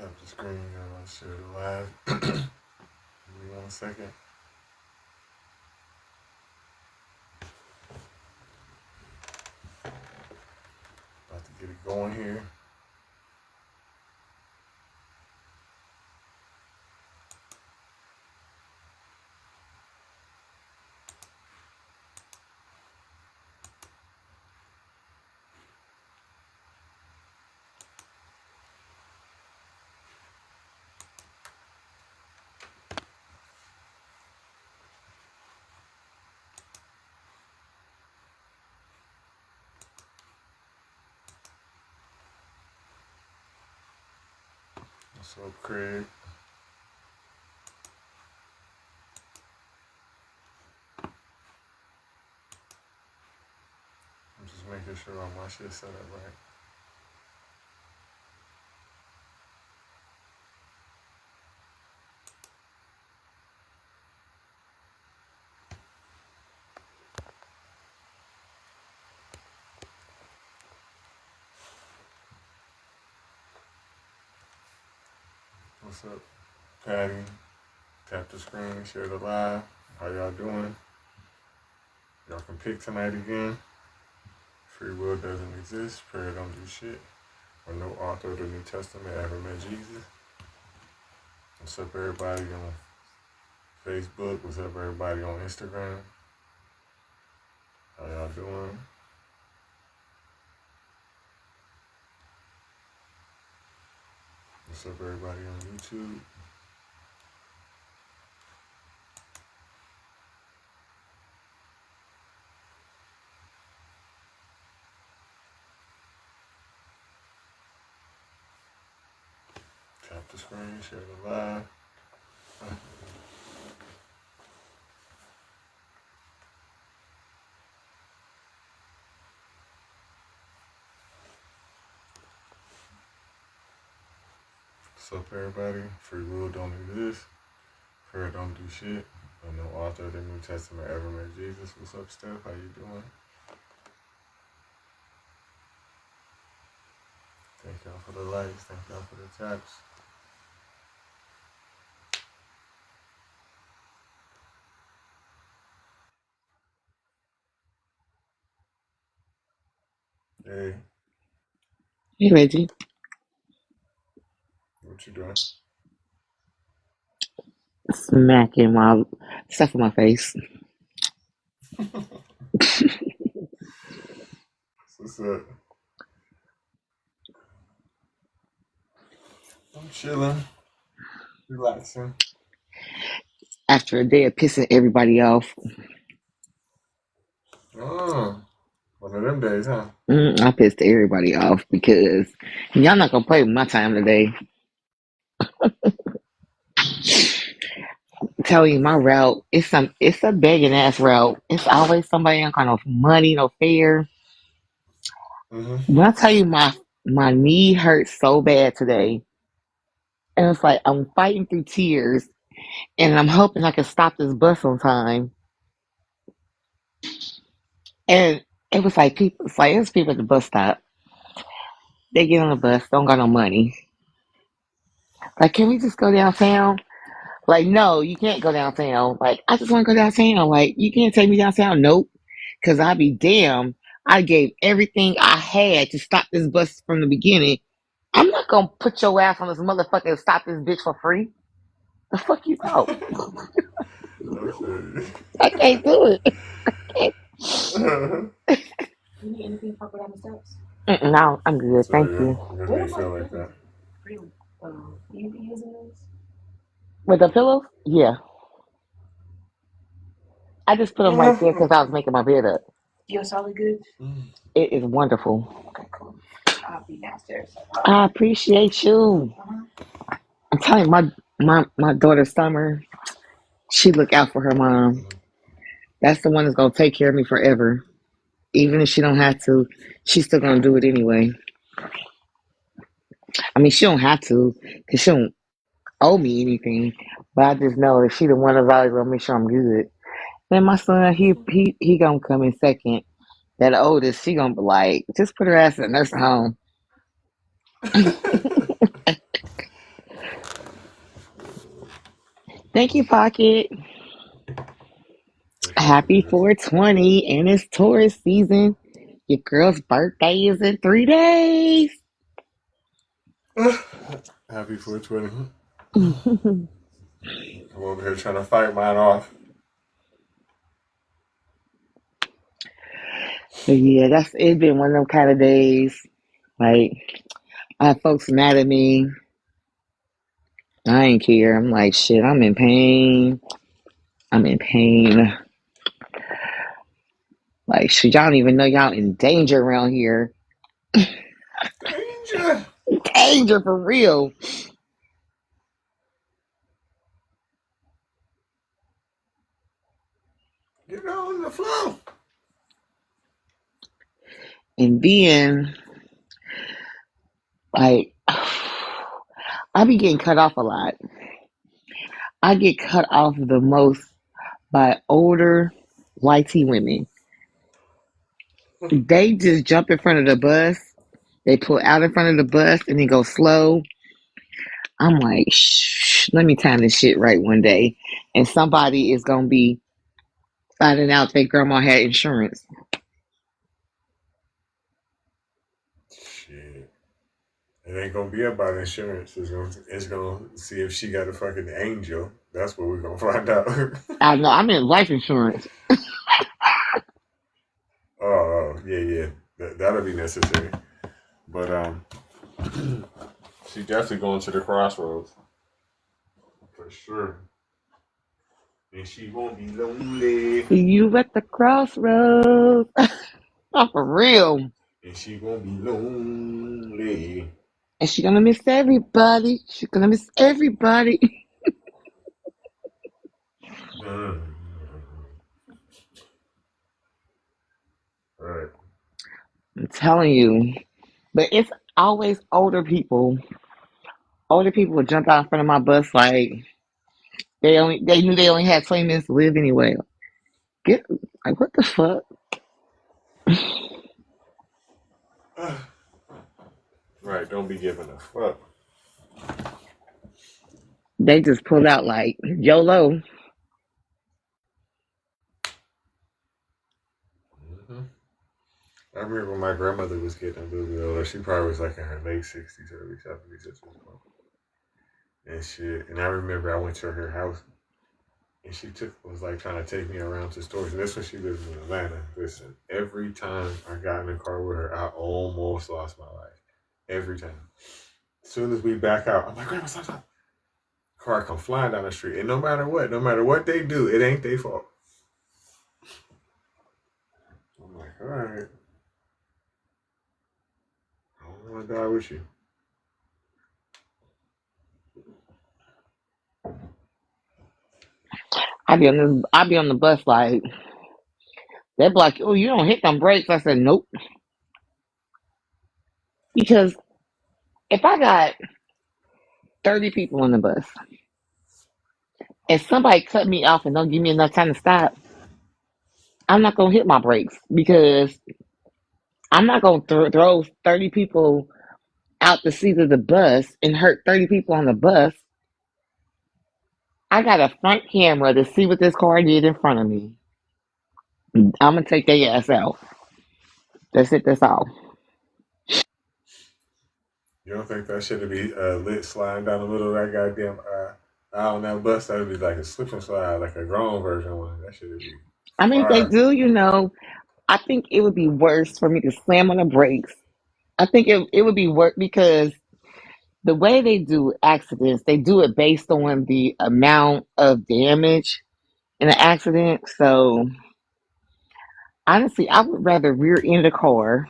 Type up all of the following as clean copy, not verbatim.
Tap the screen. I'm gonna share it live. Give me 1 second. About to get it going here. What's up, Craig? I'm just making sure all my shit set up right. What's up, Patty? Tap the screen, share the live. How y'all doing? Y'all can pick tonight again. Free will doesn't exist. Prayer don't do shit. Or no author of the New Testament ever met Jesus. What's up, everybody on Facebook? What's up, everybody on Instagram? How y'all doing? What's up, everybody on YouTube? Tap the screen, share the live. What's up, everybody? Free will don't exist. Prayer don't do shit. And no author of the New Testament ever met Jesus. What's up, Steph? How you doing? Thank y'all for the likes. Thank y'all for the taps. Hey, Hey Reggie, what you doing? smacking my stuff in my face. What's up? I'm chilling, relaxing. After a day of pissing everybody off, Oh, one of them days, huh? I pissed everybody off because y'all not gonna play with my time today. Tell you my route, it's a begging ass route. It's always somebody on kind of money, no fair. Mm-hmm. When I tell you my knee hurts so bad today, and it's like I'm fighting through tears, and I'm hoping I can stop this bus on time. And it was like it was people at the bus stop. They get on the bus, don't got no money. Like, can we just go downtown? Like, no, you can't go downtown. Like, I just want to go downtown. Like, you can't take me downtown. Nope. Because I'd be damned. I gave everything I had to stop this bus from the beginning. I'm not going to put your ass on this motherfucker and stop this bitch for free. The fuck you thought? I feel I can't do it. I you. You need anything for down the steps? can't. No, I'm good. So Thank yeah, you. it They're may like feel like really, that. really. You be using those? With the pillows? Yeah. I just put them right there because I was making my bed up. Feel solid good? It is wonderful. Okay, cool. I'll be downstairs. I appreciate you. Uh-huh. I'm telling you, my daughter Summer, she look out for her mom. That's the one that's gonna take care of me forever. Even if she don't have to, she's still gonna do it anyway. I mean, she don't have to, cause she don't owe me anything. But I just know that she the one that's always gonna make sure I'm good. Then my son, he gonna come in second. That oldest, she gonna be like, just put her ass in the nursing home. Thank you, Pocket. Appreciate you, Happy guys. 420, and it's Taurus season. Your girl's birthday is in 3 days. Happy 420. I'm over here trying to fight mine off. But yeah, it's been one of them kind of days. Like, I have folks mad at me. I ain't care. I'm like, shit, I'm in pain. I'm in pain. Like, shit, y'all don't even know y'all in danger around here. Danger! Danger for real. Get on the floor. And then, like, I be getting cut off a lot. I get cut off the most by older, whitey women. They just jump in front of the bus. They pull out in front of the bus and they go slow. I'm like, shh, let me time this shit right one day. And somebody is going to be finding out their grandma had insurance. Shit. It ain't gonna be about insurance. It's gonna see if she got a fucking angel. That's what we're gonna find out. I know, I'm in life insurance. Oh, yeah, yeah. That'll be necessary. But she definitely going to the crossroads. For sure. And she won't be lonely. See you at the crossroads. Oh, for real. And she won't be lonely. And she gonna miss everybody. She gonna miss everybody. Mm. Right. I'm telling you. But it's always older people. Older people would jump out in front of my bus like they knew they only had 20 minutes to live anyway. Get like what the fuck? Right, don't be giving a fuck. They just pulled out like YOLO. Hmm. I remember when my grandmother was getting a little bit older. She probably was like in her late 60s, early 70s at this point. And shit. And I remember I went to her house and she was like trying to take me around to stores. And this when she lived in Atlanta. Listen, every time I got in the car with her, I almost lost my life. Every time. As soon as we back out, I'm like, Grandma, stop, stop. Car come flying down the street. And no matter what they do, it ain't their fault. I'm like, all right. I don't want to die with you. I be on the bus like they're like, oh, you don't hit them brakes. I said, nope. Because if I got 30 people on the bus and somebody cut me off and don't give me enough time to stop, I'm not gonna hit my brakes because I'm not gonna throw 30 people out the seat of the bus and hurt 30 people on the bus. I got a front camera to see what this car did in front of me. I'm gonna take their ass out. That's it. That's all. You don't think that should be lit sliding down the middle of that goddamn aisle on that bus? That would be like a slip and slide, like a grown version one. That should be I mean, if they fire. do, I think it would be worse for me to slam on the brakes. I think it would be worse because the way they do accidents, they do it based on the amount of damage in an accident. So honestly, I would rather rear end a car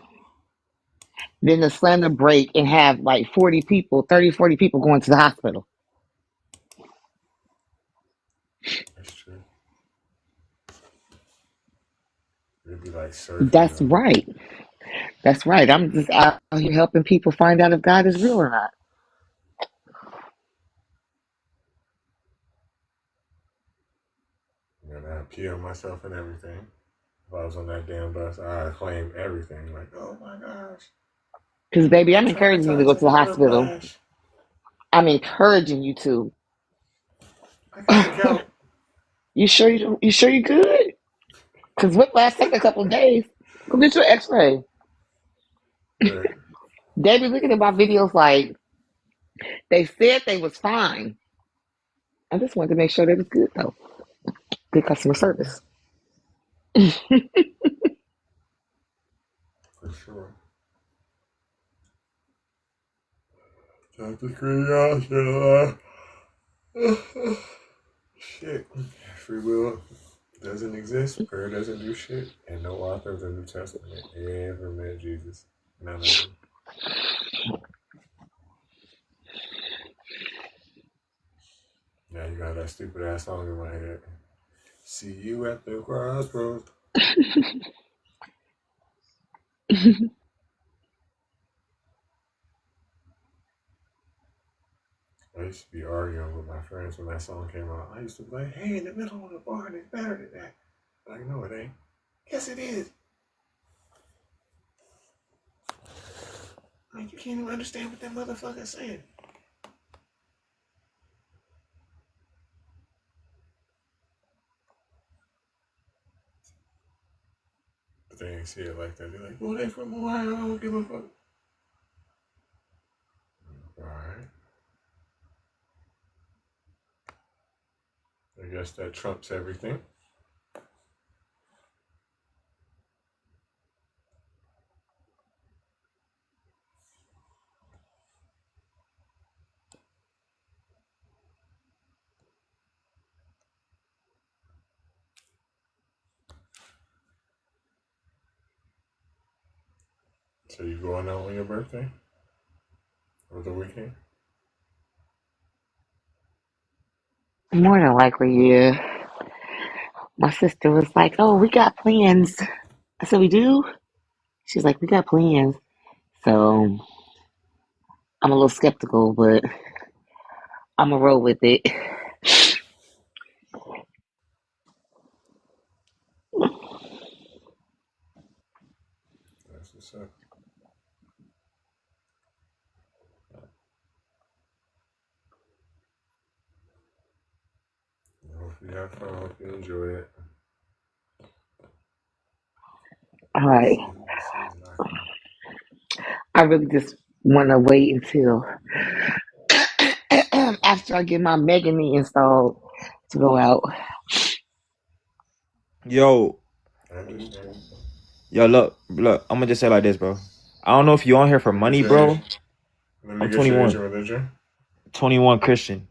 than to slam the brake and have like 40 people, 30, 40 people going to the hospital. That's true. It'd be like surgery That's on right. That's right. I'm just out here helping people find out if God is real or not. you. And I'd pee on myself and everything. If I was on that damn bus, I'd claim everything. Like, oh my gosh, Because, baby, I'm I'm encouraging you to go traumatized to the from the hospital. whiplash. I'm encouraging you to. I can't count. You sure you good? Cause whiplash take a couple of days. Go get your X-ray. Right. They be looking at my videos like they said they was fine. I just wanted to make sure they was good though. Good customer service. For sure. Dr. Curiosity. Shit. Free will doesn't exist. Prayer doesn't do shit. And no author of the New Testament ever met Jesus. None of them. Now you got that stupid ass song in my head. See you at the crossroads. I used to be arguing with my friends when that song came out. I used to be like, hey, in the middle of the bar, it's better than that. Like, no, it ain't. Yes, it is. Like, you can't even understand what that motherfucker's saying. But they ain't see it like that. They're like, well, they from Ohio. I don't give a fuck. Alright. I guess that trumps everything. So you going out on your birthday? Or the weekend? More than likely, yeah. My sister was like, "Oh, we got plans." I said, "We do?" She's like, "We got plans." So I'm a little skeptical, but I'm gonna roll with it. That's what's up. I hope you have fun. I hope you enjoy it. All right. See who the season knocking. I really just want to wait until after I get my Mega Knee installed to go out. Yo, I understand. look, I'm gonna just say it like this, bro. I don't know if you on here for Let me money, get your bro. age. Let me I'm get your age 21. and religion. 21 Christian.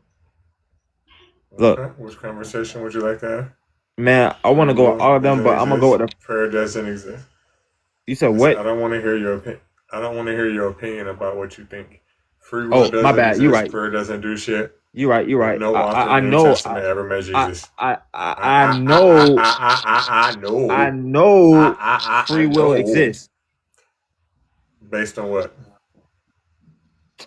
Look, Okay. Which conversation would you like to have? man, I want Free to go with will all of them, doesn't but I'm gonna go exist. with the. Prayer doesn't exist. You said Listen, what? I don't want to hear your opinion. I don't want to hear your opinion about what you think. Free will Oh, my doesn't bad. You exist. right. Prayer doesn't do shit. You right. You And right. no author I of the New know. Testament ever met I Jesus. I I I know. I know I free will know. exists. Based on what?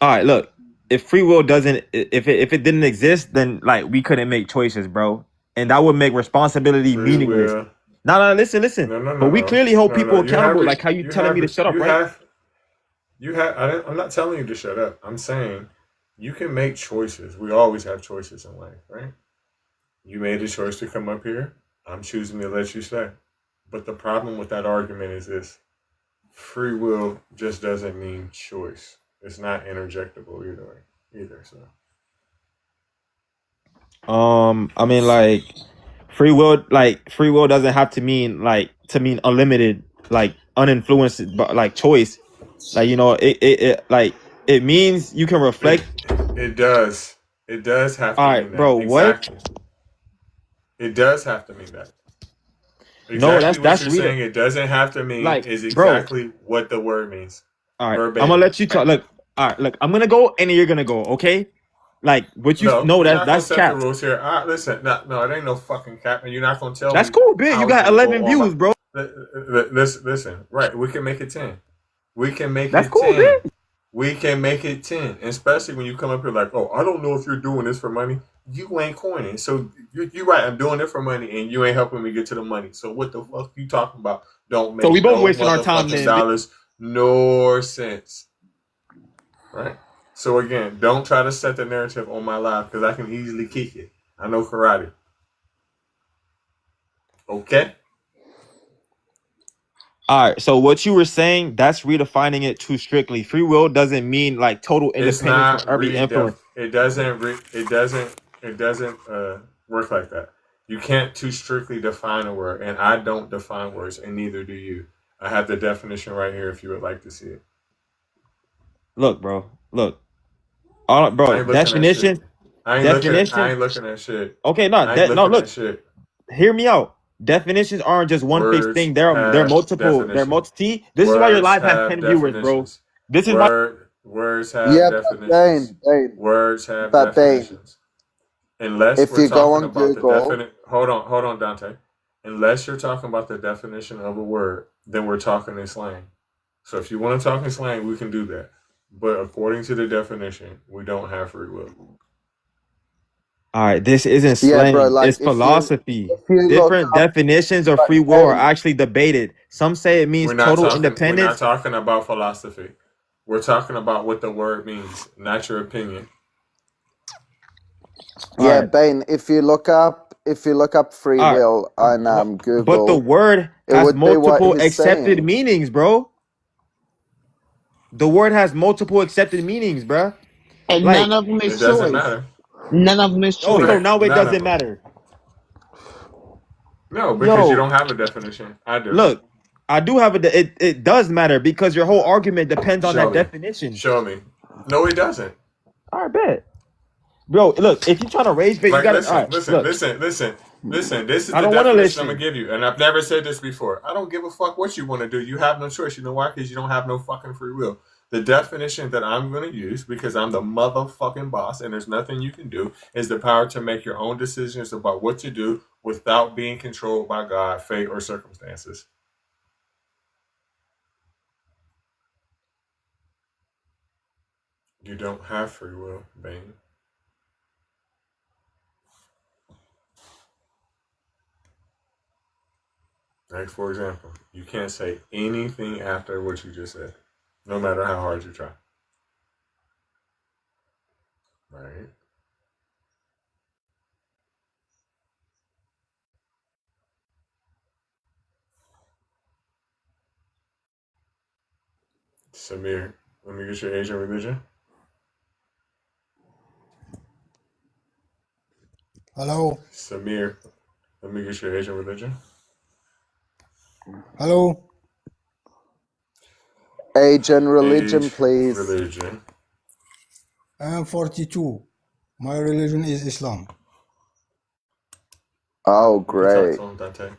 All right, look. If free will doesn't, if it didn't exist, then like we couldn't make choices, bro, and that would make responsibility Free meaningless. will. No, listen. No, no, But no, we no, clearly hold no, no. people accountable, like how you telling me to shut up, right? I'm not telling you to shut up. I'm saying you can make choices. We always have choices in life, right? You made a choice to come up here. I'm choosing to let you stay. But the problem with that argument is this: free will just doesn't mean choice. It's not interjectable either. So I mean, free will doesn't have to mean unlimited, like uninfluenced, but like choice. Like it means you can it reflect. it does. It does have All to right, mean that. bro. What? Exactly. It does have to mean that. No, Exactly what that's you're real. saying it doesn't have to mean Like, is bro. exactly what the word means. All right, I'm gonna Verbatim. let you talk. Look, all right, look. I'm gonna go, and you're gonna go. Okay? Like, what you No, know you're that not gonna that's set the capped. rules here. Listen, no, it ain't no fucking cap, and you're not gonna tell That's me cool, bitch. You how it's got gonna go 11 on my. views, bro. Listen, right? We can make it 10. We can make That's it cool, 10. bitch. We can make it 10, especially when you come up here like, oh, I don't know if you're doing this for money. You ain't coining, so you're right. I'm doing it for money, and you ain't helping me get to the money. So what the fuck you talking about? Don't So we make both no wasting our time motherfucking then, bitch. dollars nor sense, right? So again, don't try to set the narrative on my live because I can easily kick it. I know karate. Okay. All right. So what you were saying, that's redefining it too strictly. Free will doesn't mean like total It's independence from not every influence. it doesn't work like that. You can't too strictly define a word, and I don't define words, and neither do you. I have the definition right here if you would like to see it. Look, bro. Look. I Bro, ain't looking at shit. definition. I Definition. ain't looking at shit. Okay, no, I ain't no, looking look. at shit. Hear me out. Definitions aren't just one fixed Words thing. They're have multiple. They're definitions. multi. This is why your Words live has have 10 viewers, bro. definitions. This is why. Words have Yeah, but definitions. Bane, Words have but Bane, definitions. Unless if we're you go talking on about the Google, definite. Hold on, Dante. Unless you're talking about the definition of a word, then we're talking in slang. So if you want to talk in slang, we can do that. But according to the definition, we don't have free will. All right, this isn't yeah, slang. bro, like It's philosophy. if you look Different up, definitions of but free will are Bane, actually debated. Some say it means We're not total talking. We're not independence. talking about philosophy. We're talking about what the word means, not your opinion. All yeah, right, Bane, if you look up free all right. will on But the Google, word it has would be what multiple he's accepted saying. meanings, bro. The word has multiple accepted meanings, bro. And Like, none of them It is doesn't choice. matter. None of them is oh, so choice. now it None of doesn't them. matter. No, because you Yo, don't have a definition. I do. look, I do have it does matter because your whole argument depends on Show that me. definition. Show me. No, it doesn't. All right, bet. Bro, look, if you're trying to rage bait, you Like, gotta. All right, listen. look, This is I the don't want to definition I'm gonna listen. give you, and I've never said this before. I don't give a fuck what you want to do. You have no choice. You know why? Because you don't have no fucking free will. The definition that I'm gonna use, because I'm the motherfucking boss, and there's nothing you can do, is the power to make your own decisions about what to do without being controlled by God, fate, or circumstances. You don't have free will, Bane. Like, for example, you can't say anything after what you just said, no matter how hard you try. Right? Samir, let me get your age and religion. Hello, Samir, let me get your age and religion. hello. Age and religion, Age, please. religion. I am 42. My religion is Islam. Oh, You can talk great. to him, Dante.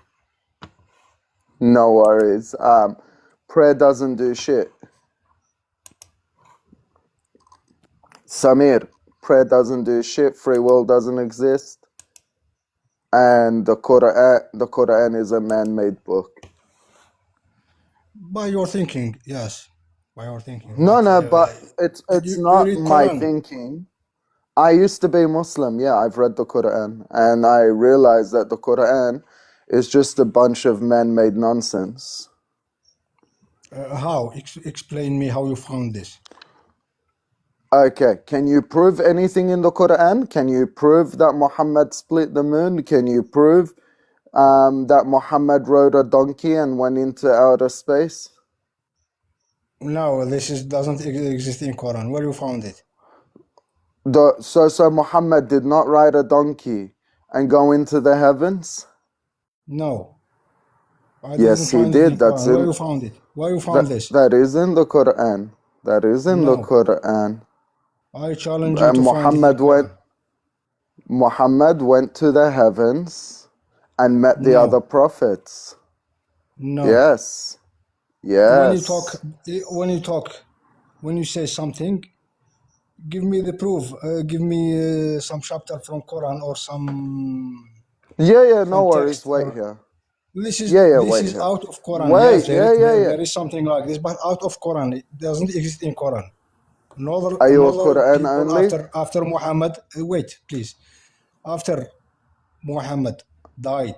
No worries. Prayer doesn't do shit. Samir, prayer doesn't do shit. Free will doesn't exist. And the Quran is a man-made book. By your thinking, yes. By your thinking. No, But but it's you not read my Quran. thinking. I used to be Muslim. Yeah, I've read the Quran, and I realized that the Quran is just a bunch of man-made nonsense. How? Explain me how you found this. Okay, can you prove anything in the Quran? Can you prove that Muhammad split the moon? Can you prove that Muhammad rode a donkey and went into outer space? No, doesn't exist in Quran. Where you found it? So Muhammad did not ride a donkey and go into the heavens? No. I Yes, didn't he find it in did. That's Quran. Where in you found it? Where you found this? that is in the Quran. That is in the No. Quran. I challenge you And to find it in Quran. Muhammad went to the heavens and met the No. other prophets. No. Yes. Yes. When you say something, give me the proof. Give me some chapter from Quran or some Yeah, no worries. text. Wait here. This is Wait is here. out of Quran. Wait, Yes, yeah. there is something like this, but out of Quran. It doesn't exist in Quran. Are you a Another Quran people only? after Muhammad. Wait, please. After Muhammad died,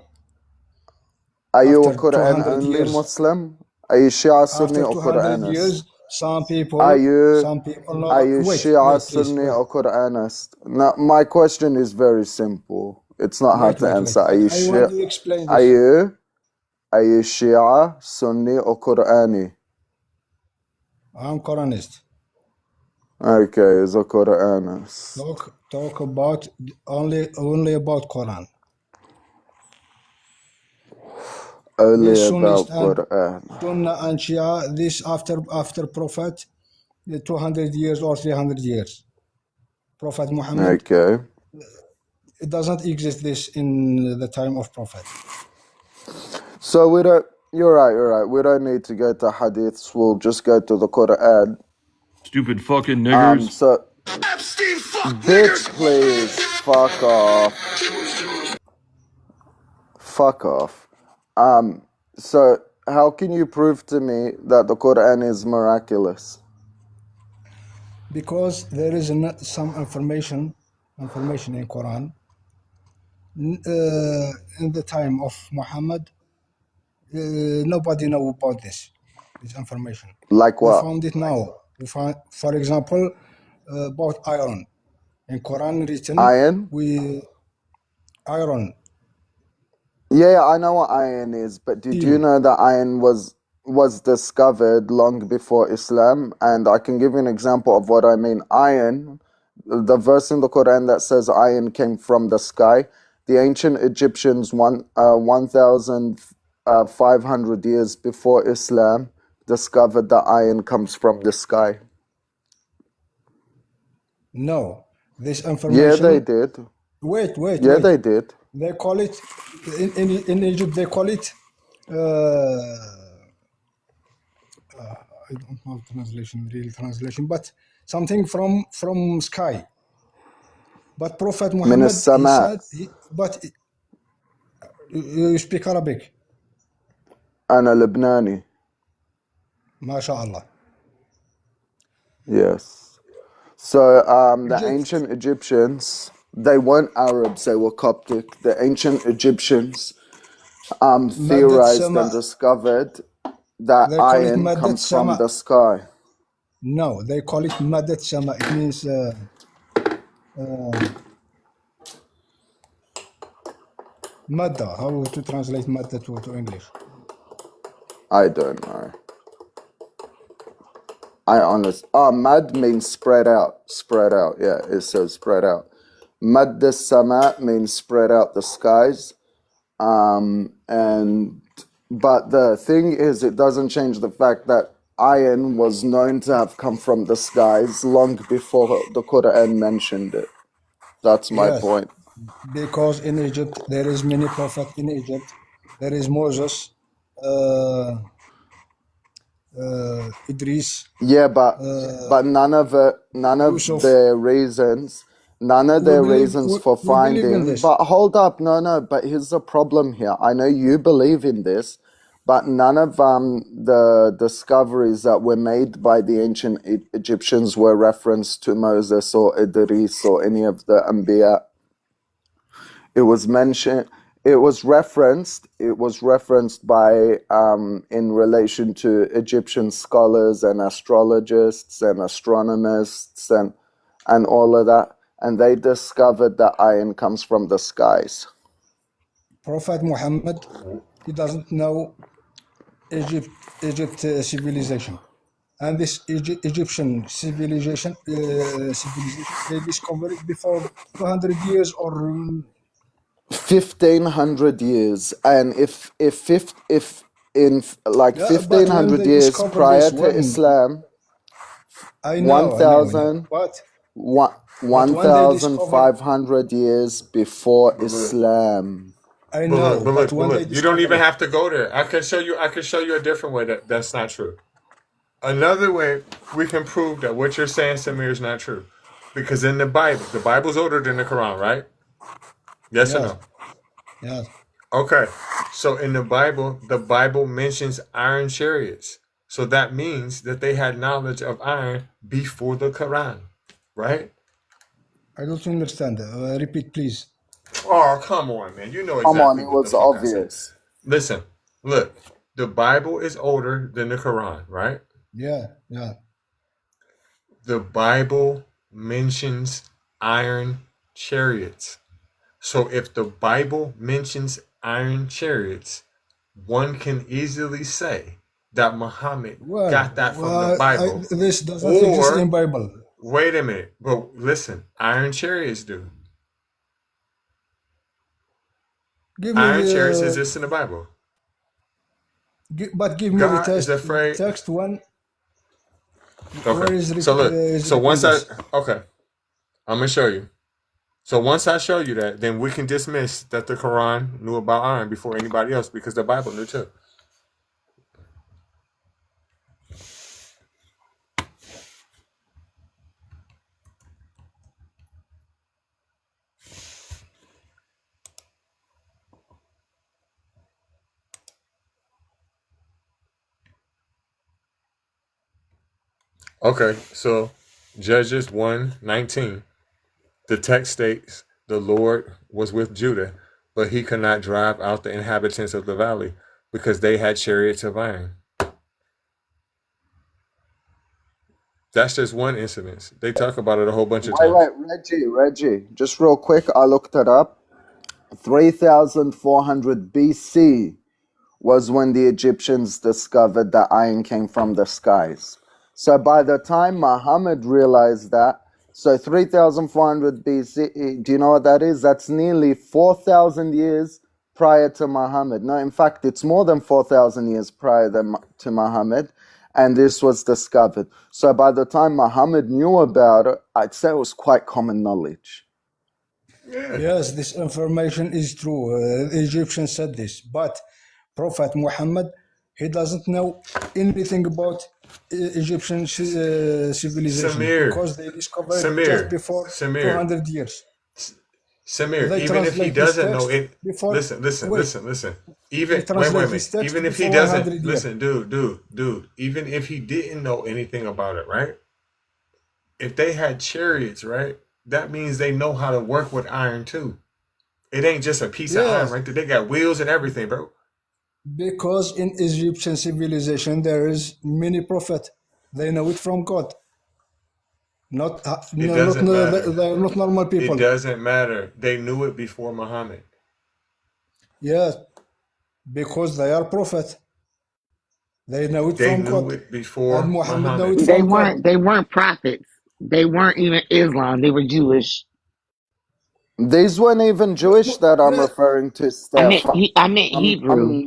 Are you a after Quran 200 only years, Muslim? Are you Shia, Sunni, after or 200 Quranist? years, Some Are people you know. are you Wait, Shia, wait, please, Sunni, wait, or Quranist? Now, my question is very simple. It's not hard to wait. answer. Are you I want Shia? to explain Are this. you are you Shia, Sunni, or Qurani? I'm Quranist. Okay, is a Quranist. Talk about only about Quran. Only This Sunnist about and Quran. Sunnah and Shia. This after Prophet, 200 years or 300 years. Prophet Muhammad. Okay. It doesn't exist this in the time of Prophet. So we don't. You're right. You're right. We don't need to go to hadiths. We'll just go to the Quran. Stupid fucking niggers. So, bitch, please, fuck off. Fuck off. So how can you prove to me that the Quran is miraculous? Because there is some information in Quran. In the time of Muhammad, nobody know about this information. Like We what? found it now. We found, for example, about iron. In Quran written, Iron? iron. Yeah, I know what iron is, but did you know that iron was discovered long before Islam? And I can give you an example of what I mean. Iron, the verse in the Quran that says iron came from the sky, the ancient Egyptians 1,500 years before Islam discovered that iron comes from the sky. No, this information. Yeah, they did. Wait. Yeah, they did. They call it in Egypt. They call it. I don't know real translation, but something from sky. But Prophet Muhammad, he said, but you speak Arabic. أنا لبناني. MashaAllah. Yes. So the ancient Egyptians, they weren't Arabs, they were Coptic. The ancient Egyptians theorized and discovered that iron comes from the sky. No, they call it Madad Sama. It means Madda. How to translate Madda to English? I don't know. Mad means spread out. Spread out, yeah, it says spread out. Mad Sama means spread out the skies. But the thing is, it doesn't change the fact that iron was known to have come from the skies long before the Quran mentioned it. That's my point. Because in Egypt, there is many prophets in Egypt. There is Moses, Idris. Yeah, but none of their reasons for finding. But hold up, no. But here's the problem here. I know you believe in this, but none of the discoveries that were made by the ancient Egyptians were referenced to Moses or Idris or any of the Anbiya. It was mentioned. It was referenced by in relation to Egyptian scholars and astrologists and astronomers and all of that, and they discovered that iron comes from the skies. Prophet Muhammad, he doesn't know Egypt civilization, and this Egyptian civilization they discovered it before 200 years or 1,500 years, and if in like 1,500 years prior to Islam, 1,500 years before Islam. I know, but look, you don't even have to go there. I can show you a different way that's not true. Another way we can prove that what you're saying, Samir, is not true, because in the Bible's older than the Quran, right? Yes or no? Yes. Okay. So in the Bible mentions iron chariots. So that means that they had knowledge of iron before the Quran, right? I don't understand. Repeat, please. Oh, come on, man. You know exactly Come on, it what was the fuck obvious. Listen, look. The Bible is older than the Quran, right? Yeah, yeah. The Bible mentions iron chariots. So if the Bible mentions iron chariots, one can easily say that Muhammad got that from the Bible. This does not exist in Or, Bible. wait a minute, but listen, iron chariots do. Give me Iron chariots the, exist in the Bible. but give me the God is afraid. text one. Okay. Where is So look. is So once this? okay, I'm gonna show you. So once I show you that, then we can dismiss that the Quran knew about iron before anybody else because the Bible knew too. Okay, so Judges 1:19. The text states the Lord was with Judah, but he could not drive out the inhabitants of the valley because they had chariots of iron. That's just one incident. They talk about it a whole bunch of times. Wait, Reggie, just real quick, I looked it up. 3400 BC was when the Egyptians discovered that iron came from the skies. So by the time Muhammad realized that, so 3400 BC, do you know what that is? That's nearly 4,000 years prior to Muhammad. No, in fact, it's more than 4,000 years prior to Muhammad, and this was discovered. So by the time Muhammad knew about it, I'd say it was quite common knowledge. Yeah. Yes, this information is true. The Egyptians said this, but Prophet Muhammad, he doesn't know anything about Egyptian civilization because they discovered it just before 200 years. Samir, They even if he translate this doesn't know text it, before. listen. Even They translate this text even if he before 100 doesn't years. listen, dude, even if he didn't know anything about it, right? If they had chariots, right, that means they know how to work with iron too. It ain't just a piece of iron, Yes, right? They got wheels and everything, bro. because in Egyptian civilization there is many prophet. They know it from God. Not It doesn't matter. they are not normal people. It doesn't matter. They knew it before Muhammad. Yes, because they are prophet. They know it They from knew God. it before And Muhammad know Muhammad. it from God. They weren't prophets. They weren't even Islam. They were Jewish. These weren't even Jewish that I'm Yeah, referring to, Steph. I meant Hebrew.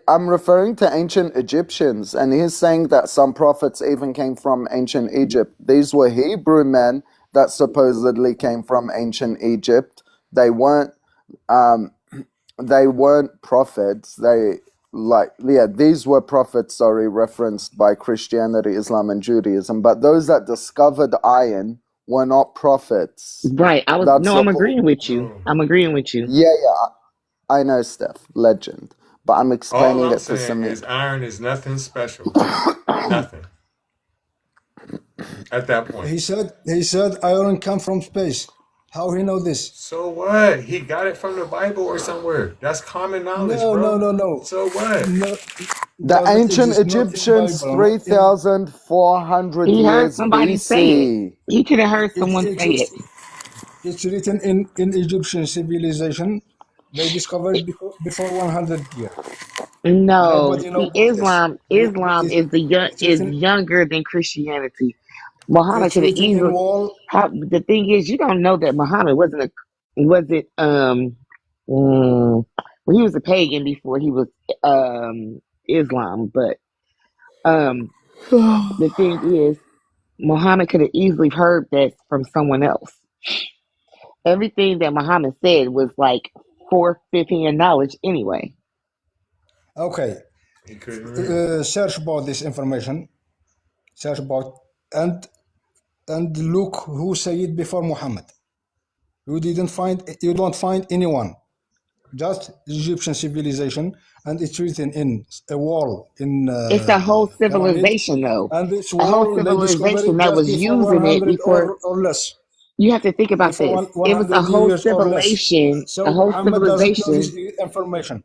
I'm referring to ancient Egyptians, and he's saying that some prophets even came from ancient Egypt. These were Hebrew men that supposedly came from ancient Egypt. They weren't prophets. These were prophets, referenced by Christianity, Islam, and Judaism. But those that discovered iron were not prophets. Right. I'm agreeing with you. I'm agreeing with you. Yeah, I know, Steph. Legend. But I'm explaining All I'm it to saying Samir. is iron is nothing special. Nothing. At that point. he said iron come from space. How he know this? So what? He got it from the Bible or somewhere. That's common knowledge, No, bro. no. So what? No, The doesn't ancient exist, not in Egyptians, Bible, not in- 3,400 He heard years somebody say it. BC. He could have heard it someone say it. exists. It's written in Egyptian civilization. They discovered before 100 years. No, Nobody knows see, about this. Islam It's is written, younger than Christianity. Muhammad it's could have written in easily. wall. The thing is, you don't know that Muhammad well, he was a pagan before he was Islam, but the thing is, Muhammad could have easily heard that from someone else. Everything that Muhammad said was like 4th, 5th hand knowledge anyway. Okay, He couldn't read. search about this information. Search about and look who said it before Muhammad. You don't find anyone. Just Egyptian civilization, and it's written in a wall in It's a whole pyramid, civilization, though. and this A whole wall they discovered civilization it that just was before using it 100 before. or less. You have to think about Before this. It was a 100 whole years or less. civilization. So A whole Muhammad doesn't know civilization. this information.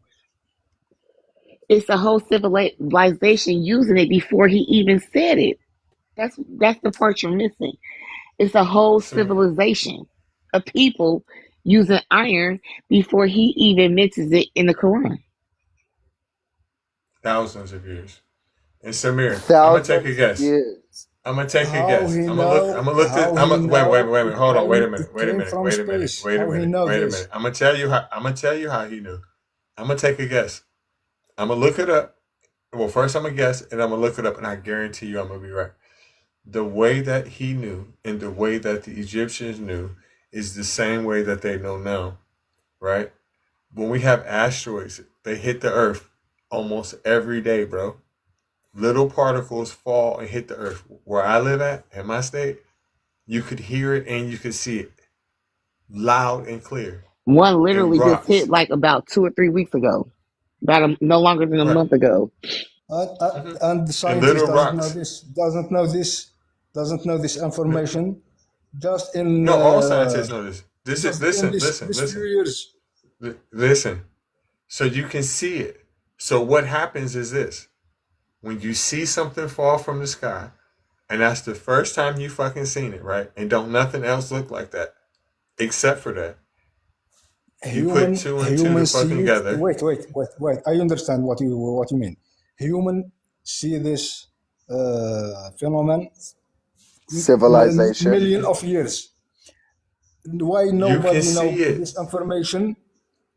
It's a whole civilization using it before he even said it. That's the part you're missing. It's a whole Samir, civilization of people using iron before he even mentions it in the Quran. thousands of years. And Samir, I'm gonna take a Thousands of guess. years. I'm gonna take a How guess. he I'm gonna look. know? I'm gonna look. How I'm he gonna, wait. know? Hold on. Wait a It minute. it Wait a came minute. from Wait a minute. space. Wait a How he minute. know Wait a this? minute. I'm gonna tell you how. I'm gonna tell you how he knew. I'm gonna take a guess. I'm gonna look it up. Well, first I'm gonna guess, and I'm gonna look it up, and I guarantee you I'm gonna be right. The way that he knew, and the way that the Egyptians knew, is the same way that they know now, right? When we have asteroids, they hit the Earth almost every day, bro. Little particles fall and hit the Earth. Where I live at, in my state, you could hear it and you could see it loud and clear. One And literally just hit rocks, like about 2 or 3 weeks ago, no longer than a right? month ago. hmm And the And scientist little doesn't know rocks. this. Doesn't know this information. Just in No, all scientists know this. This is just in this few listen, years. listen. So you can see it. So what happens is this: when you see something fall from the sky, and that's the first time you fucking seen it, right? And don't nothing else look like that except for that. You put two and two to Human fucking see it. together. Wait. I understand what you mean. Human see this phenomenon Civilization. million of years. Why You can nobody know see it. this information?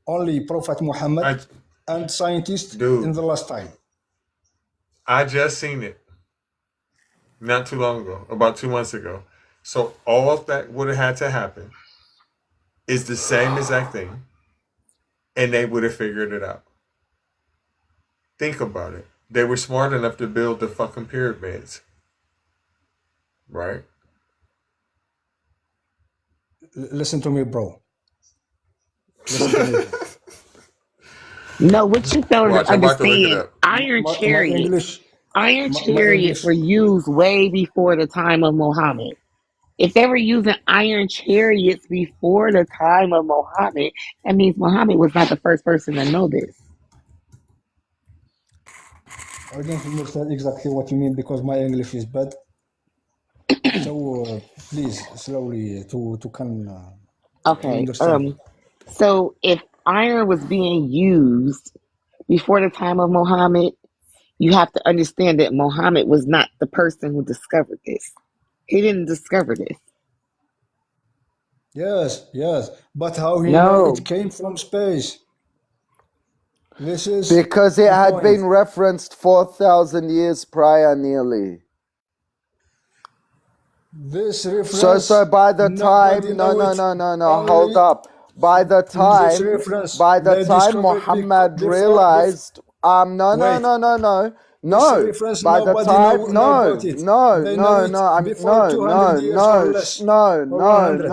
Only Prophet Muhammad I, and scientists in dude, the last time. I just seen it not too long ago, about 2 months ago. So all that would have had to happen is the same exact thing, and they would have figured it out. Think about it. They were smart enough to build the fucking pyramids, right? Listen to me, bro. Listen to me, bro. No, what you fail to Watch, I'm about to look it understand, up. My English, iron my chariots were English. used way before the time of Muhammad. If they were using iron chariots before the time of Muhammad, that means Muhammad was not the first person to know this. I don't understand exactly what you mean because my English is bad. So please slowly to can to Okay. understand. So if iron was being used before the time of Muhammad, you have to understand that Muhammad was not the person who discovered this. He didn't discover this. Yes. But how he know it No. came from space? This is Because it the had point. been referenced 4,000 years prior nearly. This So reference, by the nobody time, know it. hold Only up. By the in this time, reference, they discovered Muhammad before. realized, no, Wait, this no. reference By the nobody time, know about it. They know it before 200 years or less, or 100.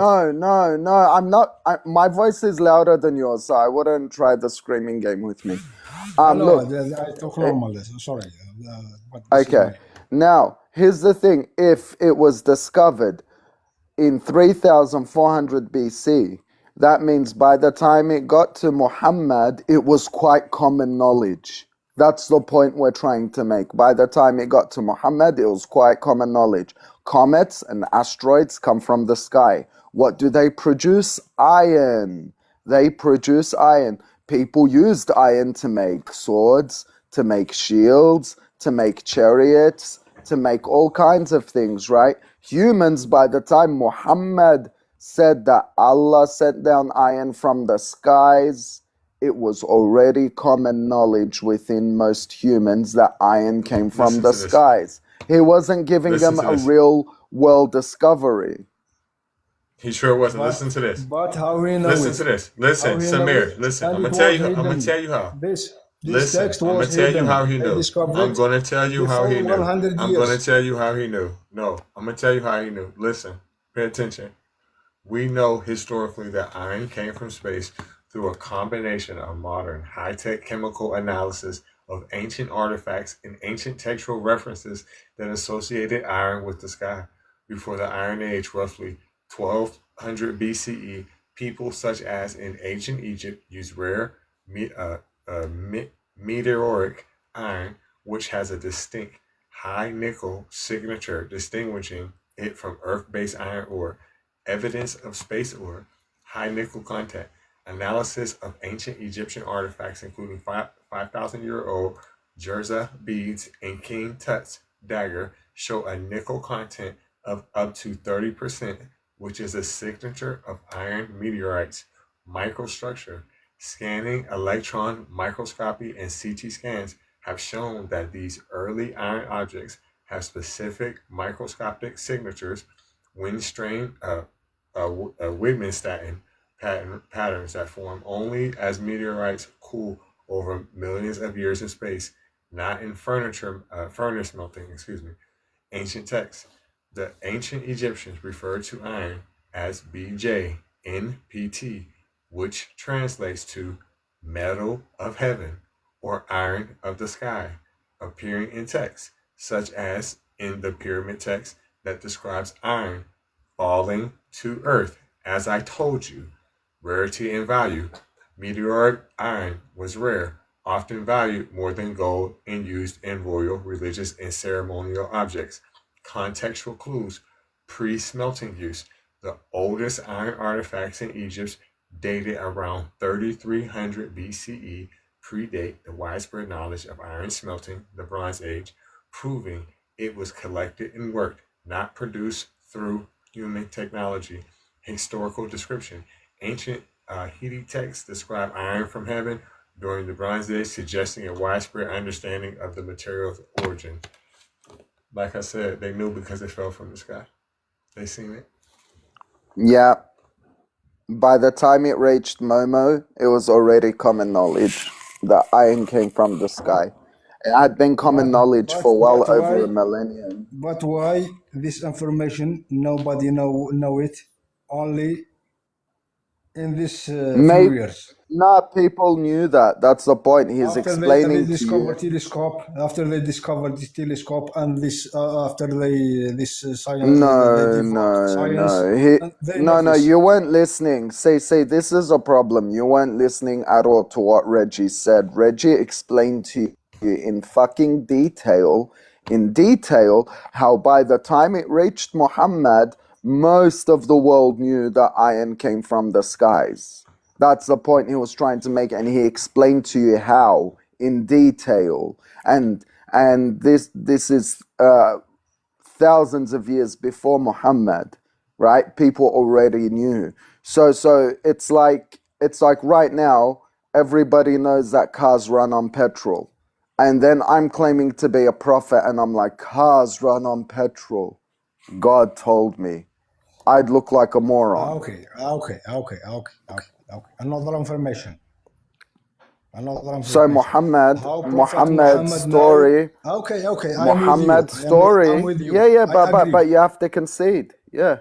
I'm not, my voice is louder than yours, so I wouldn't try the screaming game with me. I know, Look, I talk normal. Sorry, but this is okay. me. Now, here's the thing. If it was discovered in 3400 BC, that means by the time it got to Muhammad, it was quite common knowledge. That's the point we're trying to make. By the time it got to Muhammad, it was quite common knowledge. Comets and asteroids come from the sky. What do they produce? Iron. They produce iron. People used iron to make swords, to make shields, to make chariots, to make all kinds of things, right? Humans, by the time Muhammad said that Allah sent down iron from the skies, it was already common knowledge within most humans that iron came from Listen the to this. skies. He wasn't giving Listen them to a this. real world discovery. He sure wasn't. But, Listen to this. but how he know Listen it? to this. Listen, How he know Samir. it? Listen. And I'm it gonna tell was you. I'm gonna hidden. tell you how. This Listen. text I'm gonna was tell hidden. you how he They knew. discovered I'm it gonna tell you how he before knew. 100 I'm gonna years. tell you how he knew. No, I'm gonna tell you how he knew. Listen. Pay attention. We know historically that iron came from space through a combination of modern high-tech chemical analysis of ancient artifacts and ancient textual references that associated iron with the sky. Before the Iron Age, roughly 1200 BCE, people such as in ancient Egypt used rare meteoric iron, which has a distinct high nickel signature distinguishing it from Earth-based iron ore, evidence of space ore, high nickel content, analysis of ancient Egyptian artifacts including 5,000-year-old Jerza beads and King Tut's dagger show a nickel content of up to 30%, which is a signature of iron meteorites. Microstructure, scanning, electron microscopy, and CT scans have shown that these early iron objects have specific microscopic signatures, wind strain, Widmanstatin patterns that form only as meteorites cool over millions of years in space, not in furnace melting. Ancient texts. The ancient Egyptians referred to iron as BJ/NPT, which translates to metal of heaven or iron of the sky, appearing in texts such as in the pyramid text that describes iron falling to earth. As I told you, rarity and value. Meteoric iron was rare, often valued more than gold, and used in royal, religious, and ceremonial objects. Contextual clues. Pre-smelting use. The oldest iron artifacts in Egypt, dated around 3300 BCE, predate the widespread knowledge of iron smelting, the Bronze Age, proving it was collected and worked, not produced through human technology. Historical description. Ancient Hittite texts describe iron from heaven during the Bronze Age, suggesting a widespread understanding of the material's origin. Like I said, they knew because it fell from the sky. They seen it. Yeah. By the time it reached Momo, it was already common knowledge that iron came from the sky. It had been common knowledge for well over a millennium. But why this information nobody know it? Only in this few years. No, people knew that. That's the point. He's explaining they to you. telescope, after they discovered this telescope and this after this science. No. You weren't listening. Say, this is a problem. You weren't listening at all to what Reggie said. Reggie explained to you in fucking detail, how by the time it reached Muhammad, most of the world knew that iron came from the skies. That's the point he was trying to make, and he explained to you how in detail. And this is thousands of years before Muhammad, right? People already knew. So it's like right now everybody knows that cars run on petrol, and then I'm claiming to be a prophet, and I'm like, cars run on petrol. God told me. I'd look like a moron. Okay. Another information. So Muhammad's story. Okay. Muhammad's story. I'm with you. But you have to concede. Yeah.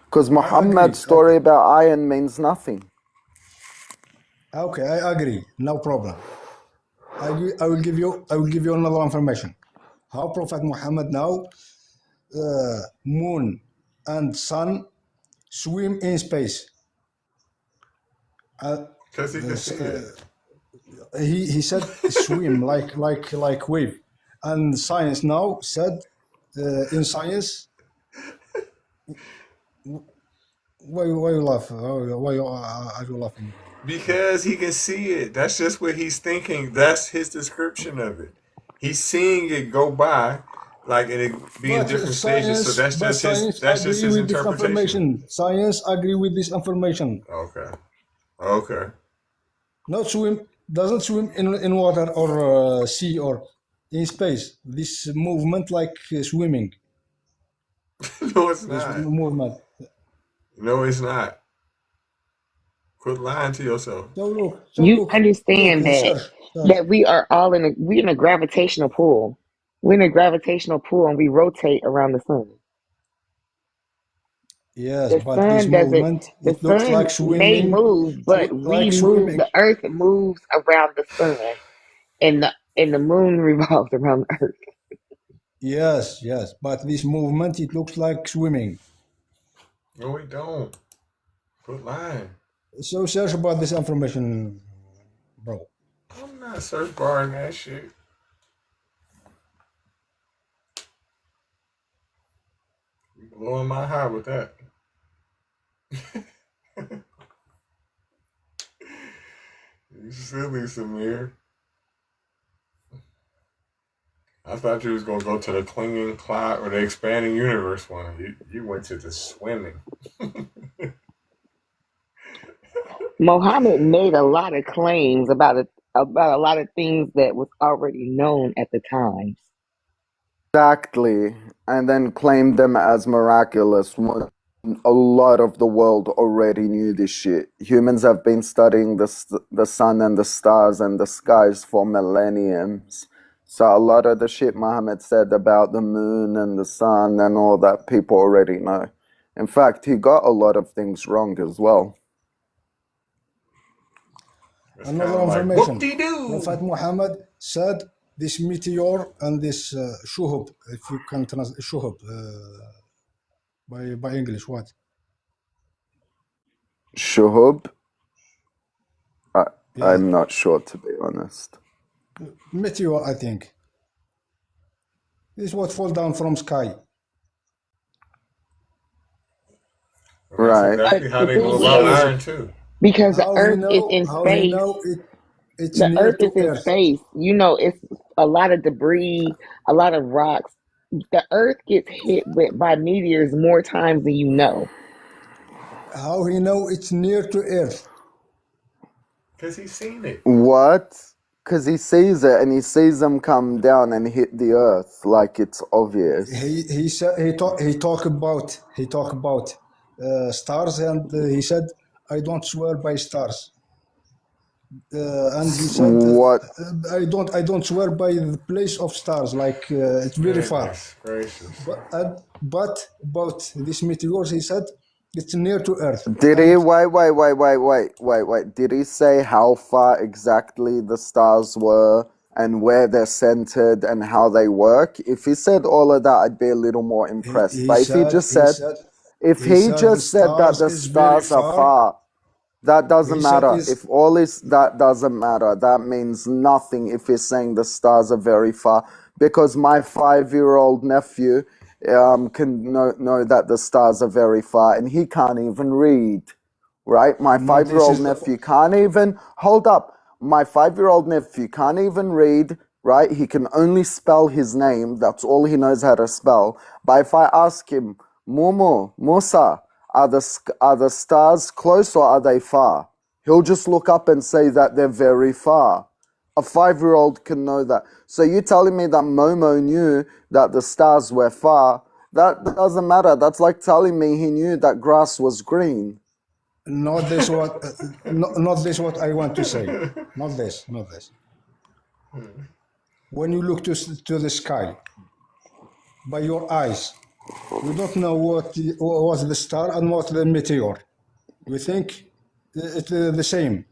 Because Muhammad's story about iron means nothing. Okay, I agree. No problem. I will give you another information. How Prophet Muhammad now, moon and sun swim in space. Because he can see it. He said swim like wave, and science now said in science. Why you laugh? Why are you laughing? Because he can see it. That's just what he's thinking. That's his description of it. He's seeing it go by, like it be in different stages. So that's just his interpretation. Science agree with this information. Okay. Not swim, doesn't swim in water or sea or in space. This movement like swimming. No, it's not. This movement. No, it's not. Quit lying to yourself. You understand that we are all we're in a gravitational pull. We're in a gravitational pull and we rotate around the sun. Yes, the but sun this movement, the it looks sun like swimming. may move, but we move. The earth moves around the sun, and the moon revolves around the earth. Yes, but this movement, it looks like swimming. No, we don't. Quit lying. So search about this information, bro. I'm not search barring that shit. You blowing my high with that. You silly, Samir. I thought you was gonna go to the clinging cloud or the expanding universe one. You went to the swimming. Mohammed made a lot of claims about a lot of things that was already known at the time. Exactly. And then claimed them as miraculous when a lot of the world already knew this shit. Humans have been studying the sun and the stars and the skies for millenniums. So a lot of the shit Muhammad said about the moon and the sun and all that, people already know. In fact, he got a lot of things wrong as well. It's Another kind of like information. whoop-de-doo. Prophet Muhammad said this meteor and this shuhub, if you can translate shuhub by English, what? Shuhub? Yeah, I'm not sure, to be honest. meteor, I think. This is what fall down from sky. Well, that's Right. exactly But how the they go thing about is, iron too. because the How he Earth is know? in How he space, know it's the near Earth to is in Earth? space. You know, it's a lot of debris, a lot of rocks. The Earth gets hit by meteors more times than you know. How he know it's near to Earth? Because he's seen it. What? Because he sees it and he sees them come down and hit the earth like it's obvious. He said he talk about stars, and he said, I don't swear by stars. And he said, What? I don't swear by the place of stars, like it's very far. Goodness gracious. But about this meteors, he said it's near to Earth. Did he? And Wait. Did he say how far exactly the stars were and where they're centered and how they work? If he said all of that, I'd be a little more impressed. But if he just said that the stars are far, that doesn't matter. If all is that doesn't matter. That means nothing if he's saying the stars are very far. Because my 5-year-old nephew can know that the stars are very far, and he can't even read. Right? My 5-year-old nephew can't even hold up. My 5-year-old nephew can't even read. Right? He can only spell his name. That's all he knows how to spell. But if I ask him, Musa, are the stars close or are they far? He'll just look up and say that they're very far. A 5-year-old can know that. So you're telling me that Momo knew that the stars were far? That doesn't matter. That's like telling me he knew that grass was green. Not this what not this what I want to say. Not this. When you look to the sky by your eyes, you don't know what was the star and what the meteor. You think it's the same.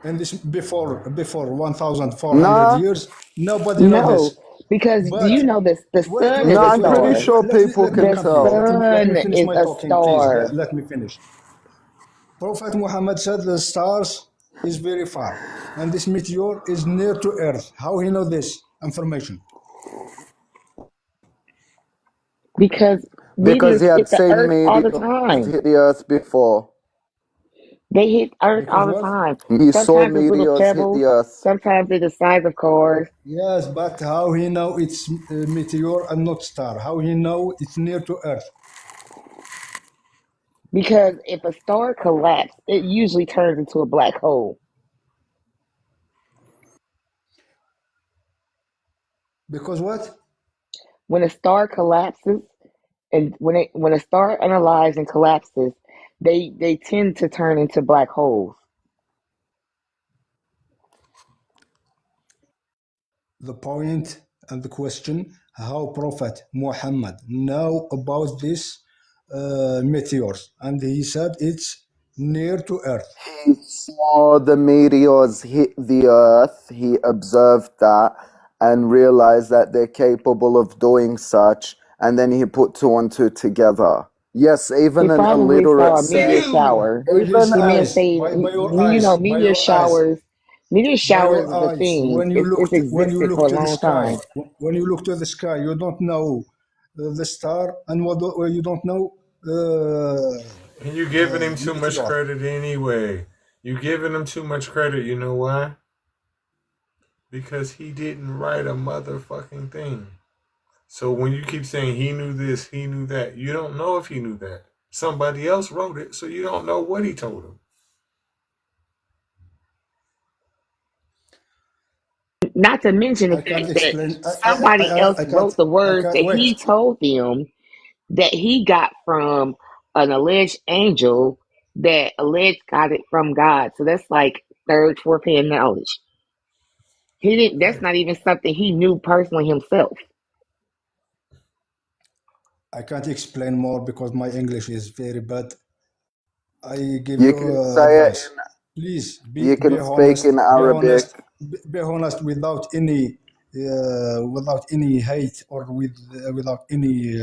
And this before 1,400 years, nobody knows No, this. because But do you know this? The sun is No, a I'm pretty star. sure people can The tell. Let me sun finish is my a talking, star. please. Let me finish. Prophet Muhammad said the stars is very far, and this meteor is near to Earth. How he know this information? Because Because meteors he had hit the seen Earth all the meteors time. hit the earth before. They hit Earth Because all the what? time. He saw Sometimes it's little meteors hit pebbles. the earth. Sometimes they're the size of cars. Yes, but how he know it's meteor and not star? How he know it's near to Earth? Because if a star collapses, it usually turns into a black hole. Because what? When a star collapses, and when a star unalives and collapses, they tend to turn into black holes. The point and the question: how Prophet Muhammad know about this meteors? And he said it's near to Earth. He saw the meteors hit the earth. He observed that and realized that they're capable of doing such. And then he put 2 and 2 together. Yes, even He an probably saw illiterate a meteor said, shower. By his even He may have eyes, seen, by your you eyes, know, by meteor your eyes. showers. Meteor by shower your is a eyes. thing. It's When you existed look for a to the long sky, time. when you look to the sky, you don't know the star, and you don't know And you giving him too much meteor. credit anyway. You giving him too much credit. You know why? Because he didn't write a motherfucking thing. So when you keep saying he knew this, he knew that, you don't know if he knew that. Somebody else wrote it, so you don't know what he told him. Not to mention the I can't fact that explain. somebody else I can't. wrote the I words can't that he wait. told them that he got from an alleged angel that alleged got it from God. So that's like third, fourth hand knowledge. He didn't. That's not even something he knew personally himself. I can't explain more because my English is very bad. I give You you can say it advice. Please you be can speak honest. in Arabic. Be honest without any hate or without any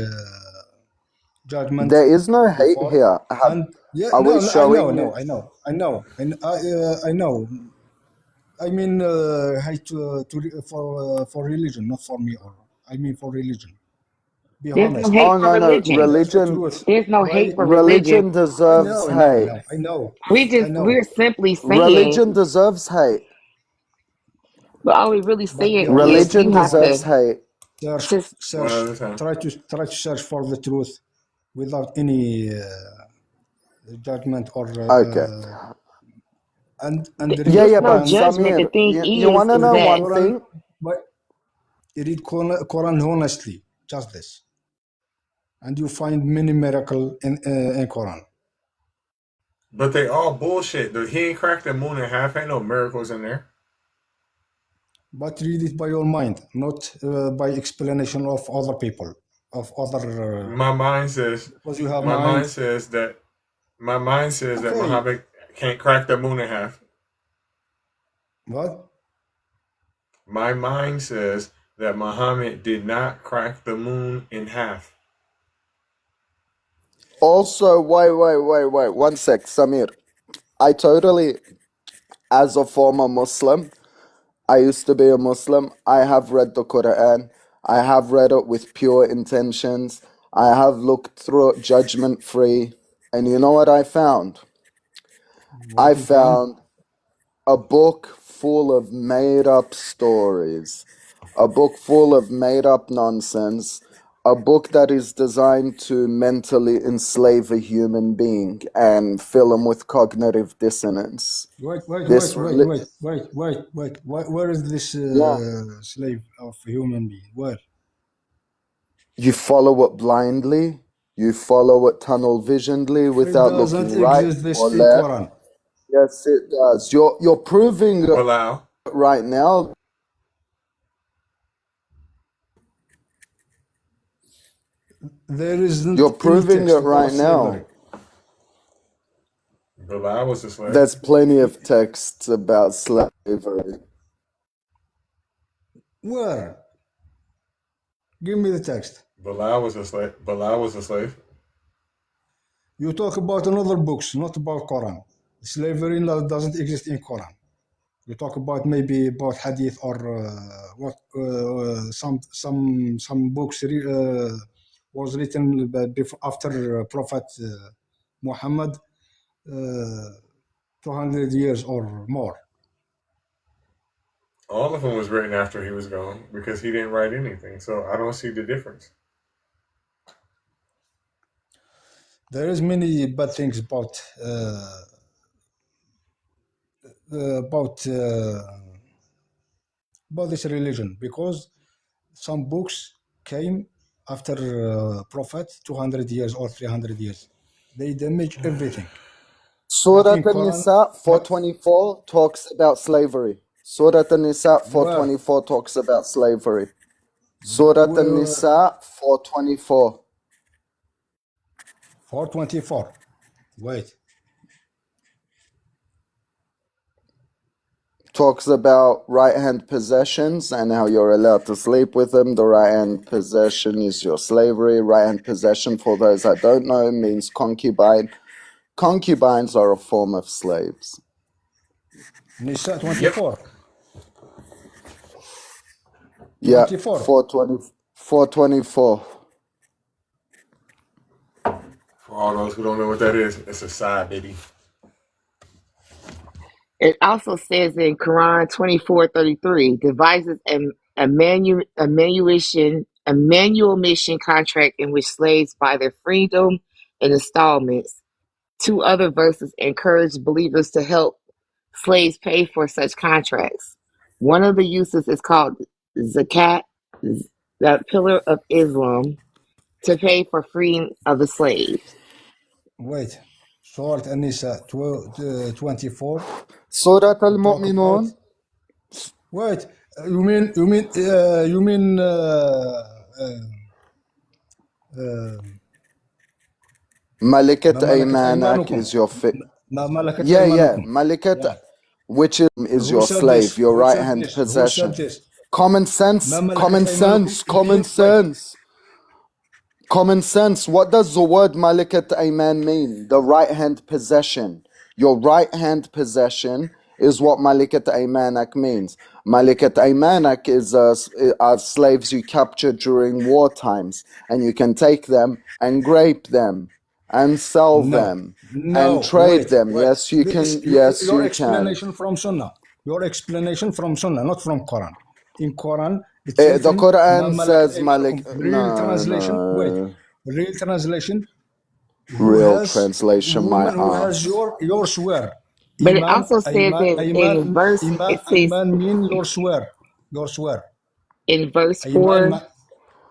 judgment There is no hate before. here. And yeah, Are we no, I know, showing you? I know, I know, and I know. I mean, hate for religion, not for me. Or I mean for religion. Be There's no honest. hate Oh for no, no. religion. That's the Religion truth. There's no Why? hate for religion. religion deserves hate. I know. We're simply Religion saying, deserves hate. but all we really But be saying is honest. Religion you have deserves to hate. One Search. at a time. Try to search for the truth without any judgment or Okay. and read Yeah, It's yeah, no but Quran. judgment. The Samir, thing you want to is know Read that one Quran. thing? But read Quran honestly. Just this, and you find many miracle in Quran. But they all bullshit. He ain't cracked the moon in half. Ain't no miracles in there. But read it by your mind, not by explanation of other people, of other. My mind says. Because you have My mind mind. says that. My mind says that Okay. Muhammad can't crack the moon in half. What? My mind says that Muhammad did not crack the moon in half. Also, wait. 1 sec, Samir. I totally, as a former Muslim, I used to be a Muslim. I have read the Quran. I have read it with pure intentions. I have looked through it judgment free. And you know what I found? What I you found? found a book full of made up stories, a book full of made up nonsense, a book that is designed to mentally enslave a human being and fill him with cognitive dissonance. Wait. This, Where is this yeah, slave of human being? Where? you follow it blindly, you follow it tunnel visionedly It without doesn't looking right exist this or in left. Quran. Yes, it does. You're proving it Bilal. right now. There isn't You're any proving text it about right slavery. now. Bilal was a slave. There's plenty of texts about slavery. Where? Give me the text. Bilal was a slave. Bilal was a slave. You talk about another books, not about Quran. Slavery doesn't exist in Quran. You talk about maybe about hadith or some books was written before, after Prophet Muhammad 200 years or more. All of them was written after he was gone because he didn't write anything. So I don't see the difference. There is many bad things about about this religion because some books came after Prophet 200 years or 300 years. They damage everything. Surah But in Quran, An-Nisa but 424 talks about slavery. Surah An-Nisa where 424 talks about slavery. Surah An-Nisa 424 424. Wait, talks about right-hand possessions and how you're allowed to sleep with them. The right-hand possession is your slavery. Right-hand possession, for those that don't know, means concubine. Concubines are a form of slaves. Nisa Yep. 24. Yeah, 24. 424. For all those who don't know what that is, it's a side, baby. It also says in Quran 24:33, devises a manumission contract in which slaves buy their freedom in installments. Two other verses encourage believers to help slaves pay for such contracts. One of the uses is called zakat, the pillar of Islam, to pay for freeing of the slaves. Wait. Surah An-Nisa 24 Surah talk about. Al-Mu'minun. Wait. You mean Malikat ما ملكت Aymanak أيمانكم. is your ما ملكت yeah, أيمانكم. Malikat, Yeah. which is Who your said slave, this? your Who right said hand this? Who possession. said this? Common sense, ما ملكت common أيمانكم. sense, common Wait. sense. Common sense. What does the word Malikat Ayman mean? The right hand possession. Your right hand possession is what Malikat Aymanak means. Malikat Aymanak are slaves you capture during war times, and you can take them and grape them and sell No. them No. and trade Wait. them. Wait. Yes, you can. This, Yes, your you can. explanation from Sunnah. Your explanation from Sunnah, not from Quran. In Quran, it's The written Quran ما ملكت says أيمانكم. Malik. Real No, translation. Wait. no. Real translation. Who Real has translation, my woman who has ass. your swear. But it Iman, also says in verse, it says Iman mean your swear. Your swear. in verse Iman,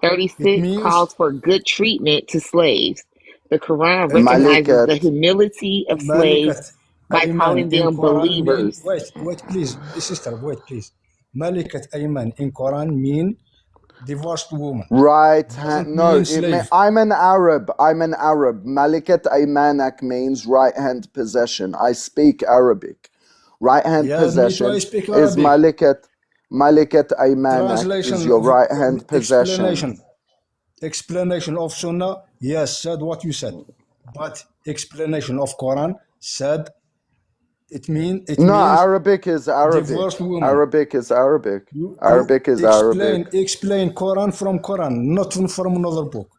4:36 means calls for good treatment to slaves. The Quran it means recognizes the Malikat. humility of slaves Malikat by Ayman calling in them Quran mean, believers. wait, please, sister, wait, please. Malikat Ayman in Quran mean divorced woman. Right Doesn't hand. No, mean slave. I'm an Arab. I'm an Arab. Malikat Aymanak means right hand possession. I speak Arabic. Right hand Yeah, me too, possession I speak is Arabic. Malikat Aymanak Translation is your of right hand possession. explanation of Sunnah, yes, said what you said. But explanation of Quran said it means Arabic is Arabic. divorced woman. Arabic is Arabic. You Arabic is Arabic. explain Quran from Quran, not from another book.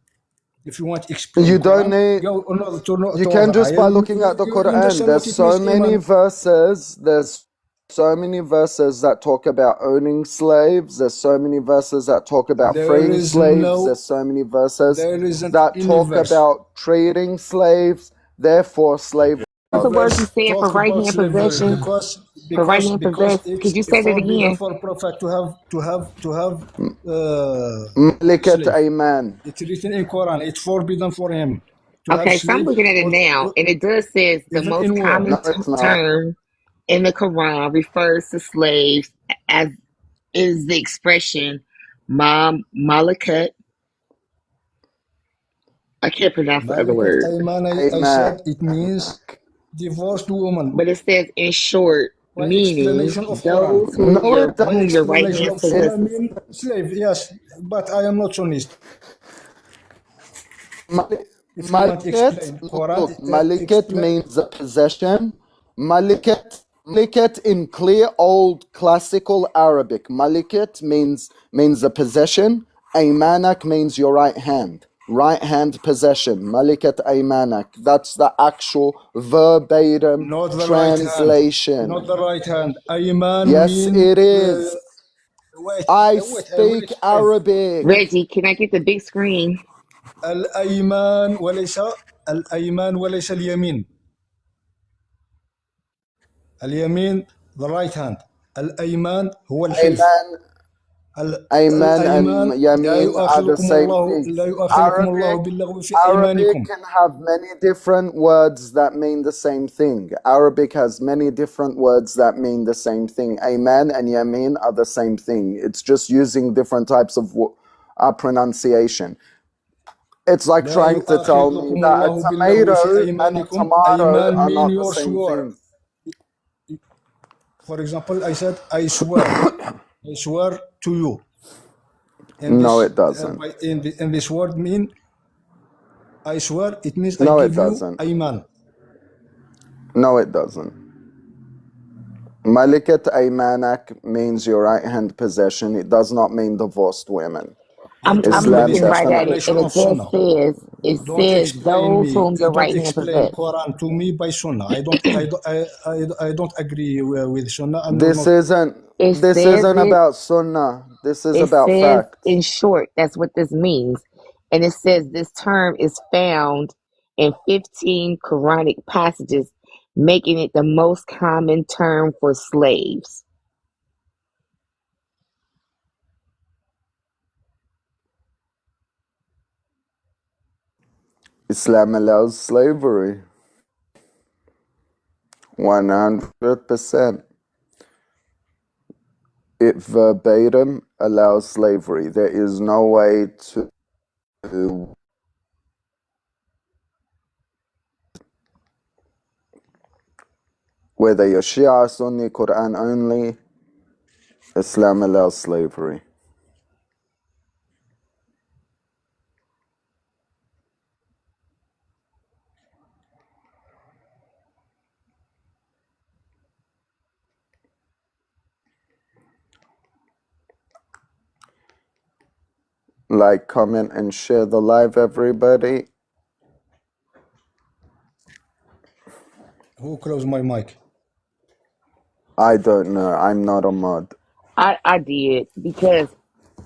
If you want to explain You Quran, don't need. go to You can other just by ayah. looking at the You Quran. understand There's what it so means, many Iman. verses. There's so many verses that talk about owning slaves. There's so many verses that talk about There freeing is slaves. no- There's so many verses There isn't that any talk verse. about trading slaves. Therefore, slavery. What's the word you said for Talk right about hand slavery possession? For right hand possession, could you say that forbidden again? for prophet to have Malikat slave. Ayman. It's written in Quran. It's forbidden for him to Okay, have so I'm slave. looking at it now, and it does says the Even most in war. common No, it's not. term in the Quran refers to slaves as is the expression malakat. I can't pronounce the other Malikat word, Ayman, I Ayman. said it means divorced woman. but it says in short, By meaning explanation of those Quran. whom No, your it doesn't. whom your right Explanation hand of Sunnah possesses. mean slave, yes, but I am not Sunnist. If you want to explain Quran, Look, Malikat means a possession. Malikat in clear old classical Arabic. Malikat means a possession. Aymanak means your right hand. Right hand possession. Malikat Aymanak. That's the actual verbatim not the translation. right hand. Not the right hand. Ayman Yes, mean, it is. wait, I will speak explain. Arabic. Reggie, can I get the big screen? الأيمان وليس اليمين. اليمين the right hand. الأيمان هو الحلف. Ayman and الأيمان Yamin are the same thing. لا يؤاخذكم الله باللغو في أيمانكم. Arabic can have many different words that mean the same thing. Arabic has many different words that mean the same thing. Ayman and Yamin are the same thing. It's just using different types of pronunciation. It's like trying to tell me that a tomato and a tomato are not the same thing. For example, I said, I swear. I swear to you. No, it doesn't. In this word mean, I swear, it means No, I it give doesn't. you Ayman. No, it doesn't. Malikat Aymanak means your right hand possession. It does not mean divorced women. I'm Islam looking right at definitely. it, and Explanation it of just Sunnah. Don't says explain those me. whom your Don't right hand explain possess. Quran to me by Sunnah. I don't agree with Sunnah. And This not. isn't. It This says isn't it. about sunnah. This is It about says facts. in short. That's what this means, and it says this term is found in 15 Quranic passages, making it the most common term for slaves. Islam allows slavery. 100%. It verbatim allows slavery. There is no way to. Whether you're Shia, Sunni, Quran only, Islam allows slavery. Like, comment, and share the live, everybody. Who closed my mic? I don't know. I'm not a mod. I did, because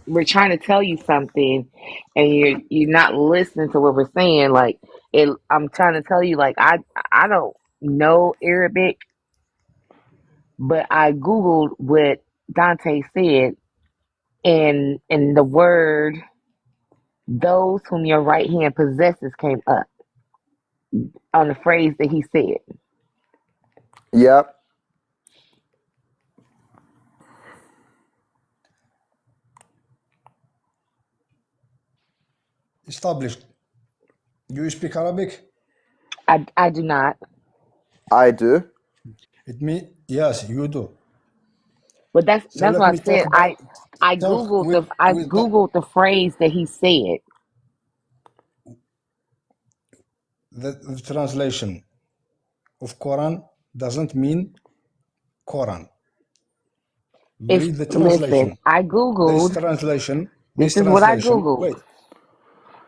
we're trying to tell you something, and you're not listening to what we're saying. Like, I'm trying to tell you, like, I don't know Arabic, but I googled what Dante said, and the word "those whom your right hand possesses" came up on the phrase that he said. Yep. Established. Do you speak Arabic? I do not, I do. It means yes, you do. but that's So let what I me said. talk about I talk googled with the phrase that he said. the translation of Quran doesn't mean Quran. It's Read the listen. translation. I This googled. translation. This This is what I translation. googled. Wait.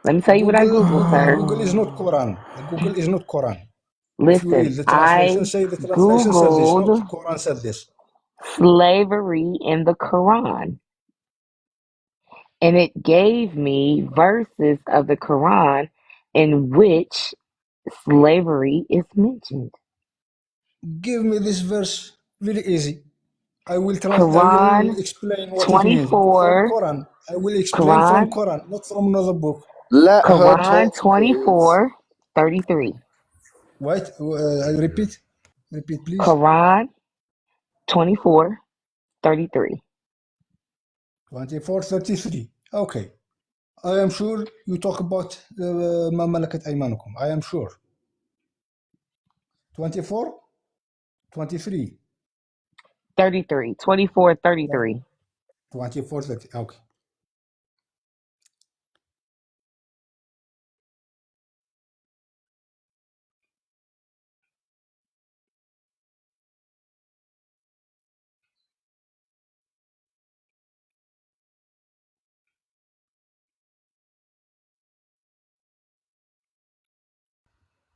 Let me tell you what I googled, sir. Google is not Quran. Google is not Quran. If you read Listen, the translation, I say the translation said this, not googled Quran said this. slavery in the Quran, and it gave me verses of the Quran in which slavery is mentioned. Give me this verse. Very easy. I will Quran explain what it means from 24. Quran. I will explain from Quran. Quran, not from another book. Let her Quran talk, please. 24:33. Wait, I repeat. Repeat, please. Quran 24:33. 24:33. Okay. I am sure you talk about ما ملكت أيمانكم. I am sure. 24, 23, 33. 24:33. 24, 30. Okay.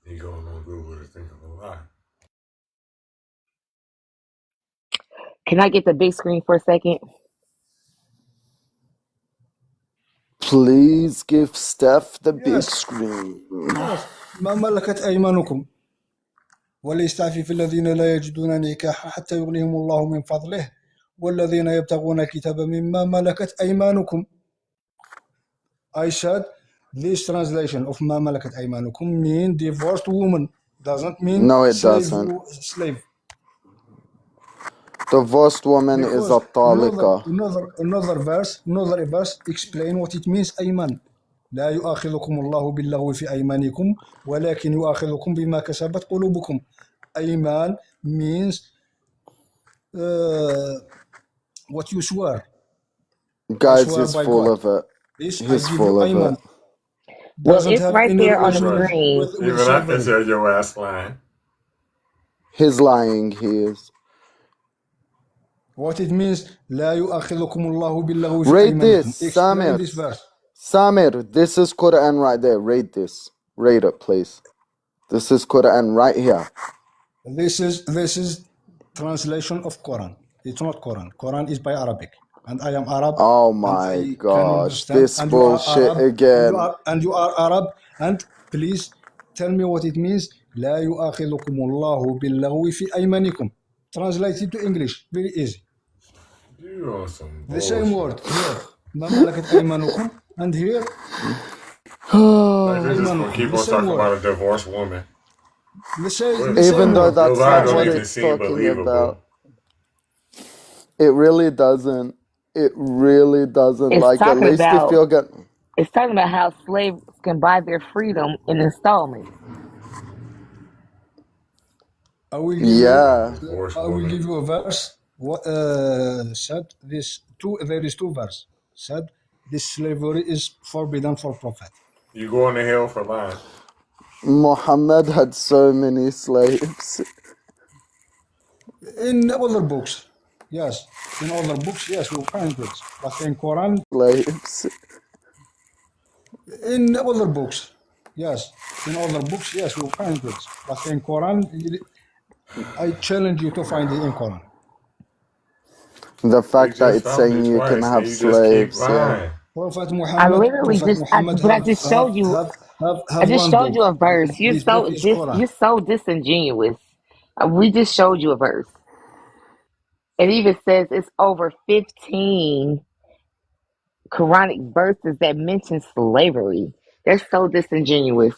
You going on Google to think of a lie. Can I get the big screen for a second? Please give Steph the big Yes. screen. Yes. ما ملكت أيمانكم وليستعفف الذين لا يجدون نكاحا حتى يغنيهم الله من فضله والذين يبتغون الكتاب مما ملكت أيمانكم. I said this translation of ما ملكت أيمانكم mean divorced woman, doesn't mean No, it doesn't. slave. Divorced woman is a talika. another verse explain what it means أيمان. لا يؤاخذكم الله باللغو في أيمانكم ولكن يؤاخذكم بما كسبت قلوبكم. أيمان means what you swear. Guys, swear he's by full God. of it. This I He's give full you of Ayman. it. Well, Doesn't it's have right any there on the relation screen. with Even I can slavery. tell your ass lying. He's lying, he is. What it means, لا يؤاخذكم الله باللغو في Read أيمانكم. this, Explain Samir. this verse. Samir, this is Quran right there. Read this. Read it, please. This is Quran right here. This is translation of Quran. It's not Quran. Quran is by Arabic, and I am Arab. Oh And my I can gosh, understand. this And you are bullshit Arab. again. And you are Arab. And please tell me what it means. لا يؤاخذكم الله باللغو في أيمانكم. Translated to English. Very easy. You on some The same bullshit. word here. ما ملكت أيمانكم. And here Like they're just gonna أيمانكم. keep The on same talking word. about a divorced woman. The same Even though word. that's Your lie not don't what even it's seem talking believable. about. It really doesn't. It really doesn't. It's Like, at talking least if about you're gonna. it's talking about how slaves can buy their freedom in installments. I will give Yeah. Divorced you. I will woman. give you a verse. What said this two? There is two verse said this slavery is forbidden for prophet. You going to hell for lying. Muhammad had so many slaves. In other books, yes. In other books, yes, we find this. But in Quran, Slaves. in other books, yes. In other books, yes, we find this. But in Quran, I challenge you to find it in Quran. The We fact that just it's found saying it you can twice, and have you just keep slaves, yeah. lying. Prophet I Muhammad, literally Prophet Muhammad but I just showed you. I have just one showed you a book. verse. You're His book is Quran. you're so disingenuous. We just showed you a verse. It even says it's over 15 Quranic verses that mention slavery. They're so disingenuous.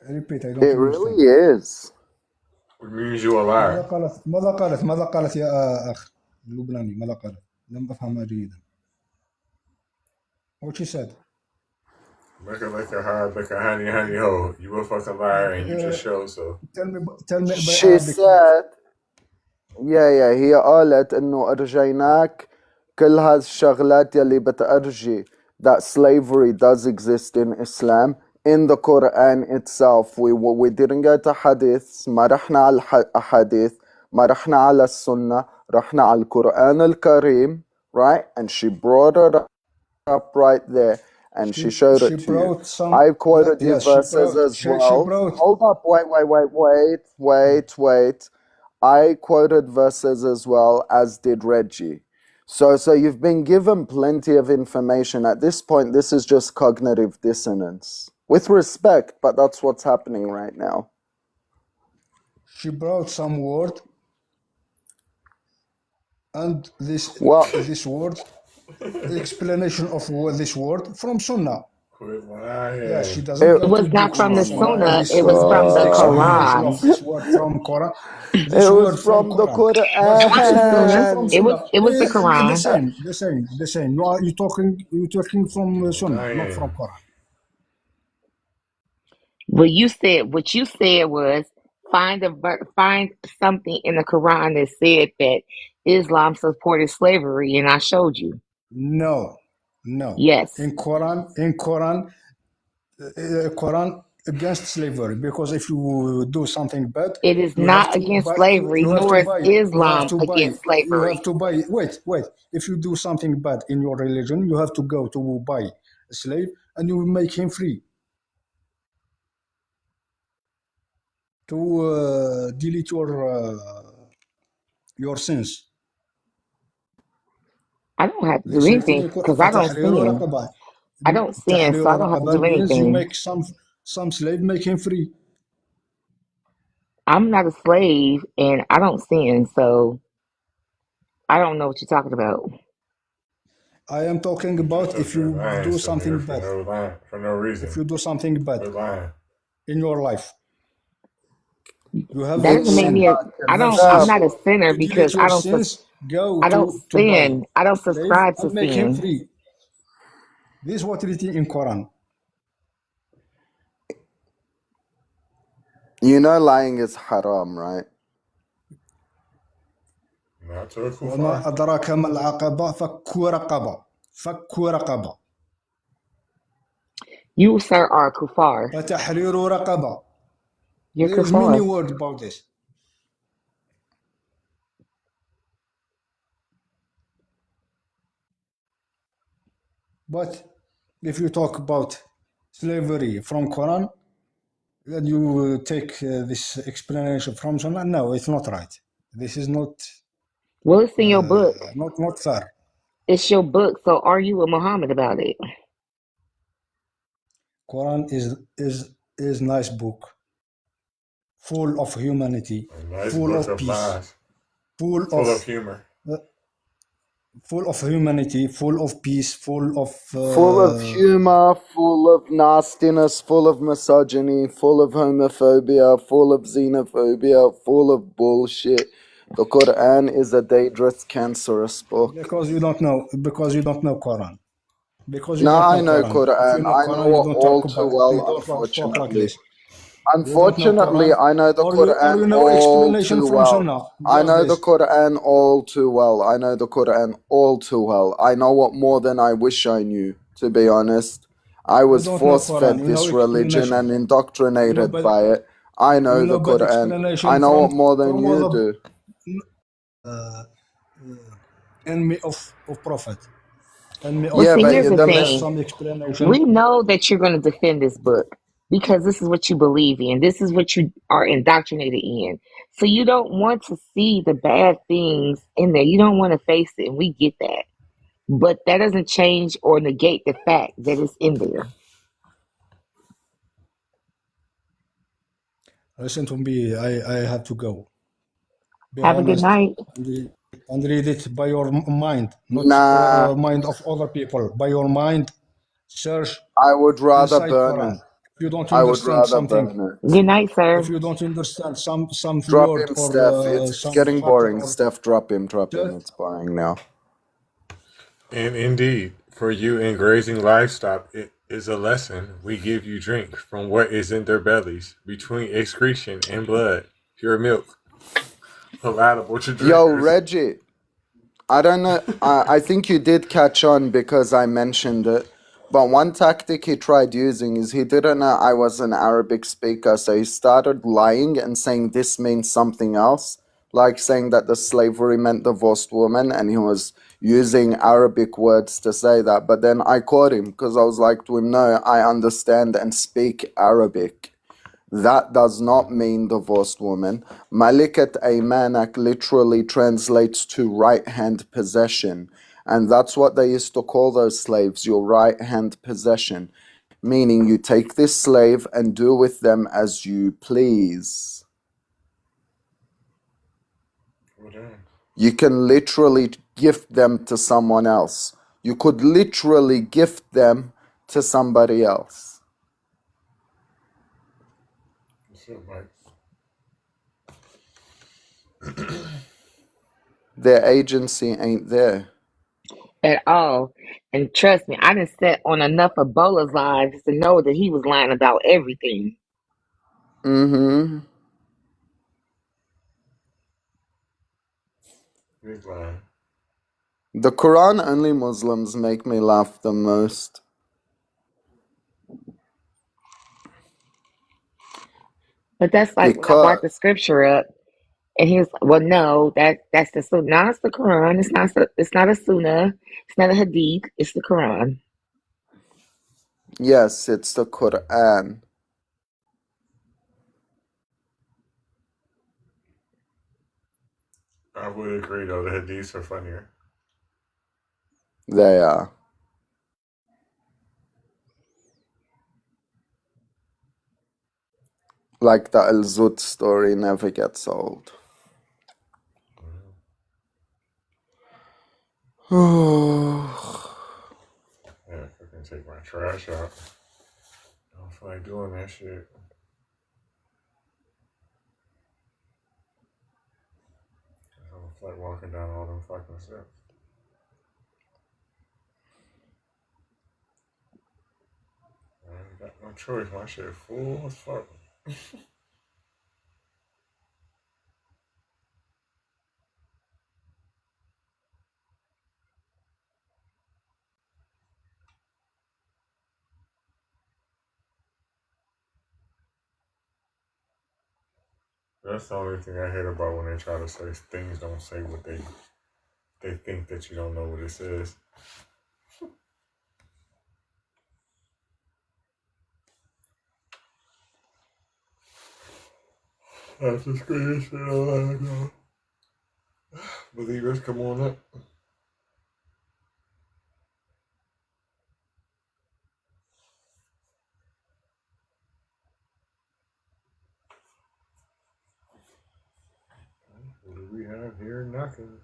Repeat, I don't It understand. really is. Which means you a liar. ماذا قالت يا أخ اللبناني ماذا قالت؟ لم أفهمها جيدا. What she said? Look at her, look at honey, honey ho. You a fucking liar, and you just showed so. Tell me by She Arabic. said, yeah, هي قالت إنه أرجيناك كل هالشغلات يلي بتأرجي that slavery does exist in Islam. In the Quran itself, we didn't go to hadiths, ما رحنا على الحديث, ما رحنا على السنة, رحنا على القرآن الكريم, right? And she brought it up right there, and she showed it to you. I quoted you verses as well. Hold up, wait. I quoted verses as well, as did Reggie. So you've been given plenty of information. At this point, this is just cognitive dissonance. With respect, but that's what's happening right now. She brought some word, and this word, the explanation of this word from Sunnah. Yeah, she doesn't. It was not from the Sunnah. It was from the Quran. This word from Quran. It was from the Quran. It was the Quran. The same. You're talking from Sunnah, not from Quran. What you said was find something in the Quran that said that Islam supported slavery, and I showed you. No. Yes. In Quran against slavery, because if you do something bad, it is not against slavery, nor is Islam against slavery. You have to buy. Wait. If you do something bad in your religion, you have to go to buy a slave, and you make him free to delete your sins. I don't have to do anything because I don't sin. I don't sin, so I don't have to do anything. You make some slave, make him free. I'm not a slave, and I don't sin, so I don't know what you're talking about. I am talking about if you do something bad. For no reason. If you do something bad in your life, you have that doesn't make me I'm not a sinner because I don't sin. I don't subscribe to make him sin. free. This is what written in Quran. You know lying is haram, right? وما أدراك ما العقبة فك رقبة. You, sir, are kuffar. فتحرير رقبة. You're There's kuffar. many words about this. But if you talk about slavery from Quran, then you take this explanation from Sunnah. No, it's not right. This is Well, it's in your book. not fair. It's your book. So argue with Muhammad about it. Quran is nice book, full of humanity, A nice full book of of peace, lies, full full of of humor. humanity, full of peace, full of Full of humor, full of nastiness, full of misogyny, full of homophobia, full of xenophobia, full of bullshit. The Quran is a dangerous, cancerous book. because you don't know Quran. Because you Now don't I know know Quran. If you Quran. know I Quran, know you it don't all talk too about. You well, don't talk like unfortunately. this. You don't know Unfortunately, Quran, I know the or Quran you know all explanation too from well. Sunnah. I Just know the this. Quran all too well. I know the Quran all too well. I know it more than I wish I knew, to be honest. I You was don't know force Quran. fed You know this religion explanation. and You know, indoctrinated but by it. I know you the know, but Quran. explanation I know it more than from you other do. enemy of Prophet, enemy Well, of Yeah, see, but here's Prophet. the the Give thing. some explanation. We know that you're going to defend this book because this is what you believe in. This is what you are indoctrinated in. So you don't want to see the bad things in there. You don't want to face it, and we get that. But that doesn't change or negate the fact that it's in there. Listen to me. I have to go. Be Have a good honest night. and read it by your mind, not nah, mind of other people. By your mind, search I would rather inside burn it. Quran. If you don't I would understand rather something, burn it. Good night, if sir. you don't understand some Drop word him, or Steph. It's some getting chapter boring. or Steph, drop him. just It's boring now. And indeed, for you in grazing livestock, it is a lesson. We give you drink from what is in their bellies, between excretion and blood, pure milk, palatable to Yo, drinkers. Reggie. I don't know. I think you did catch on because I mentioned it. But one tactic he tried using is he didn't know I was an Arabic speaker, so he started lying and saying this means something else, like saying that the slavery meant divorced woman, and he was using Arabic words to say that. But then I caught him because I was like to him, no, I understand and speak Arabic. That does not mean divorced woman. Malikat Aymanak literally translates to right hand possession. And that's what they used to call those slaves, your right hand possession. Meaning you take this slave and do with them as you please. Well done. You can literally gift them to someone else. You could literally gift them to somebody else. What's up, Mike? Their agency ain't there. At all. And trust me, I didn't sit on enough of Bola's lives to know that he was lying about everything. Mm-hmm. Big line. The Quran only Muslims make me laugh the most. But that's like when I Because, brought the scripture up, and he was, well, no, that's the sunnah. No, it's the Quran. It's not a sunnah. It's not a hadith. It's the Quran. yes, it's the Quran. I would agree, though. The hadiths are funnier. They are. Like the Al Zud story never gets old. Yeah, I can take my trash out. I don't feel like doing that shit. I don't feel like walking down all them fucking steps. I ain't got no choice. My shit full as fuck. That's the only thing I hate about when they try to say things don't say what they think that you don't know what it says. That's the screen shit. No. Believers, come on up. What do we have here knocking?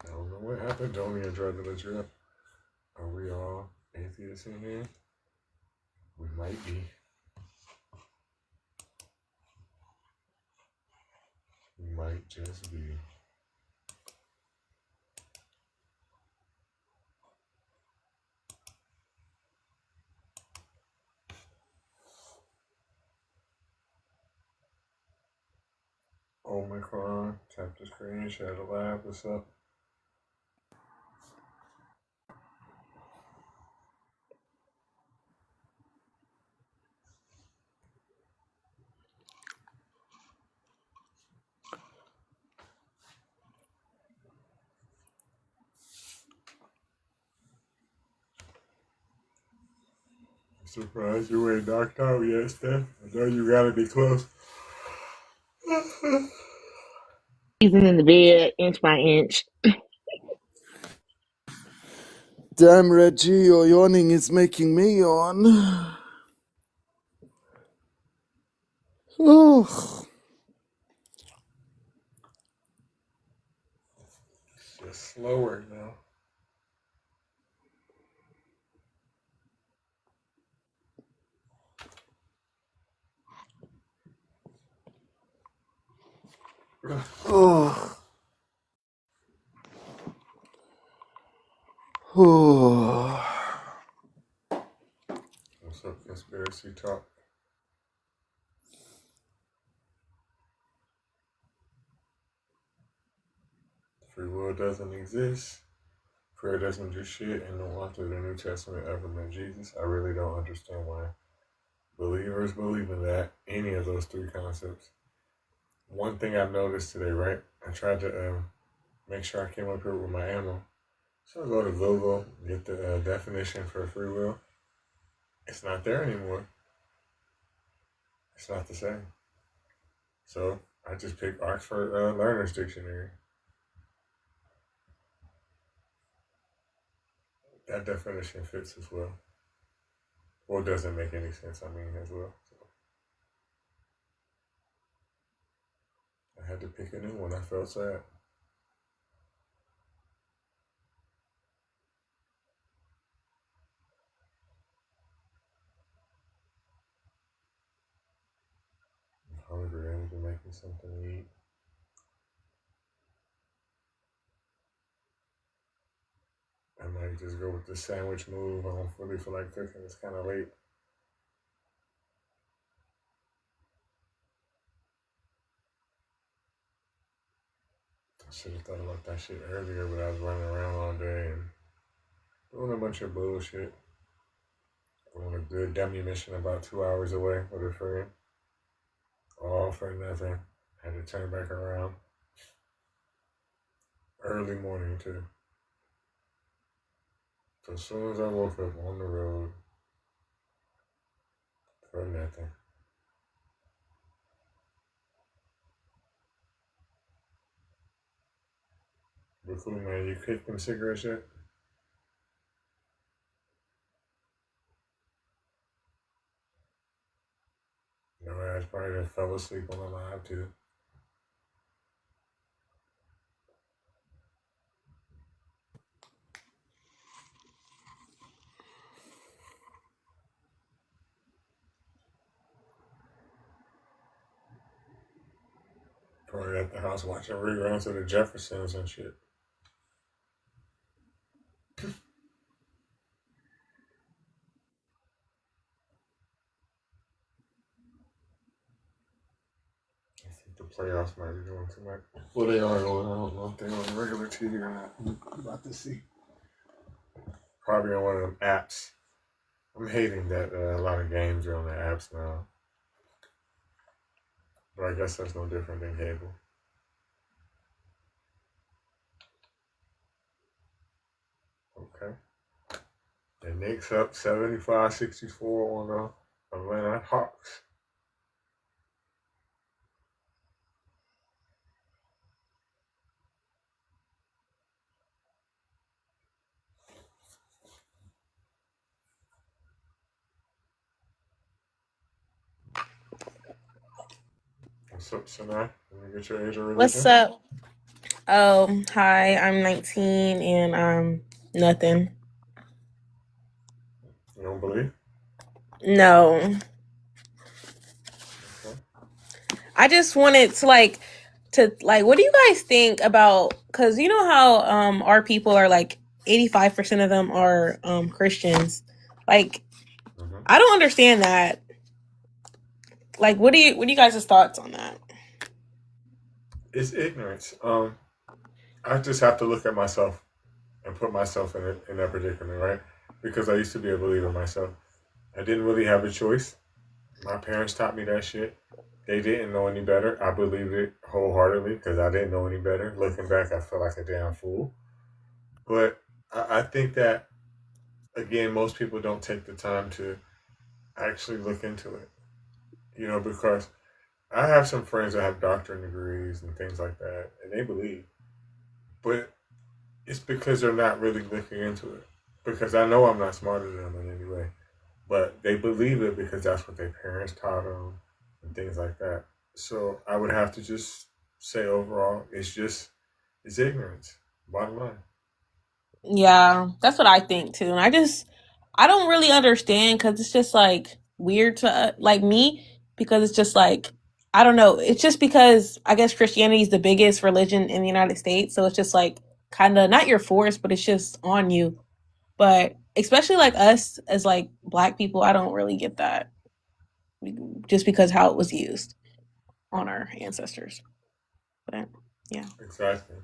I don't know what happened. Tony and tried to let you up. Are we all atheists in here? We might be. We might just be. Omicron, tap the screen, share the live. What's up? I'm surprised you ain't knocked out yet, Steph. I know you gotta be close. He's in the bed, inch by inch. Damn, Reggie, your yawning is making me yawn. Oh. Just slower now. Oh. Oh. What's up, conspiracy talk? Free will doesn't exist. Prayer doesn't do shit, and no author of the New Testament ever met Jesus. I really don't understand why believers believe in that, any of those three concepts. One thing I noticed today, right? I tried to make sure I came up here with my ammo. So I go to Google, get the definition for free will. It's not there anymore. It's not the same. So I just picked Oxford Learner's Dictionary. That definition fits as well. Well, it doesn't make any sense, I mean, as well. So I had to pick a new one. I felt sad. I'm hungry. I need to make me something to eat. I might just go with the sandwich move. I don't really feel like cooking. It's kind of late. I should have thought about that shit earlier, but I was running around all day and doing a bunch of bullshit. Doing a good dummy mission about 2 hours away with a friend. All for nothing. Had to turn back around. Early morning, too. So as soon as I woke up on the road, for nothing. But cool, man. You kicked them cigarettes yet? No, I probably just fell asleep on the live, too. Probably at the house watching reruns of the Jeffersons and shit. I think the playoffs might be doing too much. Well, they are going. I don't know if they're on regular TV or not. I'm about to see. Probably on one of them apps. I'm hating that a lot of games are on the apps now. But I guess that's no different than cable. The Knicks up 75-64 on the Atlanta Hawks. What's up, Sinai? Let me get your age or What's religion. up? Oh, hi, I'm 19 and I'm nothing. You don't believe? No. Okay. I just wanted to what do you guys think about, cuz you know how our people are like 85% of them are Christians. Like Mm-hmm. I don't understand that. Like what do you guys' thoughts on that? It's ignorance. I just have to look at myself and put myself in that predicament, right? Because I used to be a believer myself. I didn't really have a choice. My parents taught me that shit. They didn't know any better. I believed it wholeheartedly because I didn't know any better. Looking back, I feel like a damn fool. But I think that, again, most people don't take the time to actually look into it. Because I have some friends that have doctorate degrees and things like that, and they believe. But it's because they're not really looking into it. Because I know I'm not smarter than them in any way. But they believe it because that's what their parents taught them and things like that. So I would have to just say overall, it's ignorance. Bottom line. Yeah, that's what I think too. And I don't really understand cuz it's just like weird to like me because it's just like I don't know. It's just because I guess Christianity is the biggest religion in the United States, so it's just like kind of not your force, but it's just on you. But especially like us as like black people, I don't really get that just because how it was used on our ancestors. But yeah. Exactly.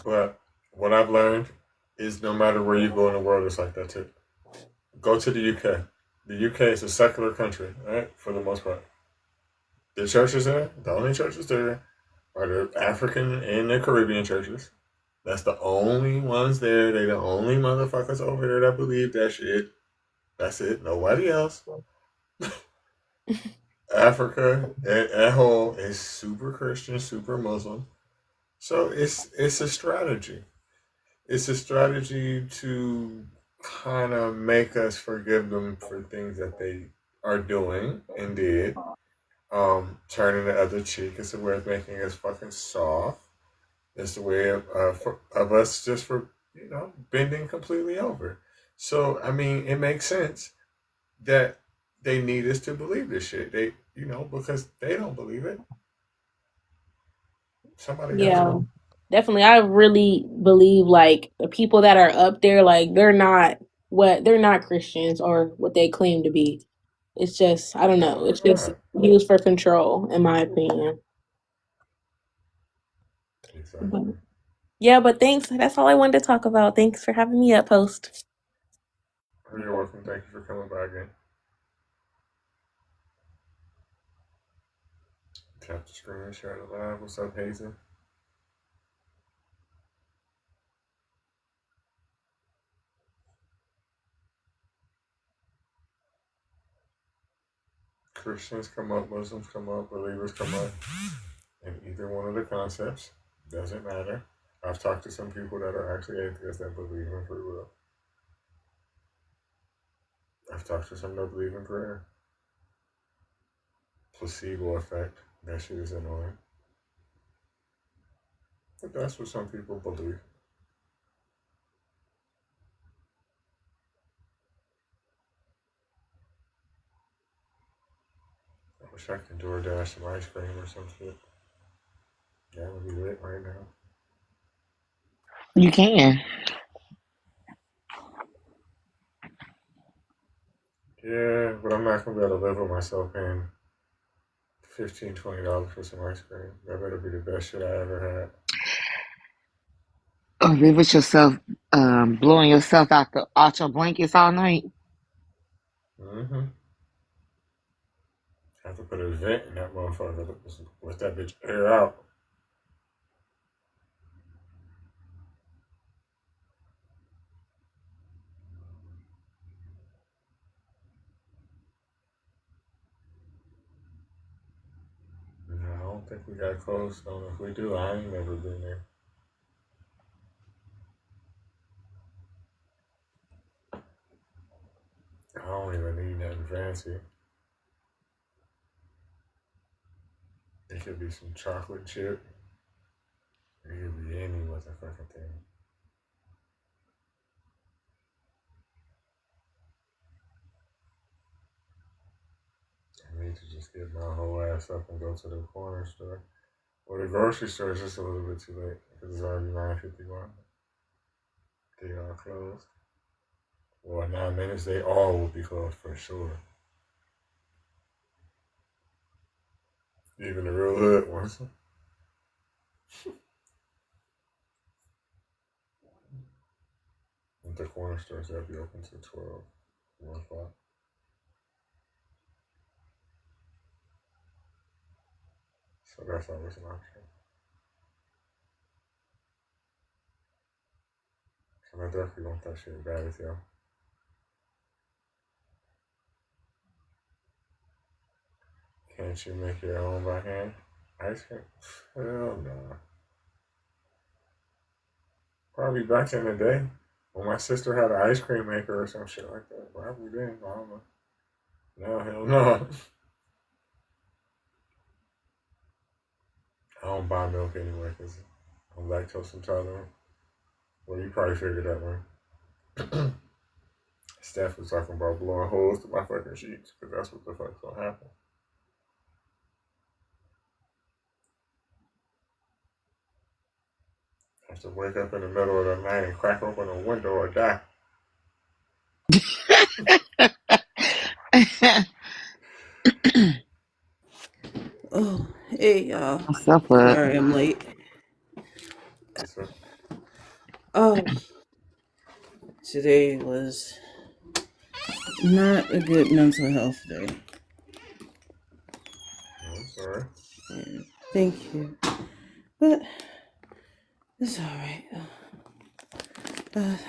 But what I've learned is no matter where you go in the world, it's like that too. Go to the UK. The UK is a secular country, right? For the most part. The churches there, the only churches there are the African and the Caribbean churches. That's the only ones there. They the only motherfuckers over there that believe that shit. That's it. Nobody else. Africa at whole is super Christian, super Muslim. So it's a strategy. It's a strategy to kind of make us forgive them for things that they are doing and did. Turning the other cheek. It's a way of making us fucking soft. It's a way of us just for bending completely over. So I mean, it makes sense that they need us to believe this shit. They because they don't believe it. Somebody got to. Yeah. Definitely. I really believe like the people that are up there, like they're not Christians or what they claim to be. It's just I don't know. No, It's they're just not. used for control, in my opinion. But Exactly. yeah, but thanks. That's all I wanted to talk about. Thanks for having me up, host. You're welcome. Thank you for coming by again. Tap the screen, share it live. What's up, Hazen? Christians come up, Muslims come up, believers come up, in either one of the concepts. Doesn't matter. I've talked to some people that are actually atheists that believe in free will. I've talked to some that believe in prayer. Placebo effect. That shit is annoying. But that's what some people believe. I wish I could DoorDash some ice cream or some shit. That would be lit right now. You can. Yeah, but I'm not gonna be able to live with myself paying $15-$20 for some ice cream. That better be the best shit I ever Or live with yourself, blowing yourself out your blankets all night. had. Mm-hmm. Have to put a vent in that motherfucker. Let that bitch air out. think we got close. Don't know if we do. I ain't never been there. I don't even need nothing fancy. It could be some chocolate chip. It could be any motherfucking thing. I need to just get my whole ass up and go to the corner store. Well, the grocery store is just a little bit too late because it's already 9:51. They are closed. Well, in 9 minutes, they all will be closed for sure. Even the real hood ones. The corner stores, they'll be open till 12, 1 o'clock. So that's always an option. And I definitely want that shit bad as hell. Can't you make your own by hand? Ice cream? Hell no. Probably back in the day when my sister had an ice cream maker or some shit like that. Probably then. I don't know. No, hell no. I don't buy milk anyway because I'm lactose intolerant. Well, you probably figured that one. Steph was talking about blowing holes to my fucking sheets because that's what the fuck's gonna happen. I have to wake up in the middle of the night and crack open a window or die. Oh, hey y'all. What's up, bud? Sorry I'm late. So, Oh, today was not a good mental health day. I'm sorry. Yeah, thank you. But it's alright.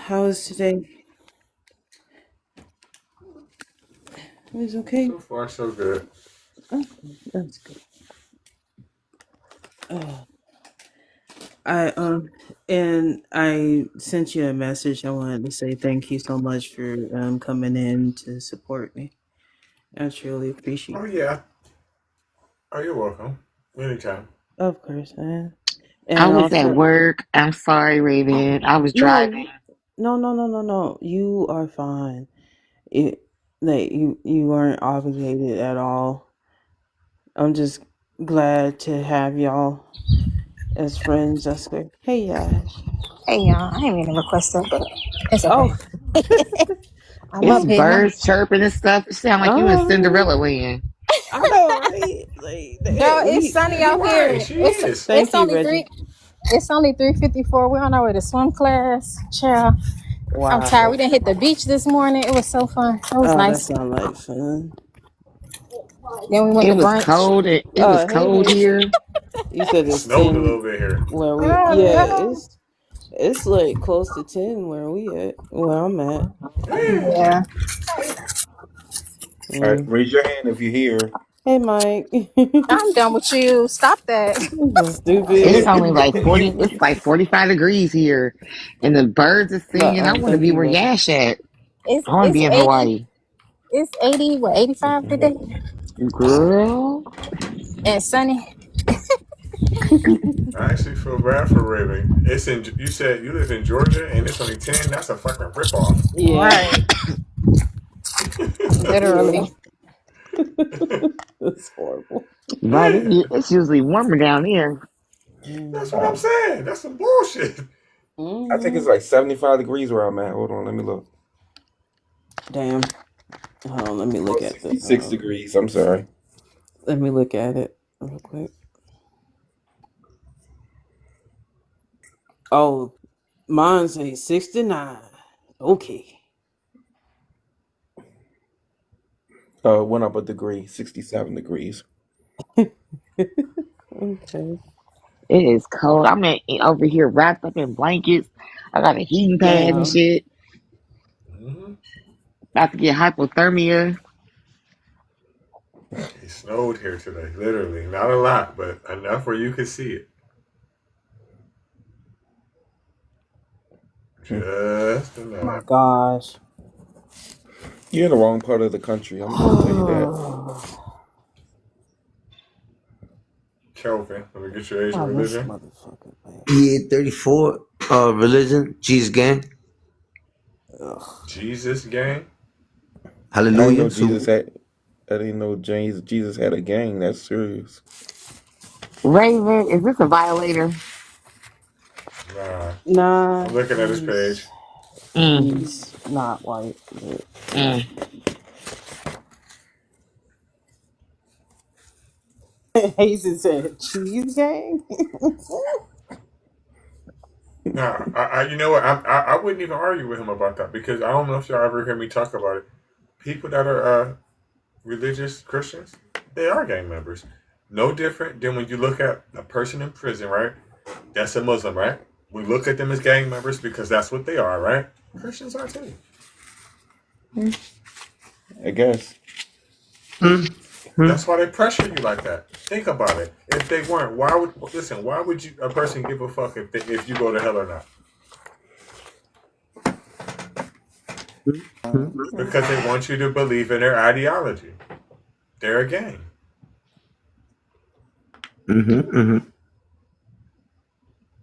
How was today? It was okay? So far, so good. Oh, that's good. Oh. I sent you a message. I wanted to say thank you so much for coming in to support me. I truly appreciate Oh, it. yeah. Oh, you're welcome. Anytime. Of course, man. I And was at also, work. I'm sorry, Raven. I was driving. no. You are fine. You weren't obligated at all. I'm just glad to have y'all as friends. That's good. Hey, Yash. Hey y'all, I ain't even requested, but it's okay. Oh, I'm It's up here. birds chirping and stuff. It sound like you in oh, really? Cinderella land. I know, right? Like, Girl, it's we. sunny You're out here. right. She is. It's Thank you, only Reggie. 3:54. We're on our way to swim class. Child, I'm tired. We Wow. didn't hit the beach this morning. It was so fun. It was Oh, that nice. sounds like fun. Then we went It to was brunch. cold. It was Hey, cold Raven. here. You said It it's snowed a 10 little bit here. where we. Oh, Yeah, no. it's like close to 10 where we at. Where I'm at. Damn. Yeah. All right, Mm. raise your hand if you're here. Hey, Mike. I'm done with you. Stop that. So It's stupid. only like 40. You. It's like 45 degrees here, and the birds are singing. I want to Thank be you, where Reggie. Yash at. It's I want to it's be in 80. Hawaii, It's 80. What 85 today? girl. And sunny. I actually feel bad for Raven. It's in. You said you live in Georgia and it's only 10. That's a fucking ripoff. Yeah. Right. Yeah. Literally. That's horrible. Right? Man, It's usually warmer down here. that's what I'm saying. That's some bullshit. I think it's like 75 degrees where I'm at. Hold on, let me look. Damn. Hold on, let me look at 66 degrees. I'm sorry. Let me look at it real quick. Oh, mine say 69. Okay. It went up a degree, 67 degrees. Okay. It is cold. I'm over here wrapped up in blankets. I got a heating pad and Damn. shit. Mm-hmm. About to get hypothermia. It snowed here today, literally. Not a lot, but enough where you could see it. Just Oh enough. my gosh. You're in the wrong part of the country. I'm gonna tell you that. Kelvin, let me get your age and Oh, this religion. motherfucker, man. Yeah, 34. Religion, Jesus gang. Ugh. Jesus gang? I didn't Hallelujah. know So Jesus had. I didn't know Jesus had a gang. That's serious. Raven, is this a violator? Nah. Nah, I'm looking at his page. Mm, he's not white. But mm. Hazen said, cheese gang? Nah, you know what? I wouldn't even argue with him about that because I don't know if y'all ever hear me talk about it. People that are religious Christians, they are gang members. No different than when you look at a person in prison, right? That's a Muslim, right? We look at them as gang members because that's what they are, right? Christians are too. I guess. That's why they pressure you like that. Think about it. If they weren't, why would a person give a fuck if you go to hell or not? Because they want you to believe in their ideology. They're a gang.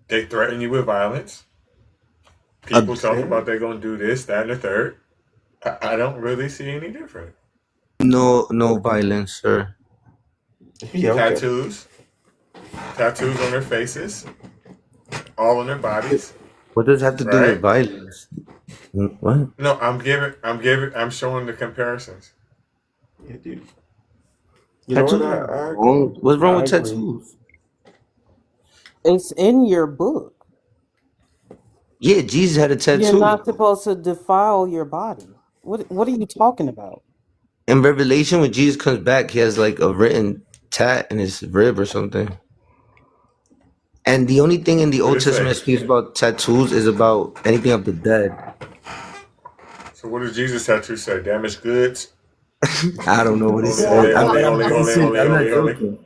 They threaten you with violence. People talk about they're gonna do this, that, and the third. I don't really see any different. no violence, sir. Yeah. Okay. Tattoos on their faces, all on their bodies. What does it have to do Right? with violence? What? No, I'm showing the comparisons. Yeah, dude. You know Tattoos what? are wrong. What's wrong with I agree. tattoos? It's in your book. Yeah, Jesus had a You're tattoo. not supposed to defile your body. What are you talking about? In Revelation, when Jesus comes back, he has like a written tat in his rib or something. And the only thing in the What Old it say? Testament that speaks about tattoos is about anything of the dead. So what does Jesus tattoo say? Damaged goods? I don't know what he Only, said. only, I'm only, dead only, serious. only, I'm not only, only. joking.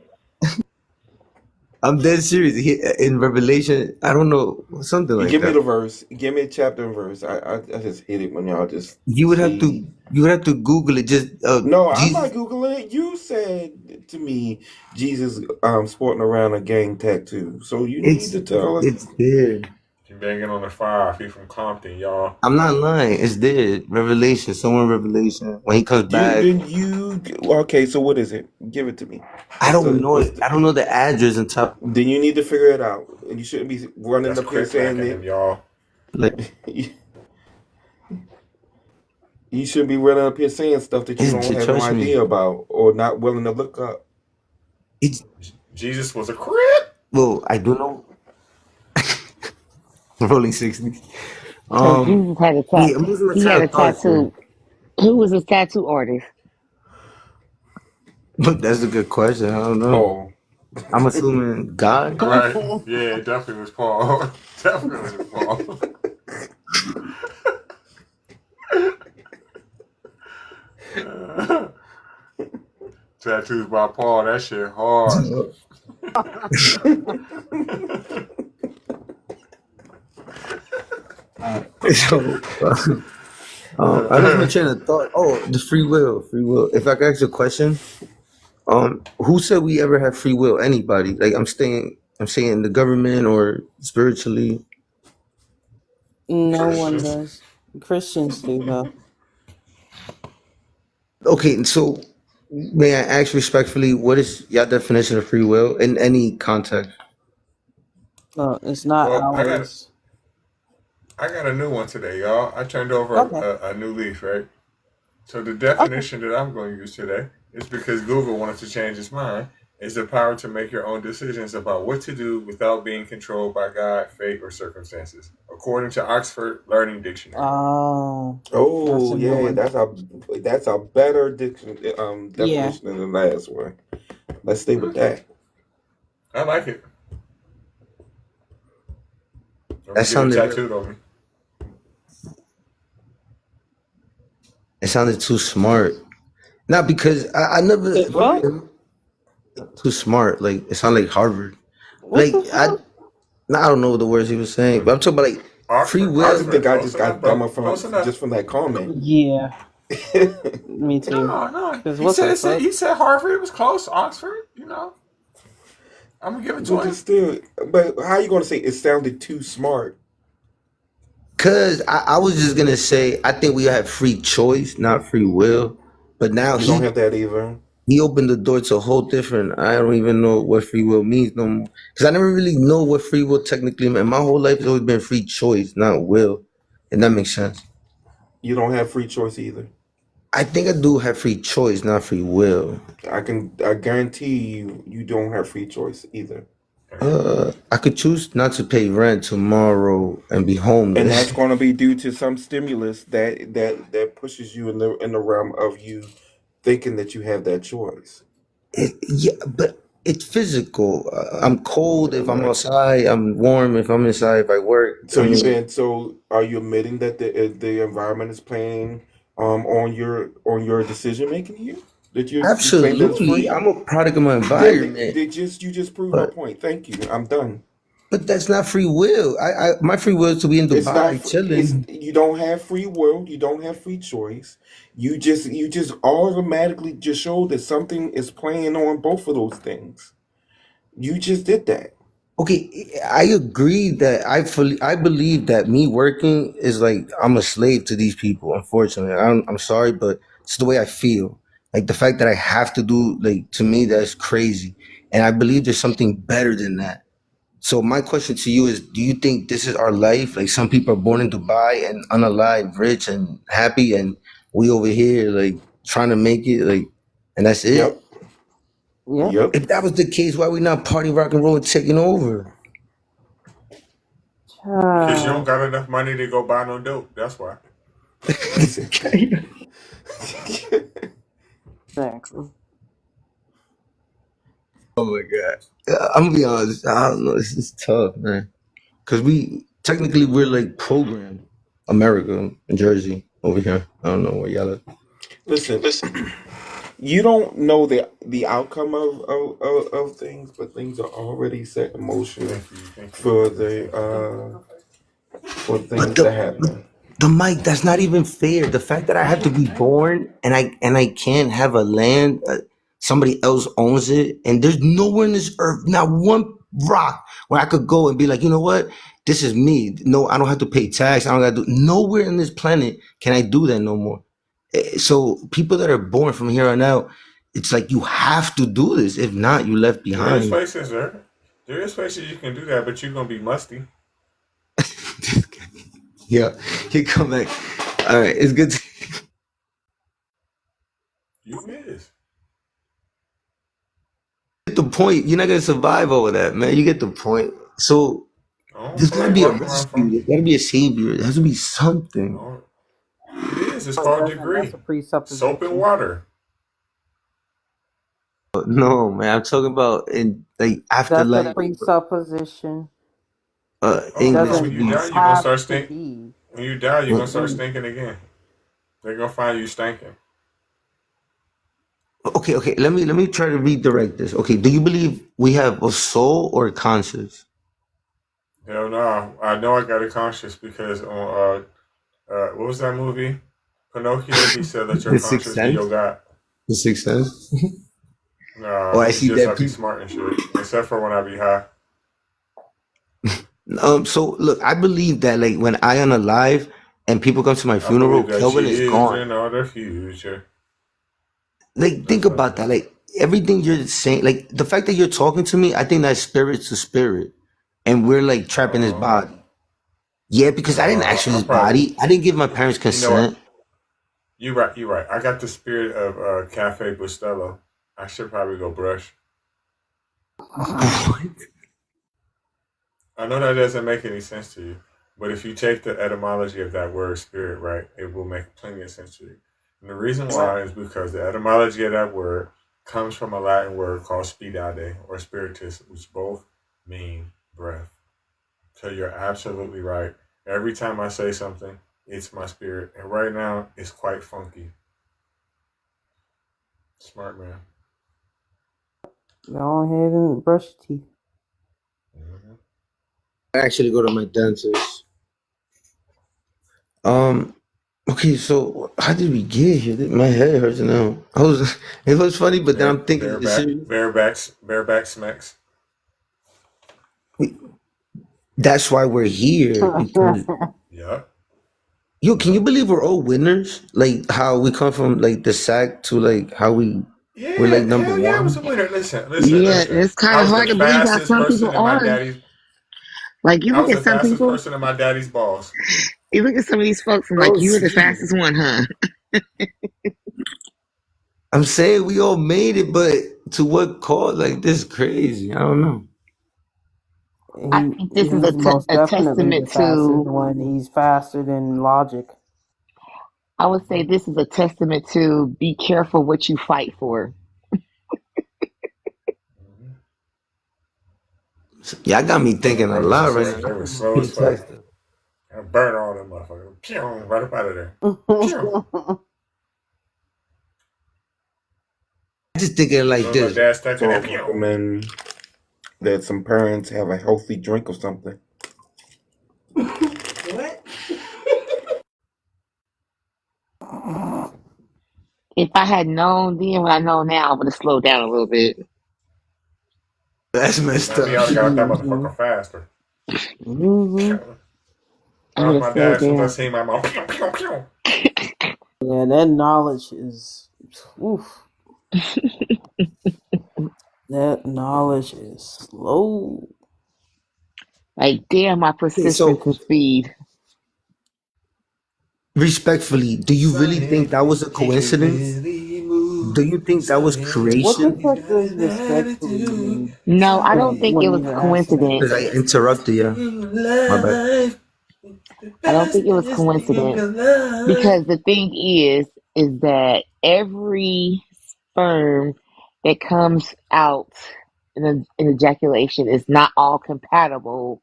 I'm dead serious. In Revelation, I don't know, something like Give me that. the verse. Give me a chapter and verse. I just hate it when y'all just You would have say. to Google it. Just No, I'm Jesus. not googling it. You said to me Jesus sporting around a gang tattoo. So you need to tell us. It's there. He banging on the 5. He from Compton, y'all. I'm not lying. It's there. Revelation. Somewhere in Revelation. When he comes back. Okay, so what is it? Give it to me. I don't know it. I don't know the address on top. Then you need to figure it out. And you shouldn't be running That's up here quick saying macking that. him, y'all. Like, you shouldn't be running up here saying stuff that you don't have no idea about or not willing to look up. Jesus was a crip. Well, I do know. Rolling 60s. So Jesus had a tattoo. He had a tattoo. Who was his tattoo artist? That's a good question. I don't know. Oh. I'm assuming God. Right? Yeah, it definitely was Paul. Definitely was Paul. Tattoos by Paul. That shit hard. I lost my train of thought. Oh, the free will. If I could ask a question, who said we ever have free will? Anybody? Like I'm saying the government or spiritually. No one does. Christians do though. Okay, so may I ask respectfully, what is your definition of free will in any context? It's not ours. I got a new one today, y'all. I turned over a new leaf, right? So the definition that I'm going to use today is because Google wanted to change its mind. Is the power to make your own decisions about what to do without being controlled by God, fate, or circumstances, according to Oxford Learning Dictionary. That's a better definition than the last one. Let's stay with that. I like it. That sounded tattooed on me. It sounded too smart. Not because I never The fuck? too smart. Like it sounded like Harvard. What the I fuck? don't know the words he was saying, but I'm talking about like free Oxford, I will. just think Oxford, I close just got enough, bro. dumber from Close enough. just from that comment. Yeah, me too. No. Because He what the said fuck? he said Harvard. It was close. Oxford. You know. I'm gonna give it to But him. it's still, but how you gonna say it sounded too smart? Cause I was just gonna say I think we have free choice, not free will. But now You don't have that either. he opened the door to a whole different. I don't even know what free will means no more. Cause I never really know what free will technically meant. My whole life has always been free choice, not will. And that makes sense. You don't have free choice either. I think I do have free choice, not free will. I guarantee you don't have free choice either. I could choose not to pay rent tomorrow and be And homeless. that's going to be due to some stimulus that pushes you in the realm of you thinking that you have that choice. Yeah, but it's physical. I'm cold if I'm outside. I'm warm if I'm inside. If I work. So I mean, so are you admitting that the environment is playing on your decision making here? That you claim that it's absolutely. free? I'm a product of my Yeah, environment, you just proved my but point. Thank you. I'm done. that's not free will. My free will is to be in It's not. Dubai It's chilling. you don't have free will. You don't have free choice. You just automatically just showed that something is playing on both of those things. You just did that. Okay, I agree that I believe that me working is like I'm a slave to these people. Unfortunately, I'm sorry, but it's the way I feel. Like the fact that I have to do, like, to me that's crazy, and I believe there's something better than that. So my question to you is: do you think this is our life? Like some people are born in Dubai and unalive, rich and happy, and we over here like trying to make it, like, and that's it. Yep. Yep. Yep. If that was the case, why we not party, rock and roll, and taking over? Because you don't Child. got enough money to go buy no dope. That's why. Exactly. Oh my god. I'm gonna be honest. I don't know. This is tough, man. Cause we're like programmed. America and Jersey over here. I don't know where y'all are. Listen, you don't know the outcome of things, but things are already set in motion Thank you. for for But things to happen. the Mike, that's not even fair. The fact that I have to be born and I can't have a land, somebody else owns it, and there's nowhere in this earth, not one rock where I could go and be like, you know what, this is me. No, I don't have to pay tax. I don't got to do. Nowhere in this planet can I do that no more. So people that are born from here on out, it's like you have to do this. If not, you left There is behind. places, sir. There is places you can do that, but you're gonna be musty. Yeah, he come back. All right, it's good. You is. Get the point. You're not gonna survive all of that, man. You get the point. So there's gotta be a rescue. There's gotta be a savior. There has to be something. It is. It's called degree. That's a presupposition. Soap and water. No, man. I'm talking about in like That's afterlife. a presupposition. English. When you die, you're gonna start stinking. When you die, you're gonna start Mm-mm. stinking again. They're gonna find you stinking. Okay. Let me try to redirect this. Okay, do you believe we have a soul or a conscience? Hell no. I know I got a conscience because on what was that movie? Pinocchio. He said, "Let your The Sixth conscience be your Sense? God." The Sixth Sense. Nah, Oh, I it's see just that I be people. smart and shit. Except for when I be high. So look, I believe that like when I am alive and people come to my I funeral, believe that Kelvin is gone. children are the future. Like think about that. Like everything you're saying, like the fact that you're talking to me, I think that's spirit to spirit, and we're like trapped in his body. Yeah, because I didn't ask for I his probably. body. I didn't give my parents You know what? consent. You're right. You're right. I got the spirit of Cafe Bustelo. I should probably go brush. I know that doesn't make any sense to you, but if you take the etymology of that word spirit, right, it will make plenty of sense to you. And the reason why is because the etymology of that word comes from a Latin word called spidade or spiritus, which both mean breath. So you're absolutely right. Every time I say something, it's my spirit. And right now, it's quite funky. Smart man. Go ahead and brush your teeth. Mm-hmm. I actually go to my dentist. Okay, so how did we get here? My head hurts now. It was funny, but then I'm thinking, Bareback smacks. That's why we're here. Because, Yeah. yo, can you believe we're all winners? Like how we come from like the sack to like how we're like number hell yeah, I was a one. winner. Listen. Yeah, it's kind I of was hard the to believe how fastest some people person in my are. daddy's. Like, you I look was at the some fastest people, person in my daddy's balls. you look at some of these folks and Bro, like, you were the fastest one, huh? I'm saying we all made it, but to what cause? Like this is crazy. I don't know. I think this is He's most a definitely the testament fastest to, one. He's faster than logic. I would say this is a testament to be careful what you fight for. Yeah, I got me thinking a lot right now. They were slow as fuck. I burned all them motherfuckers. Pew, right up out of there. Pew. Just thinking like this. So I recommend that some parents have a healthy drink or something. What? If I had known then what I know now, I would have slowed down a little bit. That's messed up. I got that motherfucker faster. I would have My slowed dad, since I down. seen my mom. Pew, pew, pew. Yeah, that knowledge is. Oof. That knowledge is slow. Like, damn, my persistence and speed. Respectfully, do you really think that was a coincidence? Do you think that was What the creation? fuck does respectfully mean? No, I don't think it was coincidence. Because I interrupted you. My bad. I don't think it was coincidence. Because the thing is that every sperm that comes out in ejaculation is not all compatible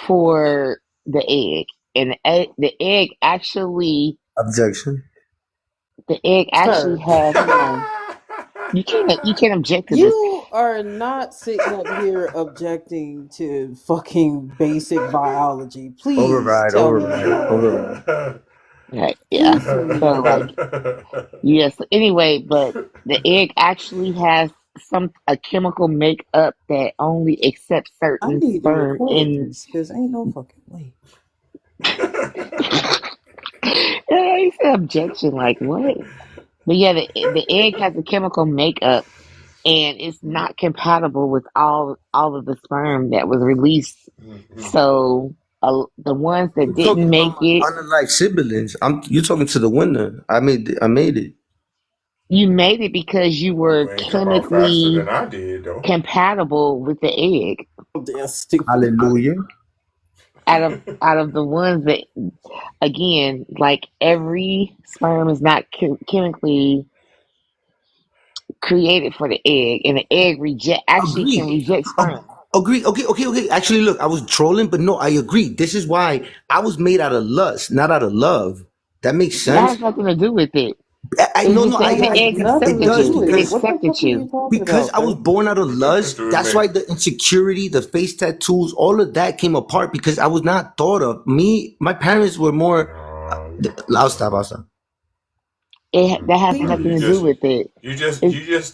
for the egg. And the egg actually Objection. has no. You can't object to this. You are not sitting up here objecting to fucking basic biology. Please tell me. Right, yeah. So like, yes. Anyway, but the egg actually has a chemical makeup that only accepts I certain need to sperm record in. this because ain't no fucking way. Yeah, he said objection. Like what? But yeah, the egg has a chemical makeup, and it's not compatible with all of the sperm that was released. So the ones that didn't make it, Unlike siblings, you're talking to the winner. I made it. you made it because you were chemically than I did, though. compatible with the egg. Hallelujah. Out of the ones that, again, like every sperm is not chemically created for the egg, and the egg can reject sperm. Agree. Okay. Actually, look, I was trolling, but no, I agree. This is why I was made out of lust, not out of love. That makes That sense. has nothing to do with it. I know, no, the egg accepted you. It accepted you. Because I was born out of lust. That's why the insecurity, the face tattoos, all of that came apart because I was not thought of. My parents were more. I'll stop. That has nothing to do with it. You just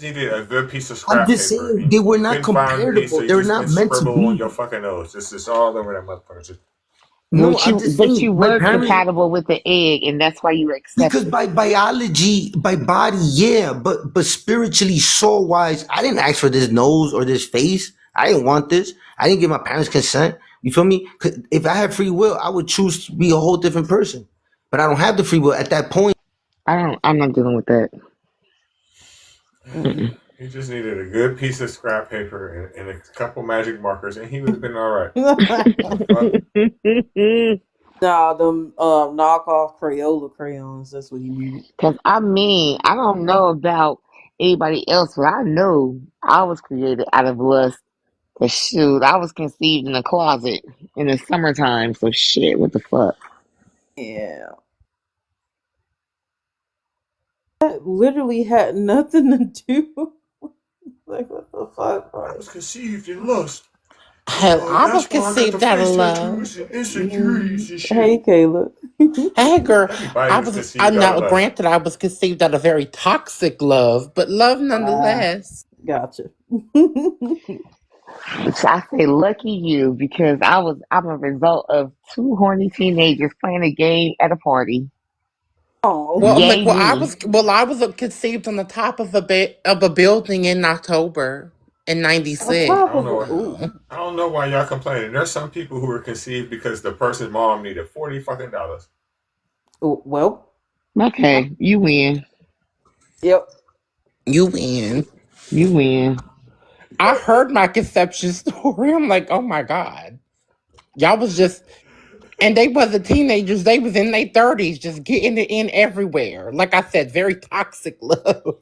needed a good piece of scrap I'm just paper. saying they were not comparable. They were not meant to be. On your fucking nose. This is all over that motherfucker. No, but you were compatible with the egg, and that's why you were accepted. Because by biology, by body, yeah, but spiritually, soul wise, I didn't ask for this nose or this face. I didn't want this. I didn't give my parents consent. You feel me? 'Cause if I had free will, I would choose to be a whole different person. But I don't have the free will at that point. I'm not dealing with that. He just needed a good piece of scrap paper and a couple magic markers, and he would have been all right. Nah, them knockoff Crayola crayons. That's what he needed. Because I don't know about anybody else, but I know I was created out of lust. But shoot, I was conceived in a closet in the summertime. So shit, what the fuck? Yeah. That literally had nothing to do. Like, what the fuck, I bro? was conceived in lust. Hell, I was That's why I got the conceived out of face love. tattoos and insecurities and shit. Hey, Kayla. Hey, girl, Everybody was I'm conceived out now of lust. granted I was conceived out of very toxic love, but love nonetheless. Gotcha. So I say lucky you because I'm a result of two horny teenagers playing a game at a party. Oh, Well, I'm Yay like, me. I was conceived on the top of a building in October in On '96. top I don't of know. it. Ooh. I don't know why y'all complaining. There's some people who were conceived because the person's mom needed $40 fucking dollars. Ooh, well. Okay, you win. Yep. You win. You win. I heard my conception story. I'm like, oh my God. Y'all was just, and they wasn't teenagers. They was in their 30s, just getting it in everywhere. Like I said, very toxic love.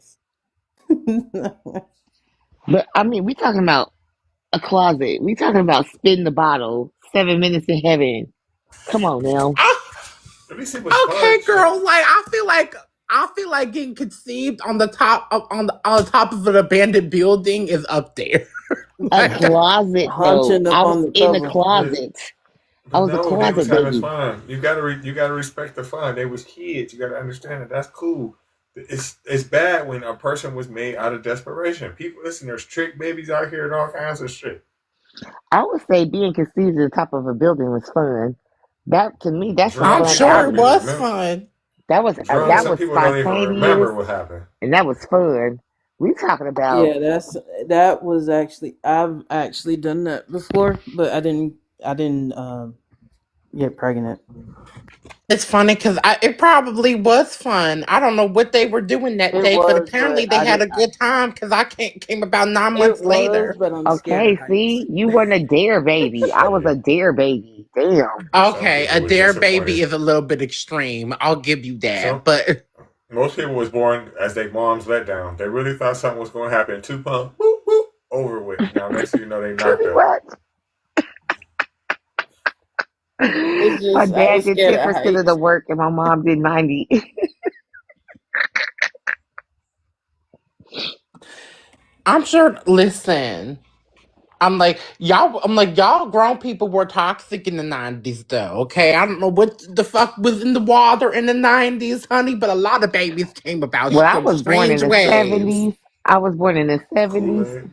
But I mean, we talking about a closet. We talking about spin the bottle, 7 minutes in heaven. Come on now. At least it was Okay, fun. girl. Like I feel like getting conceived on the top of an abandoned building is up there. A closet though. Hunching up I on was the in a cover. closet. I was a No, they was closet having baby. fun. You gotta respect the fun. They was kids. You gotta understand that. That's cool. It's bad when a person was made out of desperation. People, listen, there's trick babies out here and all kinds of shit. I would say being conceived at the top of a building was fun. That to me, that's Drunk I'm people sure don't it even was remember. fun. That was Drunk, some people don't even remember spontaneous, what happened. and that was fun. We talking about Yeah, that was actually I've actually done that before, but I didn't get pregnant. it's funny because it probably was fun. I don't know what they were doing that It day, but was, apparently but they I had didn't. a good time because I came about 9 months It was, later. but I'm scared Okay, of heights. see, you weren't a dare baby. I was a dare baby. Damn. Okay, a was dare disappointed. baby is a little bit extreme. I'll give you that, Some- but Most people was born as their mom's let down. They really thought something was going to happen. 2 pump, whoop, whoop, over with. Now next thing you know, they knocked up. what? It's just My I dad was did scared 10% of of heights. the work and my mom did 90. I'm sure. Listen, I'm like y'all grown people were toxic in the 90s though. Okay, I don't know what the fuck was in the water in the 90s, honey, but a lot of babies came about. Well, I was born in the 70s. I was born in the 70s. Kool-Aid.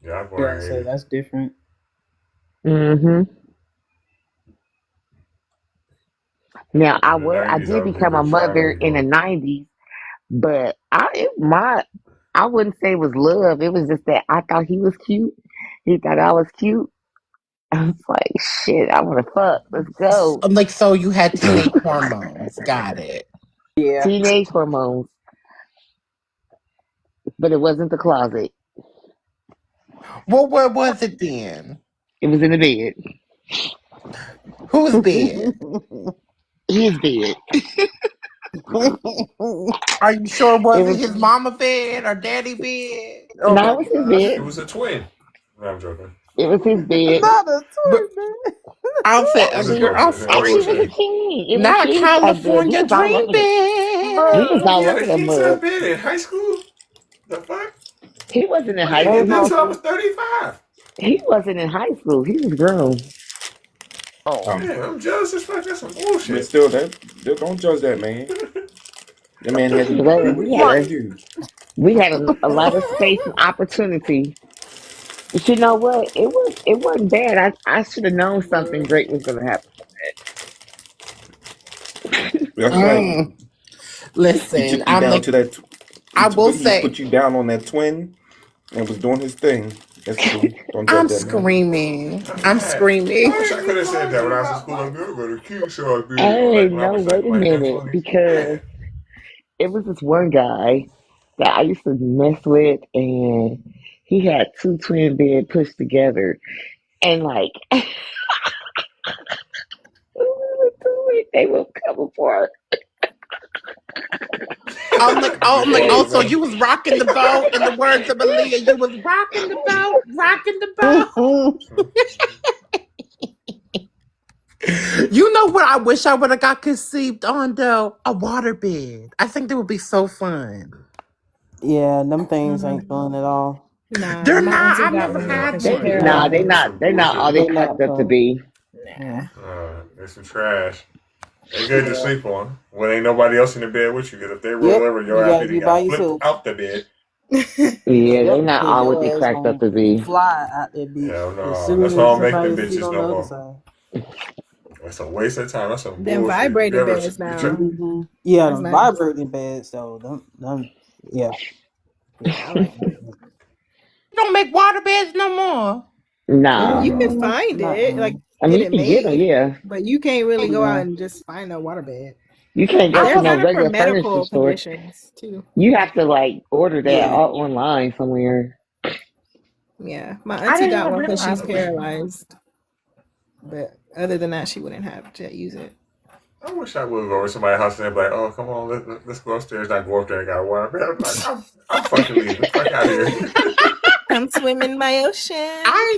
Yeah, I was Yeah, born in so the 80s. that's different. Mm-hmm. Now I In the 90s, did I was a become a little mother child. in the 90s, but I wouldn't say it was love. It was just that I thought he was cute. He thought I was cute. I was like, shit, I want to fuck. Let's go. I'm like, so you had teenage hormones. Got it. Yeah. Teenage hormones. But it wasn't the closet. Well, where was it then? It was in the bed. Whose bed? His bed. Are you sure it wasn't his mama bed or daddy bed? Oh No, my it was his gosh. It bed. was a twin. No, I'm joking. It was his bed. Not a But twin, man. I'll say, I'm just bullshitting. I'm actually, it was a bullshitting. king. It was not a California dream bed. He was all You had over a the king size mud. bed in high school? The fuck? He wasn't in I high didn't get that school. till I was 35. He wasn't in high school. He was grown. Man, I'm jealous as fuck. That's some But bullshit. still, don't judge that man. That man had to do Well, what he had to do. we had a lot of space and opportunity. But you know what? It wasn't bad. I should have known something great was gonna happen. That's right. He Listen, took you down to that. He put you down on that twin and was doing his thing. That's cool. Don't judge I'm that screaming. I'm I screaming. wish I could have said that when I was in school. I'm good, but a king size bed. Hey, When I no, was wait a like that minute, 20s. because it was this one guy that I used to mess with, and he had two twin beds pushed together, and like when we would do it, they would come apart. I'm like, so you was rocking the boat. In the words of Aaliyah, you was rocking the boat, rocking the boat. You know what I wish I would have got conceived on though? A waterbed. I think that would be so fun. Yeah, them things ain't fun at all. Nah, They're my not. auntie I've got never one though, had cause she one. Nah, they paralyzed. not. Some They not all they bullshit. They cracked not up to fun. be. Nah. They're some trash. They good to sleep on when ain't nobody else in the bed with you. Because if they roll Yep, over, you your ass gotta either be by got flipped yourself. out the bed. Yeah, they Yep, not because all what they your ass cracked up gonna to be. fly out that bitch Hell as no. soon That's why I as don't make them somebody sit bitches on no the other more. side. It's a waste of time. That's some Them bullshit. You vibrating ever beds you try, now. Yeah, That's them nice. vibrating beds though. Yeah. Yeah, I like that. Don't make water beds no more. Nah, You can Mm, find it, like I mean get you it can get them. made, Yeah, but you can't really go out yeah. and just find a waterbed. you can't go I to They're was no kind of for regular furniture medical store. conditions too. You have to like order that Yeah. all online somewhere. Yeah, my I auntie didn't got even one because realize she's it was. paralyzed, but other than that, she wouldn't have to use it. I wish I would go over to somebody's house and be like, oh, come on, let's go upstairs. I go up there and got water. I'm like, I'm fucking leaving. Fuck out of here. Come swim in my ocean.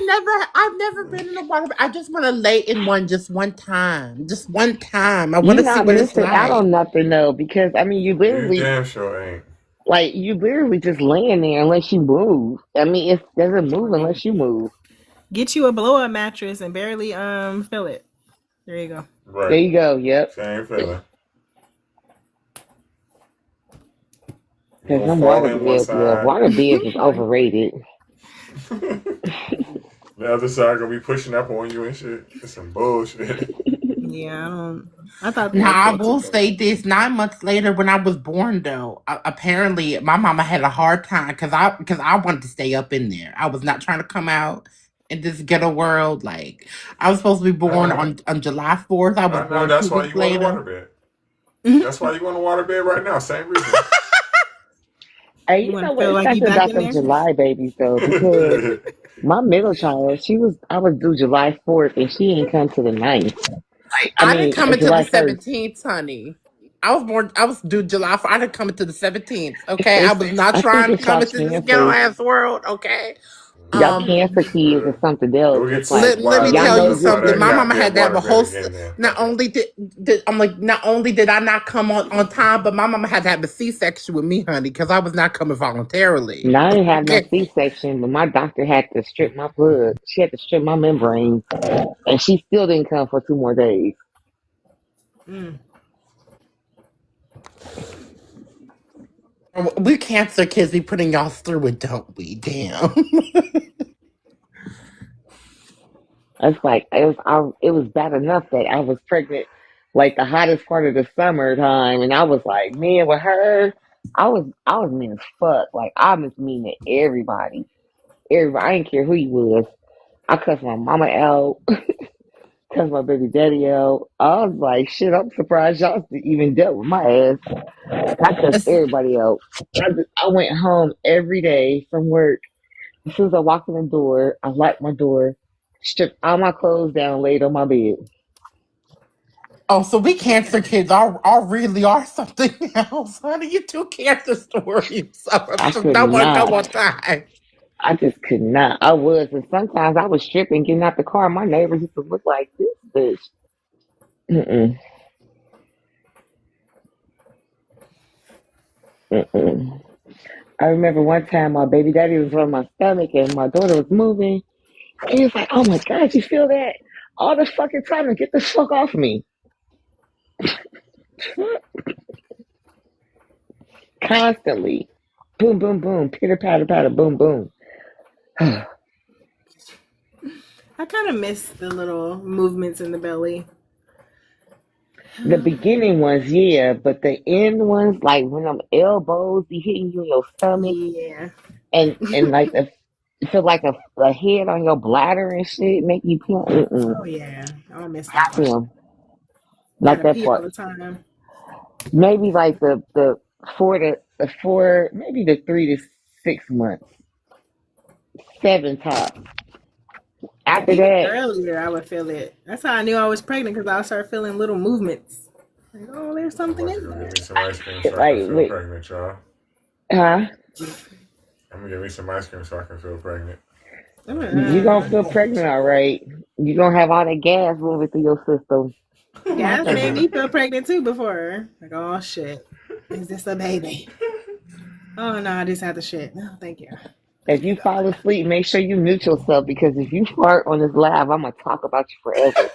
I've never been in a water bed. I just want to lay in one just one time. Just one time. I want You're to see not what it's missing out like. on nothing though, because I mean you You literally damn sure ain't. like you literally just laying there unless you move. I mean it doesn't move unless you move. Get you a blow up mattress and barely fill it. There you go. There Right. you go. Yep. Same feeling. You Because gonna them fall water in one beds, yeah, side. water beds is overrated. The other side gonna be pushing up on you and shit. It's some bullshit. Yeah, I thought they Now were I cool too. will say this: 9 months later, when I was born, though, apparently my mama had a hard time because I wanted to stay up in there. I was not trying to come out in this ghetto world. Like I was supposed to be born on July 4th. I was I know born that's 2 why weeks you on the later. waterbed. That's why you on the waterbed right now. Same reason. Hey, You you know want to what? feel It's like you something back about in them there? July babies though, because my middle child, I was due July 4th, and she ain't come to the 9th. I I didn't mean, come until the July 1st. 17th, honey. I was due July 4th. I didn't come until the 17th. Okay, I It's, was not I think trying to it's come y'all into this ghetto cancers. ass world. Okay. Y'all Um, cancer kids or something else. Go get It's some like let me wide y'all tell know you beds this by something. that is My mama goddamn had to have a waterbed whole. again then. Not Fuck it. only I'm like, not only did I not come on time, but my mama had to have a C-section with me, honey, because I was not coming voluntarily. now I didn't have no Okay. C-section, but my doctor had to strip my blood. She had to strip my membrane, and she still didn't come for 2 more days. Mm. We cancer kids be putting y'all through it, don't we? Damn. It's like it was bad enough that I was pregnant, like the hottest part of the summertime, and I was like, man, with her, I was mean as fuck. Like I was mean to everybody. Everybody, I didn't care who you was. I cussed my mama out, cussed my baby daddy out. I was like, shit, I'm surprised y'all even dealt with my ass. I cussed It's- everybody out. I went home every day from work. As soon as I walked in the door, I locked my door, stripped all my clothes down, laid on my bed. Oh, so we cancer kids really are something else, honey. You two cancer stories. So I just could don't want to go on not. time. I just could not. I was, and sometimes I was stripping, getting out the car. My neighbors used to look like this bitch. Mm-mm, mm-mm. I remember one time my baby daddy was on my stomach and my daughter was moving. And he was like, "Oh my God, you feel that? All the fucking time to get the fuck off me." Constantly. Boom, boom, boom. Pitter, patter, patter, boom, boom. The I kind of miss the little movements in the belly. beginning ones, yeah, but the end ones, like when them elbows be hitting you in your stomach Yeah. and like feel like a head on your bladder and shit, make you pee. Mm-mm. Oh yeah, I miss that Not part. them. Not Gotta that pee all part. the time. Maybe like the 4 maybe the 3 to 6 months, 7 tops. Yeah, After even that, earlier I would feel it. That's how I knew I was pregnant because I would start feeling little movements. Like, oh, there's I'm something about to in go get there. me some ice cream so I can like, feel wait, pregnant, y'all. huh? I'm gonna get me some ice cream so I can feel pregnant. You gonna feel pregnant, all right? You gonna have all that gas moving through your system. Gas made me feel pregnant too before. Like, oh shit, is this a baby? Oh no, I just had the shit. No, thank you. If you fall asleep, make sure you mute yourself because if you fart on this live, I'm gonna talk about you forever.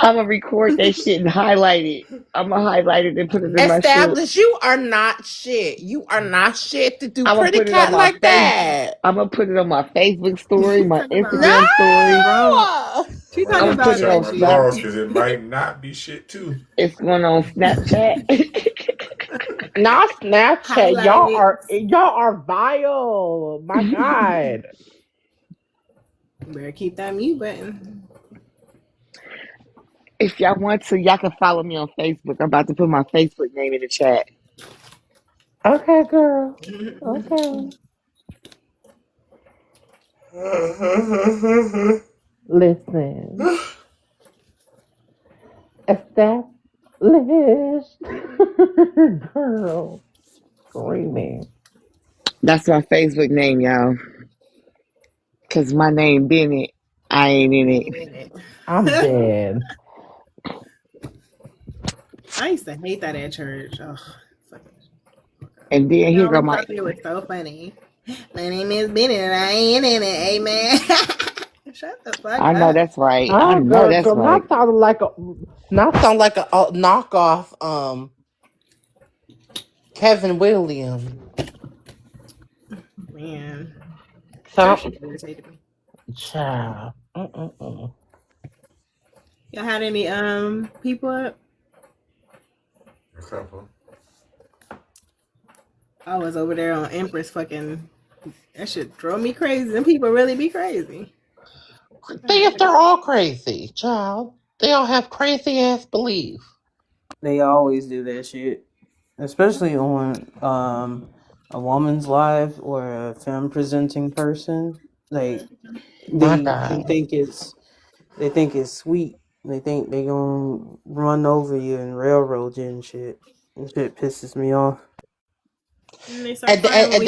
I'm gonna record that shit and highlight it. I'm gonna highlight it and put it in my shit. Establish you are not shit. You are not shit to do I'm gonna pretty put it on cat my like face. that. I'm gonna put it on my Facebook story, my Instagram No! story. She I'm talking gonna put about it on Pause, Snap. because it might not be shit too. It's going on Snapchat. Not Snapchat. Highlight Y'all are vile. My God. Better keep that mute button. If y'all want to, y'all can follow me on Facebook. I'm about to put my Facebook name in the chat. Okay, girl. Okay. Listen. Established. Girl. Screaming. That's my Facebook name, y'all. Cause my name Bennett. I ain't in it. I'm dead. I used to hate that at church. Oh, And then here go I my. thought it was so funny. My name is Bennett and I ain't in it. Amen. Shut the fuck I know up. that's right. Oh, I know that's girl, right. not sound like a knockoff Kevin Williams. Man. Child. Y'all had any people up? A couple. I was over there on Empress fucking. That shit drove me crazy. Them people really be crazy. They're all crazy, child. They all have crazy ass belief. They always do that shit, especially on a woman's live or a film presenting person. Like they think it's sweet. They think they gonna run over you and railroad you and shit. That shit pisses me off. And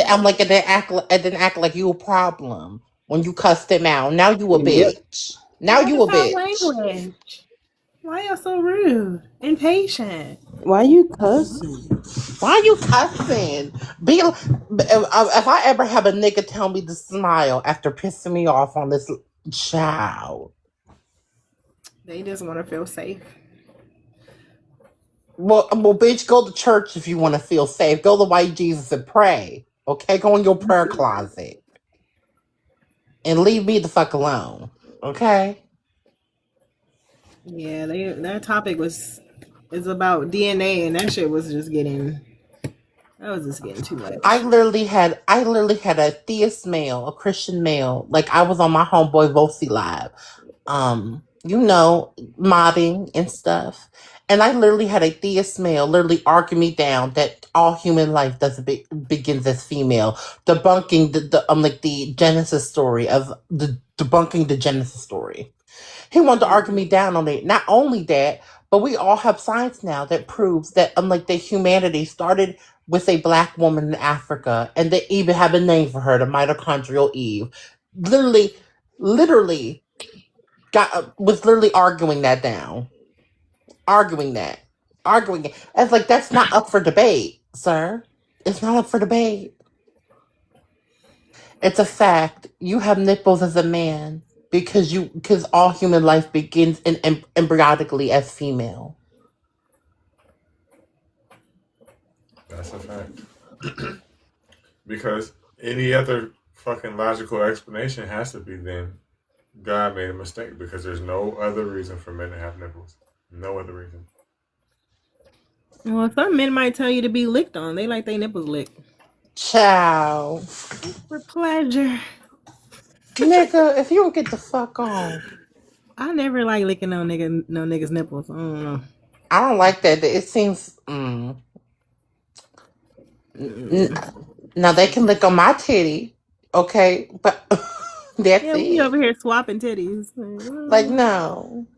I'm like, and then act like you a problem when you cuss them out. Now you a bitch. Now you a bitch. Language. Why y'all so rude? Impatient. Why you cussing? Why you cussing? If I ever have a nigga tell me to smile after pissing me off on this child. They just want to feel safe. Well, bitch, go to church if you want to feel safe. Go to White Jesus and pray. Okay, go in your prayer closet. And leave me the fuck alone. Okay? Yeah, that topic is about DNA and that shit was just getting too much. I literally had a theist male, a Christian male. Like I was on my homeboy Vosi live. Modding and stuff. And I literally had a theist male literally argue me down that all human life begins as female, debunking the Genesis story of debunking the Genesis story. He wanted to argue me down on it. Not only that, but we all have science now that proves that that humanity started with a black woman in Africa, and they even have a name for her, the mitochondrial Eve. Literally was arguing that down. Arguing it. It's like, that's not up for debate, sir. It's not up for debate. It's a fact. You have nipples as a man because all human life begins embryonically as female. That's a fact. Because any other fucking logical explanation has to be then God made a mistake, because there's no other reason for men to have nipples. No other reason. Well, some men might tell you to be licked on. They like their nipples licked. Ciao. For pleasure. Nigga, if you don't get the fuck on. I never like licking no nigga's nipples. I don't know. I don't like that. It seems now they can lick on my titty, okay, but that's it. We over here swapping titties. Like, no.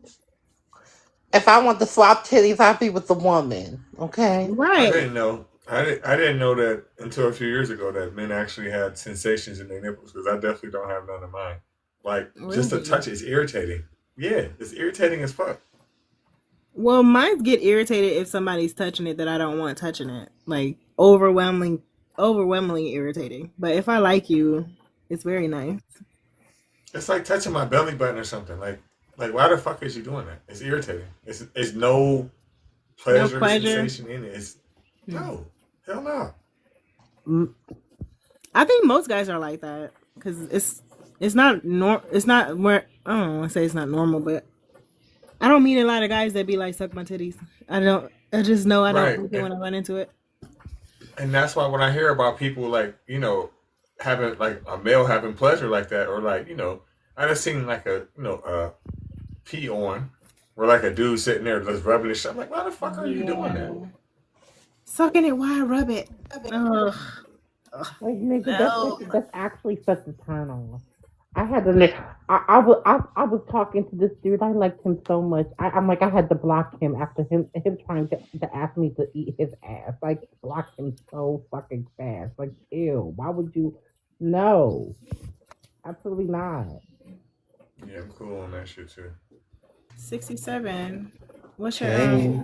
If I want to swap titties, I'll be with the woman, okay? Right. I didn't know I didn't know that until a few years ago that men actually had sensations in their nipples because I definitely don't have none of mine. Like just a Really? touch is irritating. Yeah, it's irritating as fuck. Well, mine get irritated if somebody's touching it that I don't want touching it. Like overwhelmingly irritating. But if I like you, it's very nice. It's like touching my belly button or something. Like why the fuck is you doing that? It's irritating. It's no No pleasure pleasure. sensation in it. It's no hell no. I think most guys are like that because it's not where I don't want to say it's not normal, but I don't meet a lot of guys that be like suck my titties. I just know I don't Right. like it when I run into it. And that's why when I hear about people like, having like a male having pleasure like that, or like, I just seen like a pee on where like a dude sitting there just rubbing his shit. I'm like, why the fuck are you doing that? Sucking it, why rub it? Ugh. Like nigga, No. that's actually such a turn on. I had to. I was talking to this dude. I liked him so much. I'm like I had to block him after him trying to ask me to eat his ass. Like block him so fucking fast. Like ew. Why would you? No, absolutely not. Yeah, I'm cool on that shit too. 67. What's your Hey,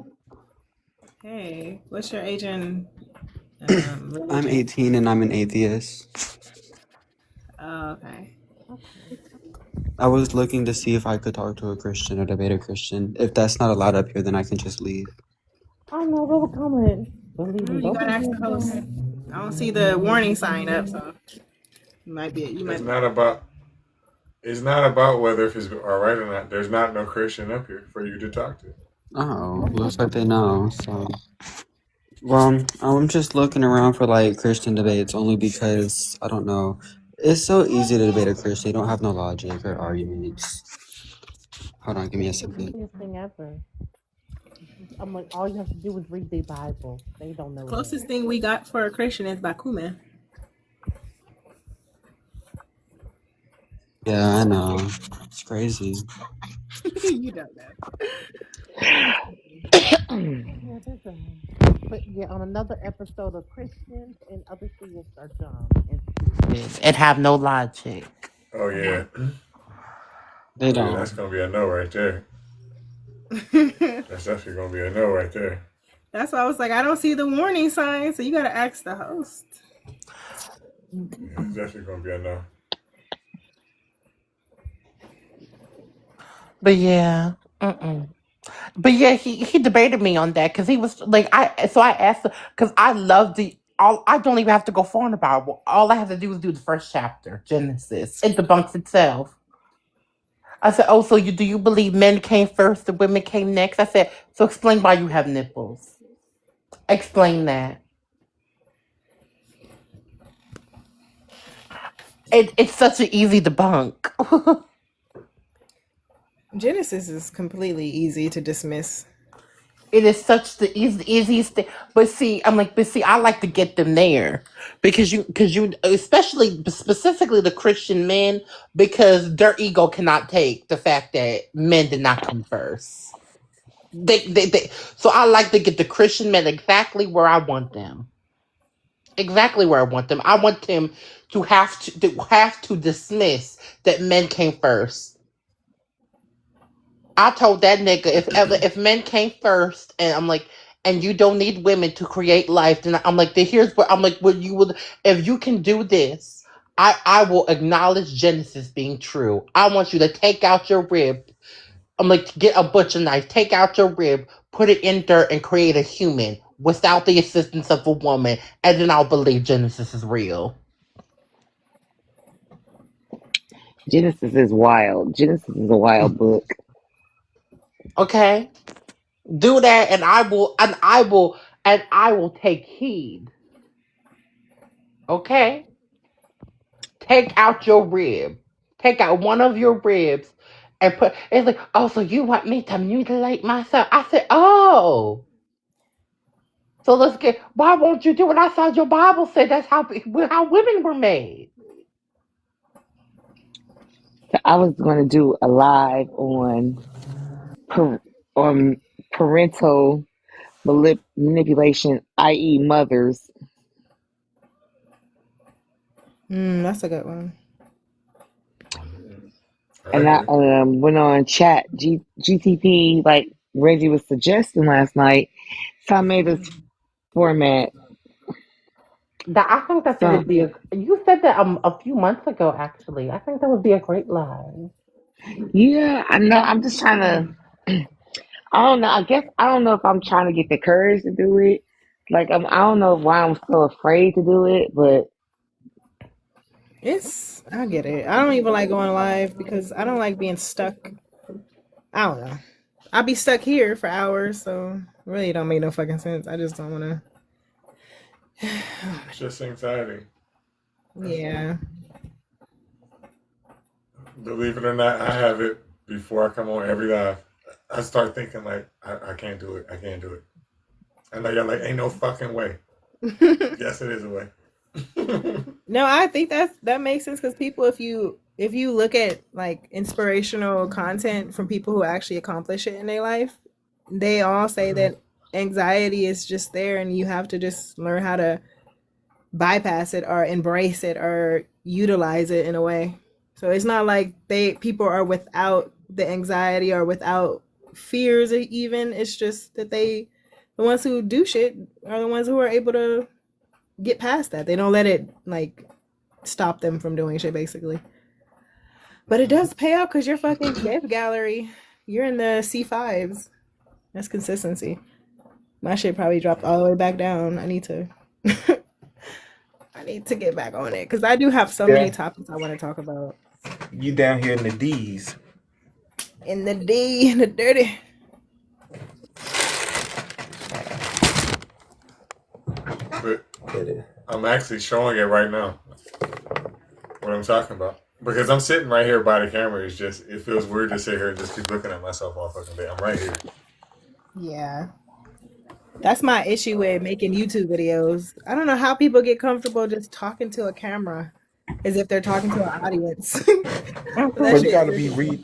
hey? What's your age and I'm religion? 18 and I'm an atheist. Oh, okay. I was looking to see if I could talk to a Christian or debate a Christian. If that's not allowed up here, then I can just leave. I know they were coming. Believe me, You don't gotta be ask the host. I don't see the warning sign up, so you might be. You It's might. not about whether if it's all right or not. There's not no Christian up here for you to talk to. Oh, looks like they know. So, well, I'm just looking around for like Christian debates only because I don't know. It's so easy to debate a Christian. They don't have no logic or arguments. Hold on, give me a It's the second. easiest thing ever. I'm like, all you have to do is read the Bible. They don't know Closest thing we got for a Christian is Bakuman. Yeah, I know. It's crazy. You don't know. Yeah, there's but yeah, on another episode of Christians and other things are dumb and have no logic. Oh yeah. They Oh yeah, don't. that's gonna be a no right there. That's definitely gonna be a no right there. That's why I was like, I don't see the warning sign, so you gotta ask the host. Yeah, it's definitely gonna be a no. But yeah, but yeah, he debated me on that because he was like, I asked because I love I don't even have to go far in the Bible. All I have to do is do the first chapter, Genesis. It debunks itself. I said, oh, so do you believe men came first and women came next? I said, so explain why you have nipples. Explain that. It's such an easy debunk. Genesis is completely easy to dismiss. It is such the easiest thing. But see, I like to get them there because you, especially specifically the Christian men, because their ego cannot take the fact that men did not come first. So I like to get the Christian men exactly where I want them. Exactly where I want them. I want them to have to dismiss that men came first. I told that nigga if men came first, and I'm like, and you don't need women to create life, then I'm like, here's what I'm like. What you would, if you can do this, I will acknowledge Genesis being true. I want you to take out your rib. I'm like, get a butcher knife, take out your rib, put it in dirt, and create a human without the assistance of a woman, and then I'll believe Genesis is real. Genesis is wild. Genesis is a wild book. Okay, do that, and I will take heed. Okay, take out your rib, take out one of your ribs, and put. It's like, oh, so you want me to mutilate myself? I said, oh, so let's get. Why won't you do it? I thought your Bible said that's how women were made. So I was going to do a live on parental manipulation, i.e., mothers. That's a good one. And I went on chat GTP like Reggie was suggesting last night. So I made this format. I think that So would be you said that a few months ago, actually. I think that would be a great live. yeah, I know. I'm just trying to. I don't know. I guess I don't know if I'm trying to get the courage to do it. Like I don't know why I'm so afraid to do it, but I get it. I don't even like going live because I don't like being stuck. I don't know. I'll be stuck here for hours, so it really don't make no fucking sense. I just don't want to. It's just anxiety. Yeah. Believe it or not, I have it before I come on every live. I start thinking like, I can't do it. I can't do it. And y'all like, ain't no fucking way. Yes, it is a way. No, I think that makes sense because people, if you look at like inspirational content from people who actually accomplish it in their life, they all say that anxiety is just there and you have to just learn how to bypass it or embrace it or utilize it in a way. So it's not like people are without the anxiety or without fears even. It's just that the ones who do shit are the ones who are able to get past that. They don't let it like stop them from doing shit basically. But it does pay out because you're fucking dev gallery. You're in the C5s. That's consistency. My shit probably dropped all the way back down. I need to get back on it because I do have so many topics I want to talk about. You down here in the D's. In the D, in the dirty. But I'm actually showing it right now. What I'm talking about. Because I'm sitting right here by the camera. It's just, it feels weird to sit here and just keep looking at myself all fucking day. I'm right here. Yeah. That's my issue with making YouTube videos. I don't know how people get comfortable just talking to a camera as if they're talking to an audience. But you gotta be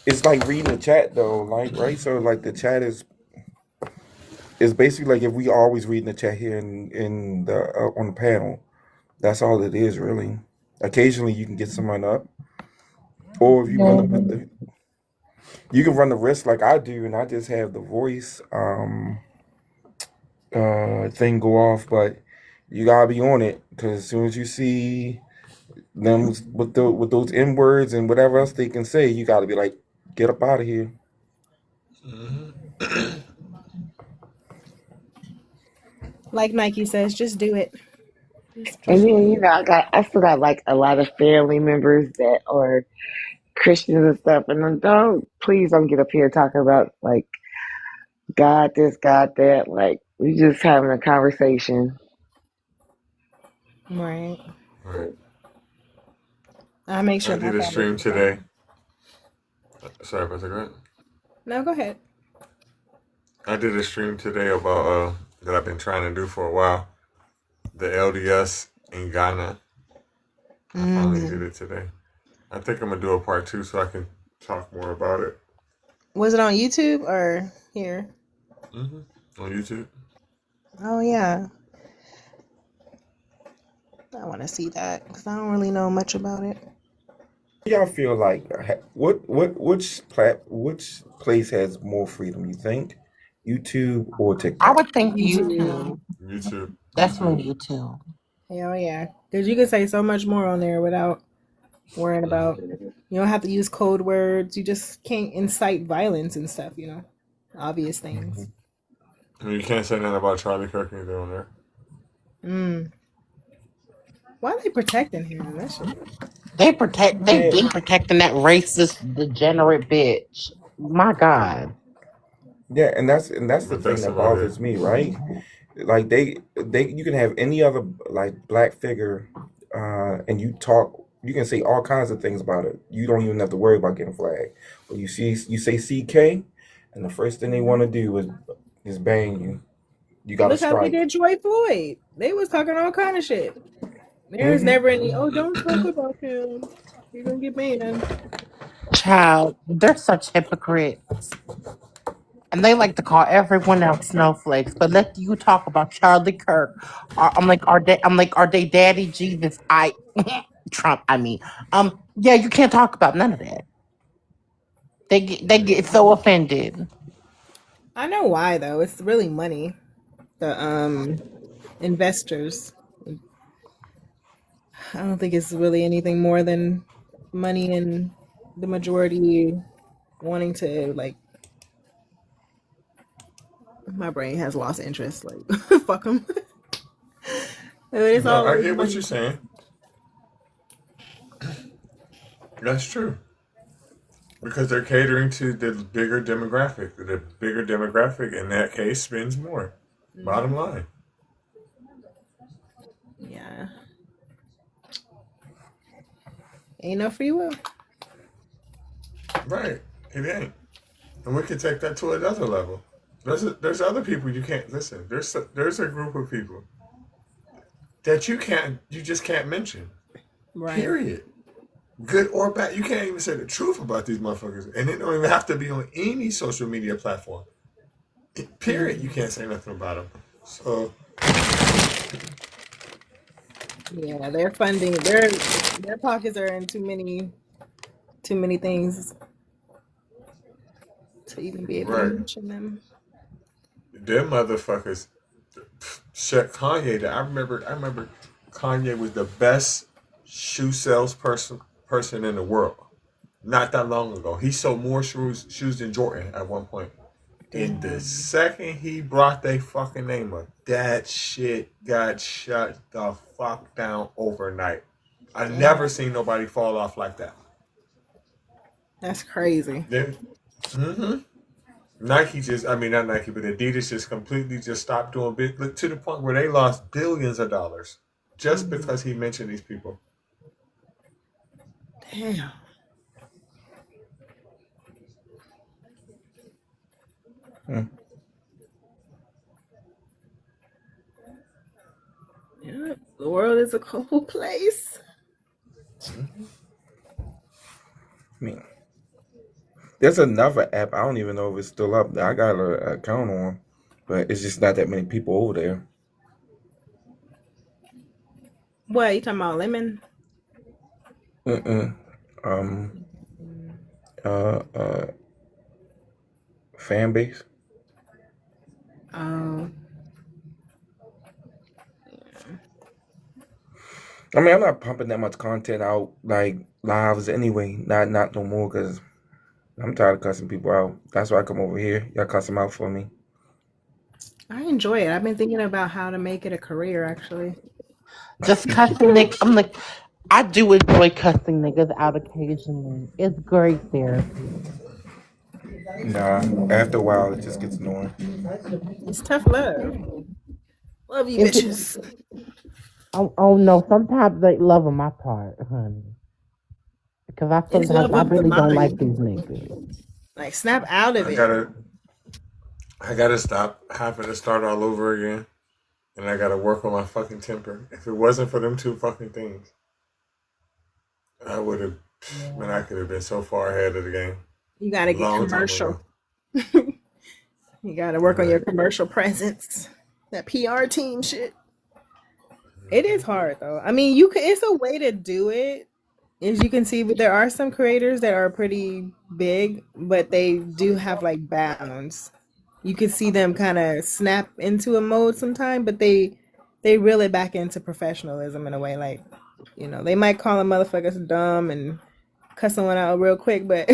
it's like reading the chat though, like, right? So like the chat is basically like if we always reading the chat here in the on the panel. That's all it is really. Occasionally you can get someone up, or if you want to put you can run the risk like I do, and I just have the voice thing go off. But you gotta be on it because as soon as you see them with those N words and whatever else they can say, you gotta be like, get up out of here. Like Nike says, just do it. And then I still got like a lot of family members that are Christians and stuff, and please don't get up here talking about like God this, God that. Like we just having a conversation. Right. I make sure I did a stream today. Sorry, Pastor Grant. No, go ahead. I did a stream today about that I've been trying to do for a while. The LDS in Ghana. I finally did it today. I think I'm gonna do a part 2 so I can talk more about it. Was it on YouTube or here? On YouTube. Oh yeah. I want to see that because I don't really know much about it. Y'all feel like which place has more freedom? You think YouTube or TikTok? I would think YouTube. YouTube. Definitely YouTube. Hell yeah, because you can say so much more on there without worrying about. You don't have to use code words. You just can't incite violence and stuff. Obvious things. You can't say nothing about Charlie Kirk either on there. Why are they protecting him? That shit. They been protecting that racist, degenerate bitch. My God. Yeah, and that's the thing that bothers me, right? Like you can have any other like black figure, and you can say all kinds of things about it. You don't even have to worry about getting flagged. But you say CK, and the first thing they want to do is ban you. You got to strike. Look how they did Troy Floyd. They was talking all kind of shit. There's never any, don't talk about him. You're going to get banned. Child, they're such hypocrites. And they like to call everyone else snowflakes, but let you talk about Charlie Kirk. Are they Daddy Jesus? Trump. Yeah, you can't talk about none of that. They get so offended. I know why though. It's really money. The investors. I don't think it's really anything more than money and the majority wanting to like. My brain has lost interest. Like, fuck them. It's No, all I like get what money. you're saying. That's true. Because they're catering to the bigger demographic. The bigger demographic in that case spends more. Bottom line. Yeah. Ain't no free will. Right. It ain't. And we can take that to another level. There's other people you can't listen. There's a group of people that you just can't mention. Right. Period. Good or bad. You can't even say the truth about these motherfuckers. And it don't even have to be on any social media platform. Period. You can't say nothing about them. So Yeah, they're funding their pockets are in too many things to even be able to right. mention them. Them motherfuckers shut Kanye down. I remember Kanye was the best shoe salesperson in the world. Not that long ago. He sold more shoes than Jordan at one point. And the second he brought their fucking name up, that shit got shut the fuck down overnight. I never seen nobody fall off like that. That's crazy. Nike not Nike, but Adidas just completely just stopped doing big to the point where they lost billions of dollars just because he mentioned these people. Damn. Yeah, the world is a cold place. I mean, there's another app. I don't even know if it's still up there. I got an account on, but it's just not that many people over there. What, you talking about Lemon? Fan base. I mean, I'm not pumping that much content out like lives anyway. Not no more because I'm tired of cussing people out. That's why I come over here. Y'all cuss them out for me. I enjoy it. I've been thinking about how to make it a career, actually. Just cussing niggas. I do enjoy cussing niggas out occasionally. It's great therapy. Nah, after a while, it just gets annoying. It's tough love. Love you, bitches. Oh no, sometimes they love on my part, honey. Because I really don't like these niggas. Like, snap out of it. I gotta stop having to start all over again. And I gotta work on my fucking temper. If it wasn't for them two fucking things, I could have been so far ahead of the game. You gotta get commercial. You gotta work on your commercial presence. That PR team shit. It is hard though. I mean, it's a way to do it. As you can see, but there are some creators that are pretty big, but they do have like bounds. You can see them kind of snap into a mode sometime, but they reel it back into professionalism in a way. Like, they might call a motherfucker dumb and cuss someone out real quick, but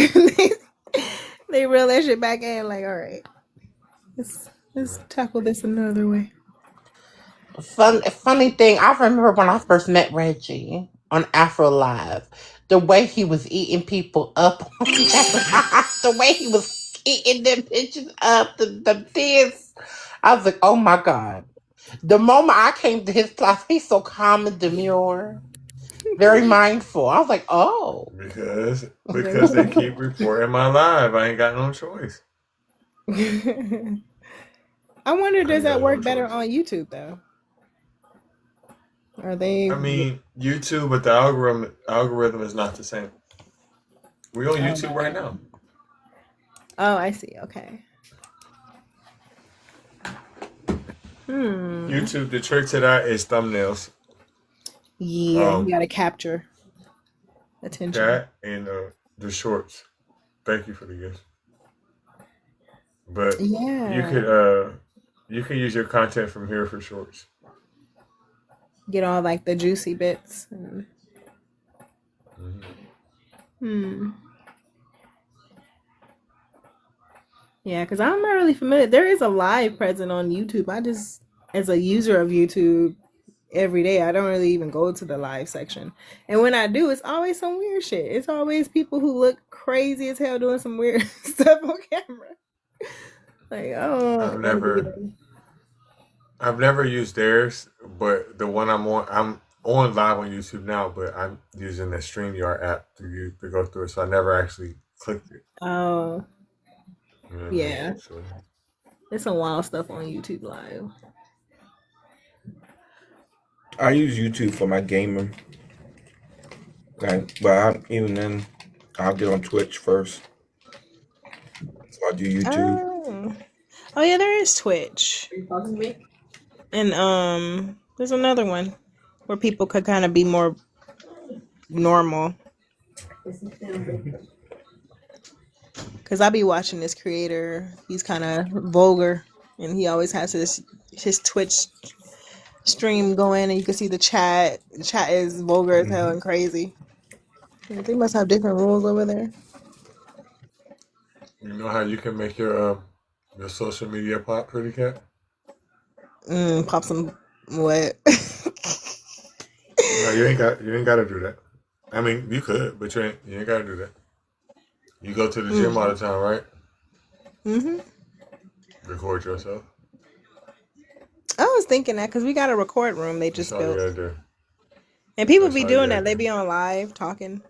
they reel that shit back in. Like, all right, let's tackle this another way. Funny thing, I remember when I first met Reggie on Afro Live, the way he was eating people up, the way he was eating them bitches up, the this. I was like, oh my God. The moment I came to his class, he's so calm and demure, very mindful. I was like, oh. Because they keep reporting my live. I ain't got no choice. I wonder, does that work better on YouTube though? Are they? I mean, YouTube, but the algorithm is not the same. We're on YouTube right now. Oh, I see. Okay. YouTube, the trick to that is thumbnails. Yeah, you gotta capture attention. That and the shorts. Thank you for the gift. But Yeah. you could use your content from here for shorts. Get all like the juicy bits. Yeah, because I'm not really familiar. There is a live present on YouTube. I just, as a user of YouTube every day, I don't really even go to the live section. And when I do, it's always some weird shit. It's always people who look crazy as hell doing some weird stuff on camera. Like, I've never used theirs, but the one I'm on live on YouTube now, but I'm using the StreamYard app to go through it, so I never actually clicked it. Oh, You know what I yeah. mean? So, There's some wild stuff on YouTube Live. I use YouTube for my gaming. But even then, I'll get on Twitch first. So I'll do YouTube. Oh yeah, there is Twitch. And there's another one where people could kind of be more normal. Cause I be watching this creator. He's kind of vulgar, and he always has his Twitch stream going, and you can see the chat. The chat is vulgar as hell and crazy. They must have different rules over there. you know how you can make your social media pop, Pretty Cat? Pop some what? No, you ain't got to do that. I mean, you could, but you ain't got to do that. You go to the gym all the time, right? Record yourself. I was thinking that because we got a record room they just That's all you built, gotta do. and people That's be all you doing gotta that. They do. be on live talking,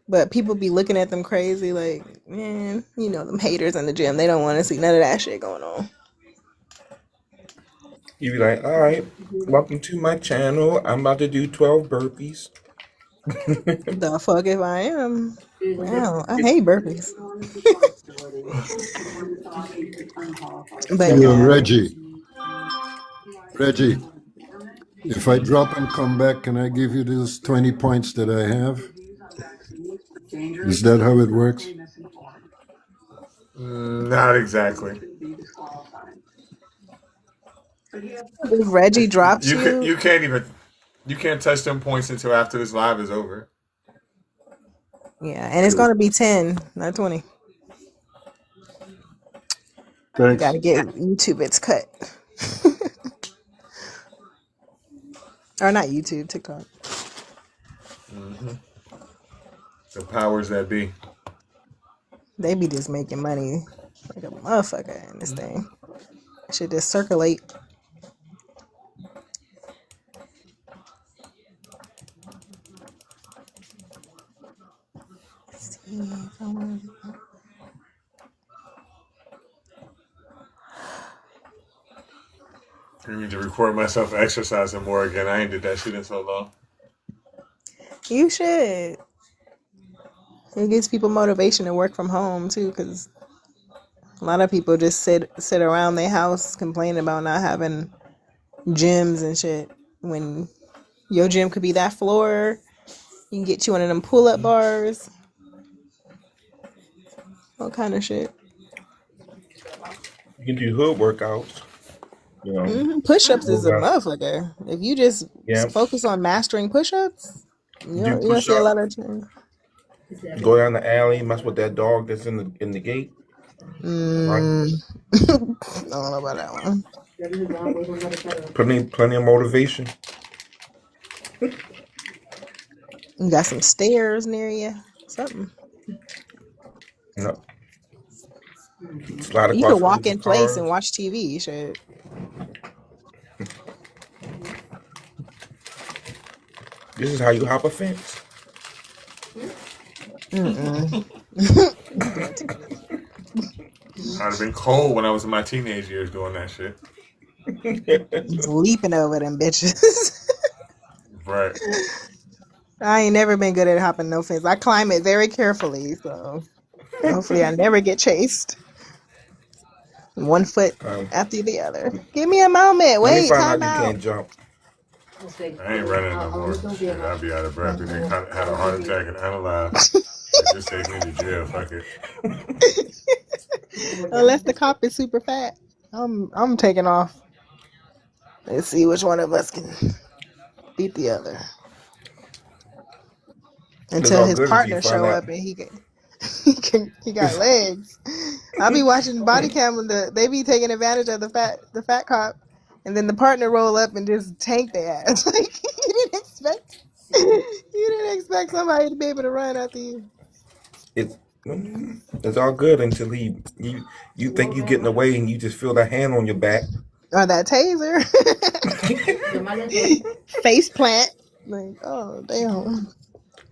but people be looking at them crazy, like, man, you know, them haters in the gym. They don't want to see none of that shit going on. You be like, all right, welcome to my channel. I'm about to do 12 burpees. The fuck if I am? Wow, I hate burpees. But Yo, yeah, Reggie, if I drop and come back, can I give you those 20 points that I have? Is that how it works? Not exactly. if Reggie drops you, You can't touch them points until after this live is over. yeah, and it's gonna be 10, not 20. Thanks. Gotta get YouTube its cut. Or not YouTube, TikTok. The powers that be. They be just making money like a motherfucker in this thing. Should just circulate. I need to record myself exercising more again. I ain't did that shit in so long. You should. It gives people motivation to work from home too, because a lot of people just sit around their house complaining about not having gyms and shit. When your gym could be that floor, you can get you one of them pull-up bars. All kind of shit. You can do hood workouts. You know, Push-ups is a move out. motherfucker. If you just Yeah. focus on mastering push-ups, you Do don't see a push-up. lot of change. Go down the alley, mess with that dog that's in the gate. Right. I don't know about that one. Plenty of motivation. You got some stairs near you. Something. No. Slide You across could walk some in place cars. and watch TV. Shit. This is how you hop a fence. I'd have been cold when I was in my teenage years doing that shit. Just leaping over them bitches. Right. I ain't never been good at hopping no fence. I climb it very carefully, so hopefully I never get chased. One foot Um, after the other. Give me a moment. let me Wait, find out time you out. can't jump. I ain't running no more. Shit, I'll be out of breath and then had a heart attack and analyzed. Like, just take me to jail. Fuck it. Unless the cop is super fat. I'm taking off. Let's see which one of us can beat the other. It's Until all his good until you partner find show out. up and he got legs. I'll be watching body cam when they be taking advantage of the fat cop, and then the partner roll up and just tank their ass. Like you didn't expect somebody to be able to run after you. It's all good until you think you getting away and you just feel the hand on your back. Or that taser. Face plant. Like, oh damn.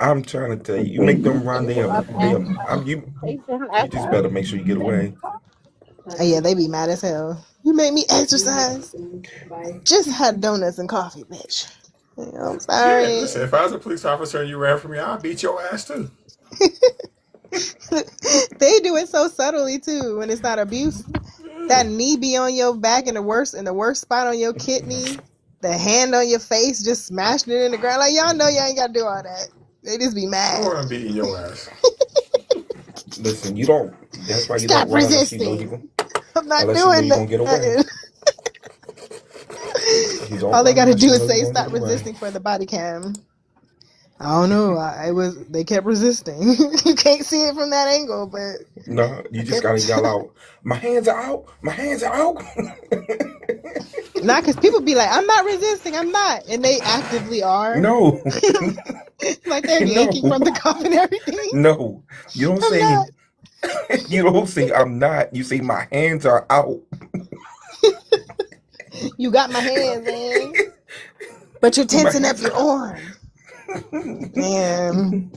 I'm trying to tell you, you make them run, you just better make sure you get away. Oh, yeah, they be mad as hell. You made me exercise. Just had donuts and coffee, bitch. I'm Yeah, sorry. listen, if I was a police officer and you ran from me, I'd beat your ass too. They do it so subtly too when it's not abuse. That knee be on your back in the worst spot on your kidney. The hand on your face, just smashing it in the ground. Like, y'all know y'all ain't gotta do all that. They just be mad. Sure, I'm beating your ass. Listen, you don't. That's why you Stop don't run unless you know resisting. I'm not unless you know doing you're gonna get away. that. You don't All they run gotta unless do you is know say you're gonna stop get away. resisting for the body cam. I don't know. They kept resisting. You can't see it from that angle, but No, you just gotta yell out, "My hands are out! My hands are out!" not because people be like, "I'm not resisting. I'm not," and they actively are. No, Like they're yanking from the cup and everything. no, you don't I'm say. not. You don't say I'm not. You say my hands are out. You got my hands, man. But you're tensing up your arm. Man.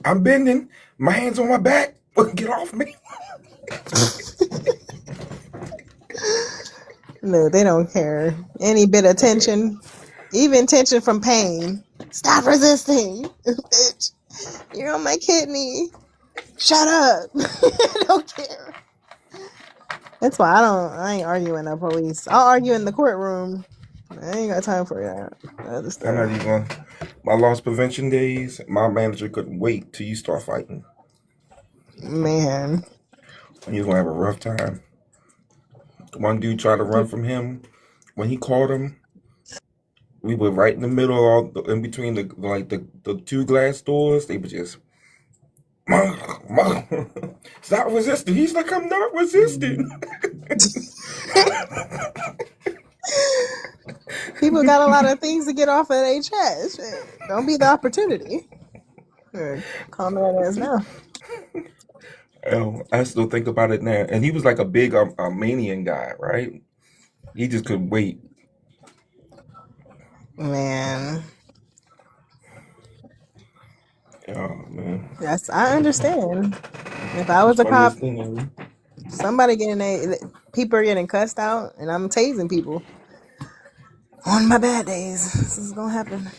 I'm bending. My hands on my back. Get off me. No, they don't care. Any bit of tension, even tension from pain. Stop resisting, bitch. You're on my kidney. Shut up. I don't care. That's why I ain't arguing the police. I'll argue in the courtroom. I ain't got time for that. Other stuff. I'm not even. My loss prevention days. My manager couldn't wait till you start fighting. Man, You're gonna have a rough time. One dude tried to run from him. When he caught him, we were right in the middle, in between the two glass doors. They were just, stop resisting. He's like, I'm not resisting. people got a lot of things to get off of their chest. Don't be the opportunity. Calm that ass down. I still think about it now. And he was like a big Armenian guy, right? He just couldn't wait. Man. Oh man. Yes, I understand. If I was a cop, somebody people are getting cussed out, and I'm tasing people. On my bad days, this is gonna happen.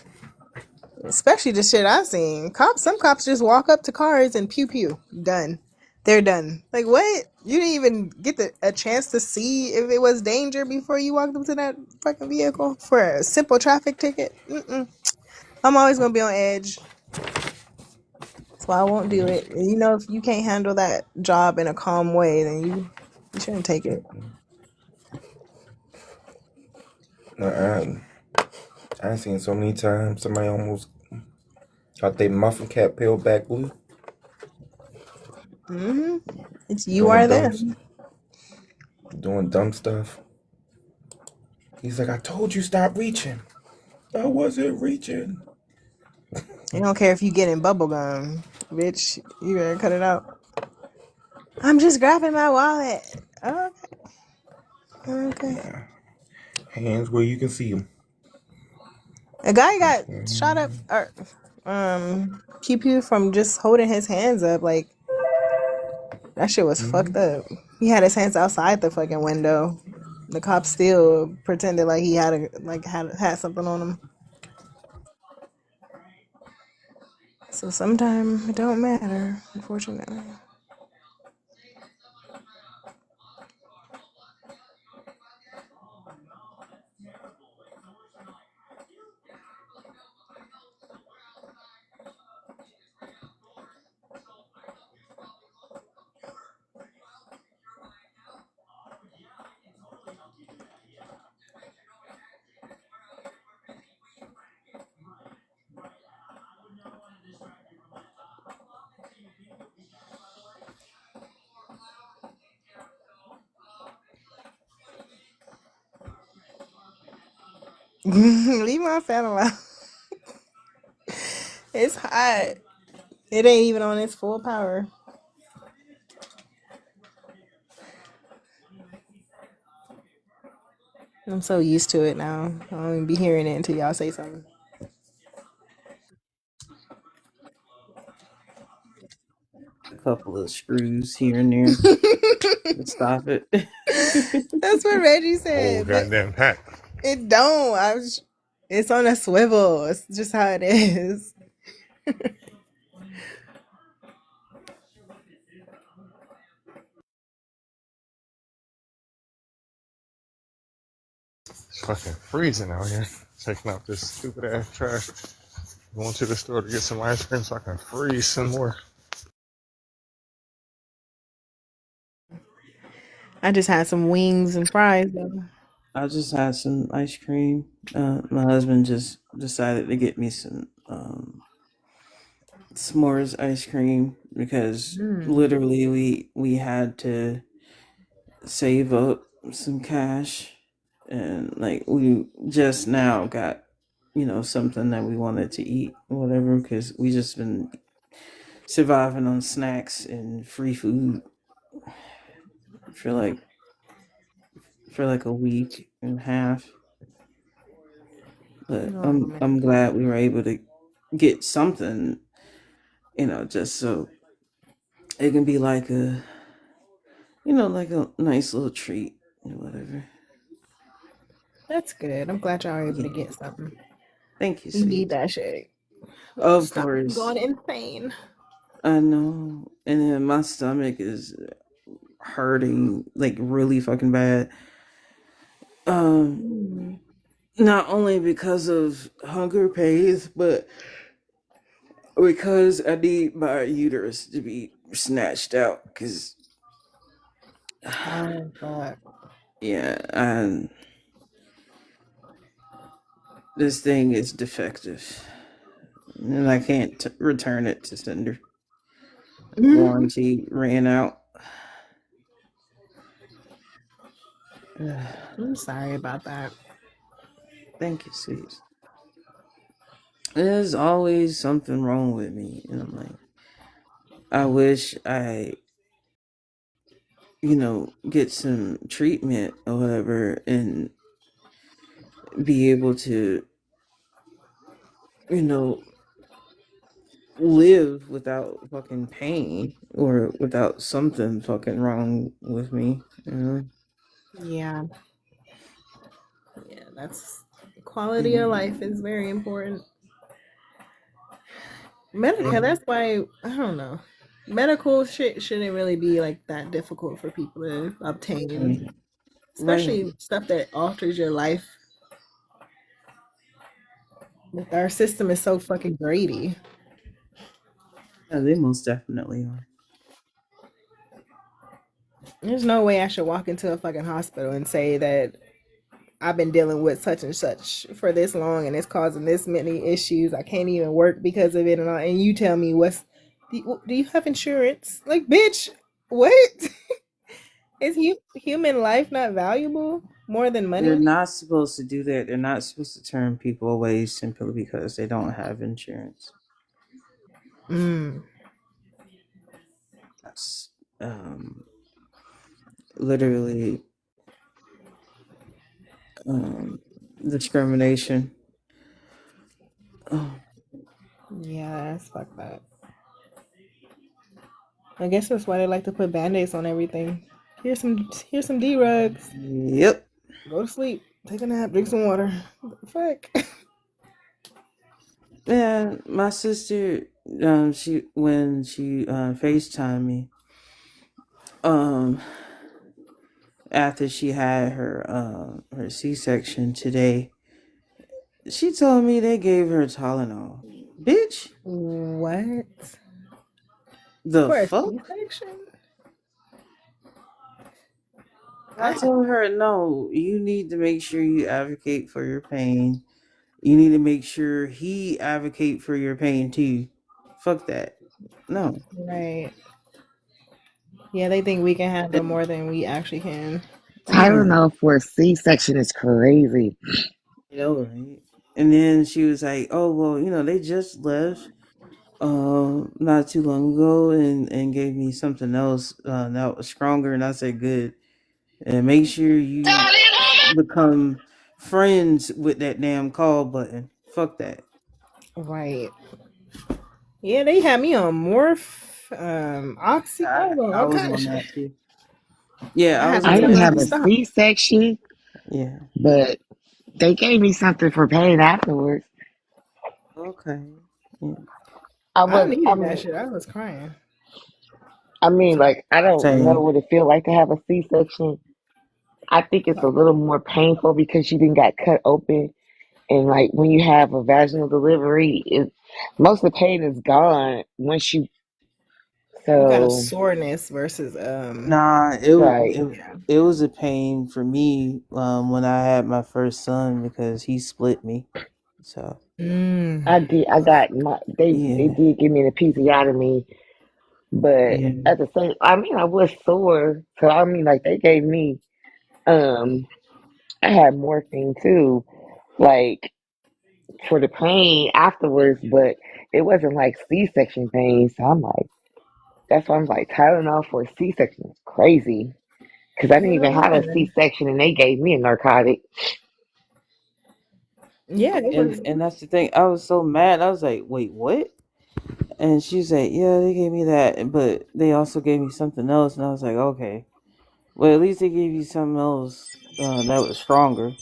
Especially the shit I've seen. Some cops just walk up to cars and pew pew. Done. They're done. Like, what? You didn't even get a chance to see if it was danger before you walked up to that fucking vehicle for a simple traffic ticket? I'm always gonna be on edge. That's why I won't do it. You know, if you can't handle that job in a calm way, then you shouldn't take it. I've seen so many times somebody almost got their muffin cap peeled back blue. It's you are them. Doing dumb stuff. He's like, I told you stop reaching. I wasn't reaching. You don't care if you get in bubble gum, bitch. You better cut it out. I'm just grabbing my wallet. Okay. Hands where you can see them. A guy got shot up or pew pew from just holding his hands up. Like, that shit was fucked up. He had his hands outside the fucking window. The cop still pretended like he had something on him. So sometimes it don't matter, unfortunately. Leave my fan alone. It's hot. It ain't even on its full power. I'm so used to it now. I don't even be hearing it until y'all say something. A couple of screws here and there to stop it. That's what Reggie said. Oh, goddamn hat. It don't. It's on a swivel. It's just how it is. It's fucking freezing out here. Taking out this stupid ass trash. Going to the store to get some ice cream so I can freeze some more. I just had some wings and fries though. I just had some ice cream. My husband just decided to get me some s'mores ice cream because literally we had to save up some cash, and like we just now got something that we wanted to eat or whatever, because we just been surviving on snacks and free food for like a week and a half. But I'm glad we were able to get something, just so it can be like a like a nice little treat or whatever. That's good. I'm glad y'all were able to get something. Thank you. You need that shit. Of Stop course. going insane. I know. And then my stomach is hurting like really fucking bad. Not only because of hunger pains, but because I need my uterus to be snatched out. Because oh God. Yeah, and this thing is defective, and I can't return it to sender. Warranty ran out. I'm sorry about that. Thank you, sweet. There's always something wrong with me, and I'm like, I wish I, get some treatment or whatever, and be able to, live without fucking pain or without something fucking wrong with me, Yeah, that's quality of life is very important. Medical, that's why I don't know. Medical shit shouldn't really be like that difficult for people to obtain, especially stuff that alters your life. Our system is so fucking greedy. Yeah, they most definitely are. There's no way I should walk into a fucking hospital and say that I've been dealing with such and such for this long and it's causing this many issues. I can't even work because of it, and you tell me do you have insurance? Like, bitch, what? Is human life not valuable more than money? They're not supposed to do that. They're not supposed to turn people away simply because they don't have insurance. That's literally discrimination. Yeah, that's fucked up. I guess that's why they like to put band-aids on everything. Here's some D-rugs. Yep. Go to sleep. Take a nap. Drink some water. What the fuck? Yeah, my sister, when she FaceTimed me, after she had her C-section today, she told me they gave her Tylenol. Bitch. What? The fuck? I told her, no, you need to make sure you advocate for your pain. You need to make sure he advocate for your pain too. Fuck that. No. Right. Yeah, they think we can handle more than we actually can. Tylenol for a C-section is crazy. know, right? And then she was like, "Oh well, they just left not too long ago, and gave me something else that was stronger." And I said, "Good, and make sure you become friends with that damn call button. Fuck that." Right. Yeah, they had me on morph, oxy, I all was kind of on shit. that too. Yeah, I I had was to I on tell didn't that them have to a too. stop. C-section, Yeah. but they gave me something for pain afterwards. Okay. Yeah. I I needed that mean, shit. I was crying. like I don't know Same. what it feel like to have a C-section. I think it's a little more painful because you didn't got cut open, and like when you have a vaginal delivery, most of the pain is gone once you. You got a So soreness versus Nah, right, yeah. it was a pain for me when I had my first son because he split me. So Mm. I did. I got my. They yeah, did give me an episiotomy, but yeah. at the same, I mean, I was sore. So I mean, like they gave me. Um, I had morphine too, like for the pain afterwards, but it wasn't like C-section pain. So I'm like, that's why I'm like Tylenol for a C-section is crazy because I didn't even Hell have a yeah. C-section and they gave me a narcotic. Yeah, it was. And that's the thing. I was so mad. I was like, "Wait, what?" And she said, "Yeah, they gave me that, but they also gave me something else." And I was like, "Okay, well, at least they gave you something else that was stronger."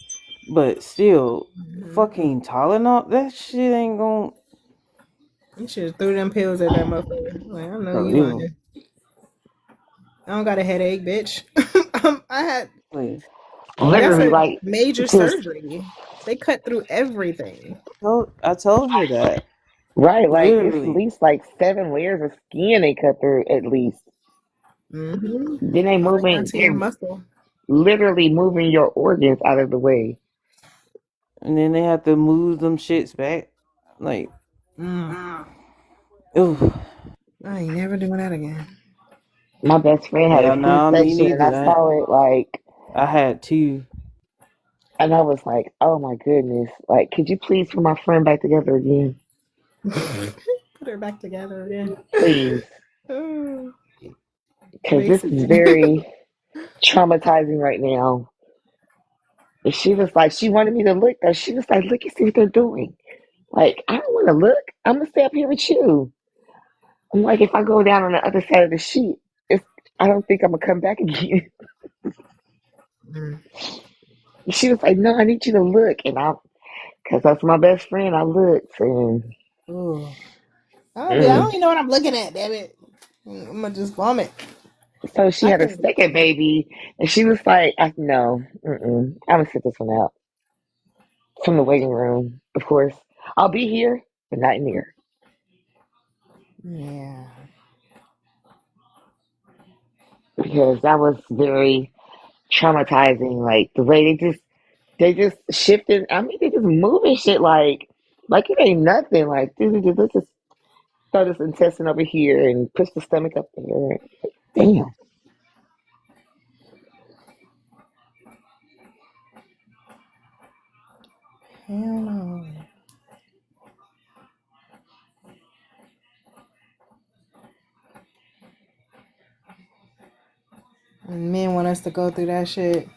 But still, Mhm. fucking Tylenol, that shit ain't going You should have threw them pills at that motherfucker. Like, I know for you real. lying. I don't got a headache, bitch. I had Like, that's Literally, a like major just surgery. They cut through everything. I told her that. right, like it's at Literally. least like 7 layers of skin they cut through at least. Mm-hmm. Then they All the way down moving, to your they're muscle. literally moving your organs out of the way. And then they have to move them shits back. Like, Mm. ooh. I ain't never doing that again. My best friend had a Yeah, nah, me C-section, and I neither. saw it like, I had two. and I was like, "Oh my goodness! Like, could you please put my friend back together again, Put her back together again. please?" Oh, Because this is basically. very traumatizing right now. And she was like, she wanted me to look though. She was like, "Look and see what they're doing." Like, I don't want to look. I'm gonna stay up here with you. I'm like, if I go down on the other side of the sheet, it's. I don't think I'm gonna come back again. Mm. She was like, "No, I need you to look," and because that's my best friend, I looked, and Ooh. I don't mm. even know what I'm looking at, damn it. I'm gonna just vomit. So she I had a can second baby, and she was like, "No, I'm gonna sit this one out from the waiting room. Of course, I'll be here, but not in here yeah. because that was very traumatizing. Like the way they just shifted. I mean, they just moving shit like it ain't nothing. Like let's just throw this intestine over here and push the stomach up there. Damn. Hell no. And men want us to go through that shit.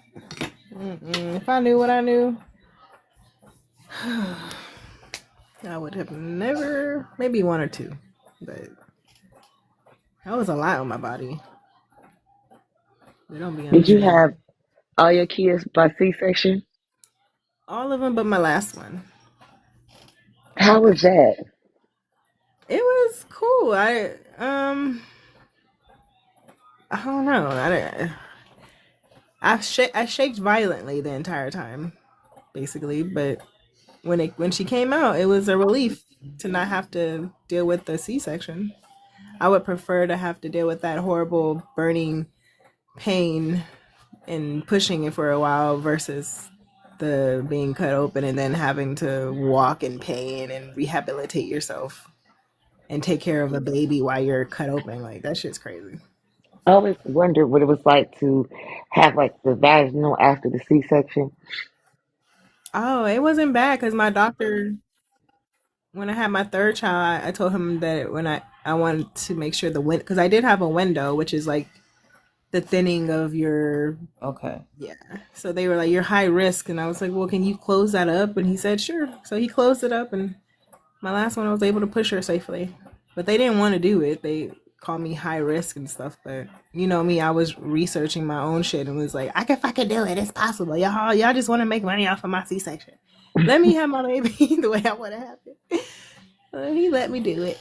If I knew what I knew, I would have never, maybe one or two, but that was a lot on my body. They don't be Did you understanding. have all your kids by C-section? All of them but my last one. How was that? It was cool. I don't know. I shaked violently the entire time, basically. But when she came out, it was a relief to not have to deal with the C-section. I would prefer to have to deal with that horrible burning pain and pushing it for a while versus the being cut open and then having to walk in pain and rehabilitate yourself and take care of a baby while you're cut open. Like that shit's crazy. I always wondered what it was like to have like the vaginal after the C-section. Oh, it wasn't bad because my doctor, when I had my third child, I told him that when I wanted to make sure the wind, because I did have a window, which is like the thinning of your, Okay. yeah. So they were like, you're high risk. And I was like, well, can you close that up? And he said, sure. So he closed it up. And my last one, I was able to push her safely. But they didn't want to do it. They called me high risk and stuff. But you know me, I was researching my own shit and was like, I can fucking do it. It's possible. Y'all just want to make money off of my C-section. Let me have my baby the way I want to have it. He let me do it.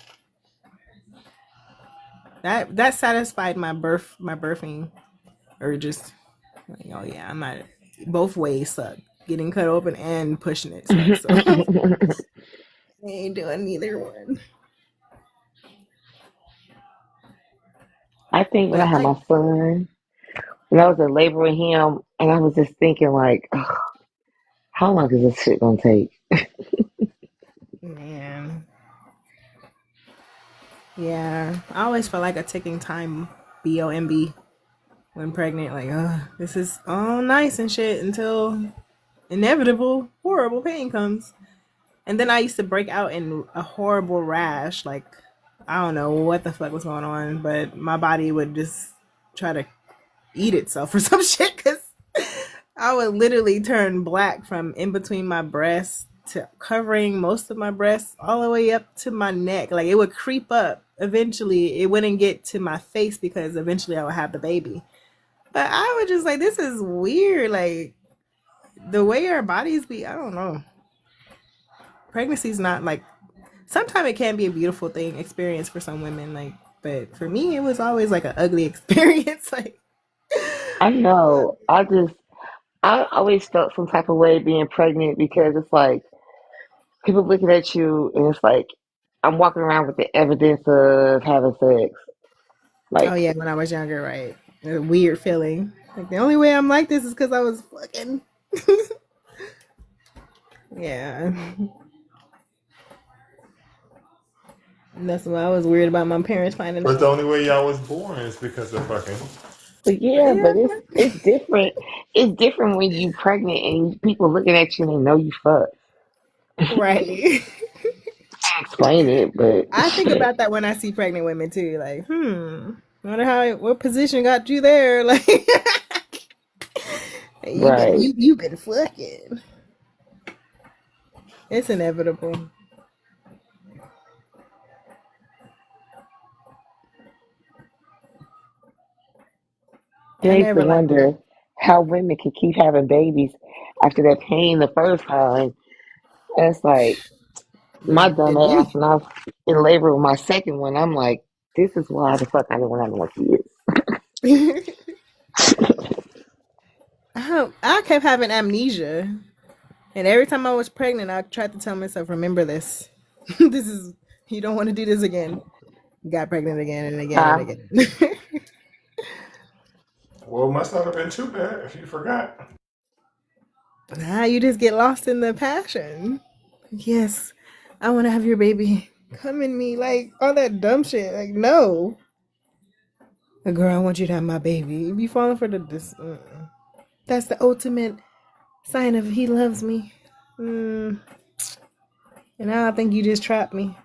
That satisfied my birthing urges. Like, oh yeah, I'm not. Both ways suck. Getting cut open and pushing it sucks. So I ain't doing neither one. I think when I But had like, my son, when I was in labor with him, and I was just thinking like, ugh, how long is this shit gonna take? man, yeah, I always felt like a ticking time bomb when pregnant. Like, this is all nice and shit until inevitable horrible pain comes. And then I used to break out in a horrible rash. Like, I don't know what the fuck was going on, but my body would just try to eat itself or some shit because I would literally turn black from in between my breasts to covering most of my breasts all the way up to my neck. Like, it would creep up. Eventually, it wouldn't get to my face because eventually I would have the baby. But I was just like, this is weird. Like, the way our bodies be, I don't know. Pregnancy's not like, sometimes it can be a beautiful experience for some women, like, but for me it was always like an ugly experience. Like, I know. I always felt some type of way being pregnant because it's like people looking at you and it's like I'm walking around with the evidence of having sex. oh Like, yeah, when I was younger, right? A weird feeling. Like, the only way I'm like this is because I was fucking. Yeah. And that's why I was weird about my parents finding But the out. only way y'all was born is because of fucking. but yeah, Yeah. but it's different. It's different when you pregnant and people looking at you and they know you fucked. Right. Can't explain it, but I think shit. about that when I see pregnant women too. Like, wonder what position got you there. Like, Right. you've been fucking. It's inevitable. It I makes me never liked it. wonder how women can keep having babies after that pain the first time. And it's like my dumb Did ass we? when I was in labor with my second one, I'm like, this is why the fuck I didn't want to have more kids. I kept having amnesia, and every time I was pregnant, I tried to tell myself, "Remember this. This is you don't want to do this again." Got pregnant again and again and Huh? again. Well, it must not have been too bad if you forgot. Nah, you just get lost in the passion. Yes, I want to have your baby. Come in me, like all that dumb shit. Like, no, girl, I want you to have my baby. You be falling for this. That's the ultimate sign of he loves me. And now I think you just trapped me.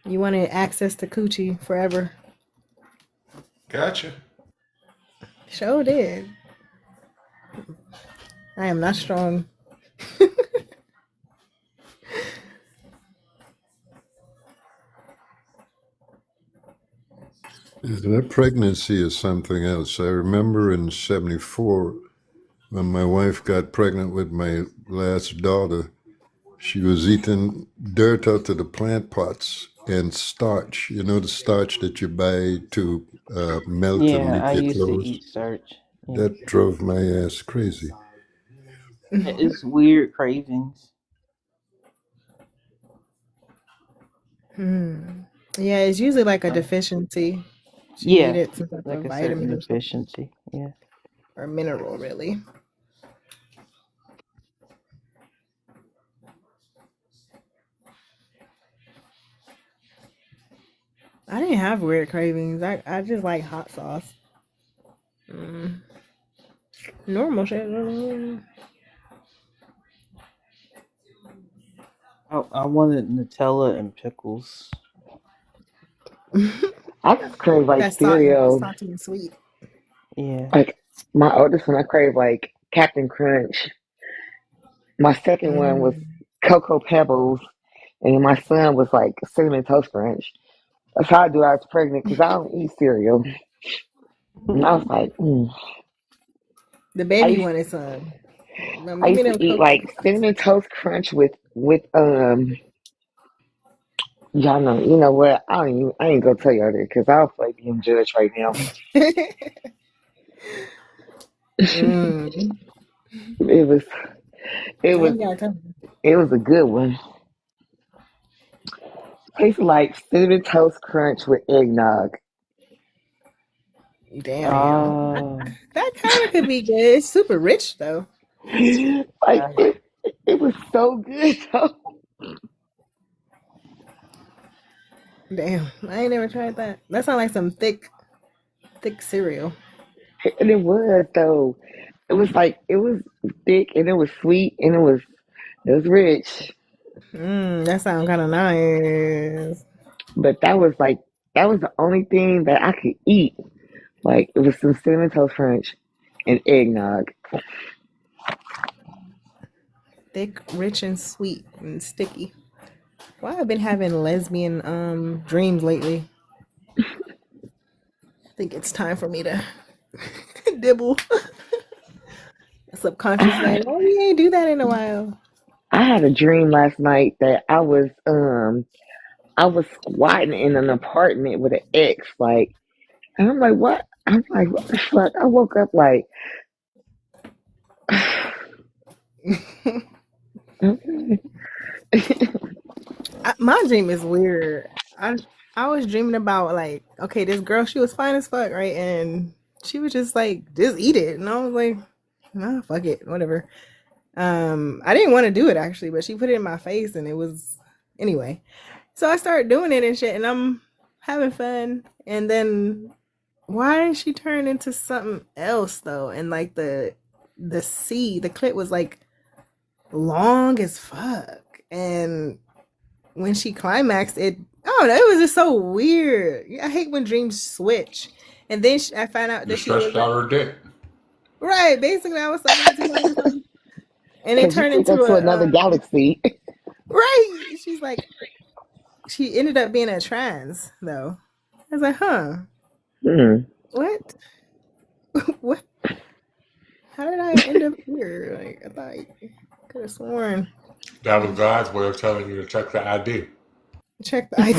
You wanted access to coochie forever. Gotcha. Sure did. I am not strong. That pregnancy is something else. I remember in '74 when my wife got pregnant with my last daughter, she was eating dirt out of the plant pots and starch. You know, the starch that you buy to melt and Yeah, make I your used to clothes? eat starch. Yeah. That drove my ass crazy. It's weird cravings. Yeah, it's usually like a deficiency. She Yeah, needed some type like of a certain vitamin or something, deficiency. Yeah. or mineral, really. I didn't have weird cravings. I just like hot sauce. Normal shit. I wanted Nutella and pickles. I just crave like That's cereal. salty and sweet. Yeah. Like my oldest one, I crave like Captain Crunch. My second one was Cocoa Pebbles, and then my son was like Cinnamon Toast Crunch. That's how I do. I was pregnant because I don't eat cereal, and I was like, The I baby used, wanted some. Mom, I give me used them to eat Cocoa like Cinnamon Toast Crunch with y'all know, you know what? I ain't gonna tell y'all that because I'll play being judged right now. Mm. It was, it I was, ain't got time. it was a good one. Tastes like cinnamon toast crunch with eggnog. Damn. That kind of could be good. It's super rich though. Like it was so good though. Damn, I ain't never tried that. That sounds like some thick cereal. And it was though. It was like it was thick and it was sweet and it was rich. That sounds kind of nice. But that was the only thing that I could eat. Like it was some cinnamon toast crunch and eggnog. Thick, rich, and sweet and sticky. Why I've been having lesbian dreams lately? I think it's time for me to dibble. Subconscious like, oh, we ain't do that in a while. I had a dream last night that I was squatting in an apartment with an ex, like, and I'm like, what? I'm like, what the fuck? I woke up like, okay. My dream is weird. I was dreaming about like, okay, this girl, she was fine as fuck, right? And she was just like, just eat it, and I was like, nah, fuck it, whatever. I didn't want to do it actually, but she put it in my face, and it was anyway. So I started doing it and shit, and I'm having fun. And then why did she turn into something else though? And like the clit was like long as fuck, and when she climaxed, I don't know, it was just so weird. I hate when dreams switch. And then I found out You that she was stretched out her dick. right. Basically, I was sucking it too hard or something, and it Because you turned took her into to another galaxy. right. She's like, she ended up being a trans though. I was like, huh, what, what? How did I end up here? Like, I thought I could have sworn. That was God's way of telling you to check the ID. Check the ID.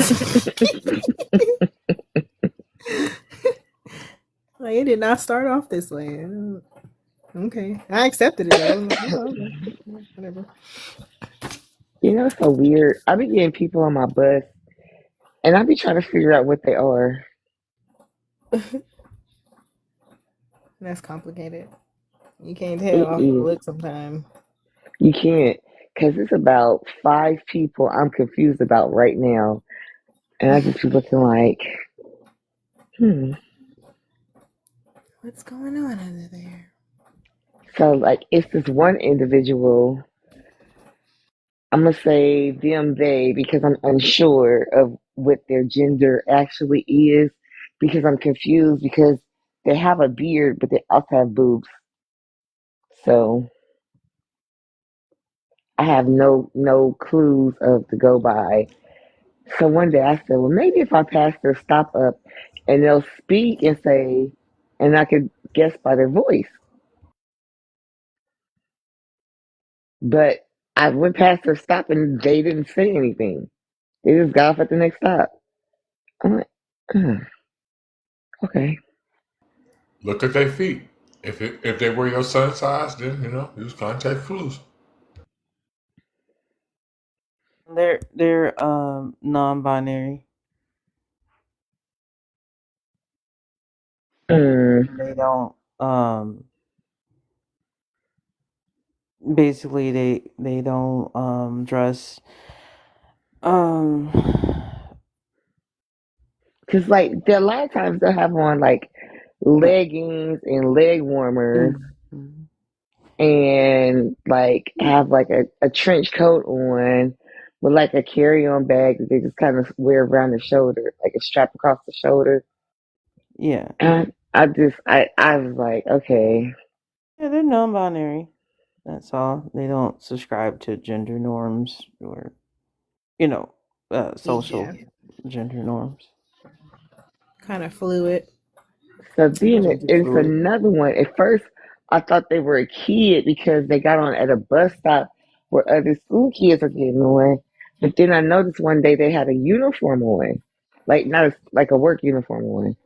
Like, it did not start off this way. Okay, I accepted it though. Like, oh, okay. Whatever. You know, it's so weird. I be getting people on my bus, and I be trying to figure out what they are. That's complicated. You can't tell off the look sometimes. You can't, because it's about 5 people I'm confused about right now, and I just be looking like, what's going on under there? So, like, it's this one individual. I'm gonna say them, they, because I'm unsure of what their gender actually is, because I'm confused because they have a beard, but they also have boobs. So I have no clues of to go by. So one day I said, well, maybe if I pass their stop up and they'll speak and say, and I could guess by their voice. But I went past their stop and they didn't say anything. They just got off at the next stop. I'm like, okay. Look at their feet. If they were your son's size, then use contact clues. They're non-binary. They don't basically they don't dress Cause like a lot of times they'll have on like leggings and leg warmers. Mhm. and like have like a trench coat on with like a carry-on bag that they just kind of wear around the shoulder, like a strap across the shoulder. Yeah. And I was like, okay. Yeah, they're non-binary. That's all. They don't subscribe to gender norms or, you know, social Yeah, gender norms. kind of fluid. So then Gender it's fluid. another one. At first, I thought they were a kid because they got on at a bus stop where other school kids are getting on. But then I noticed one day they had a uniform on, like not like a work uniform on.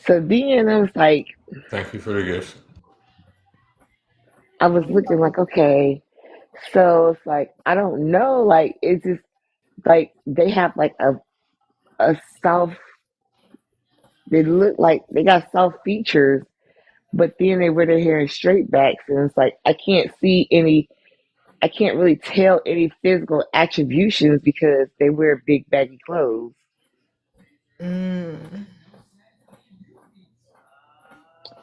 So then I was like, Thank you for the gift. I was looking like, okay. So it's like I don't know, like it's just like they have like a soft. They look like they got soft features, but then they wear their hair in straight backs, and it's like I can't really tell any physical attributions because they wear big baggy clothes. Mm.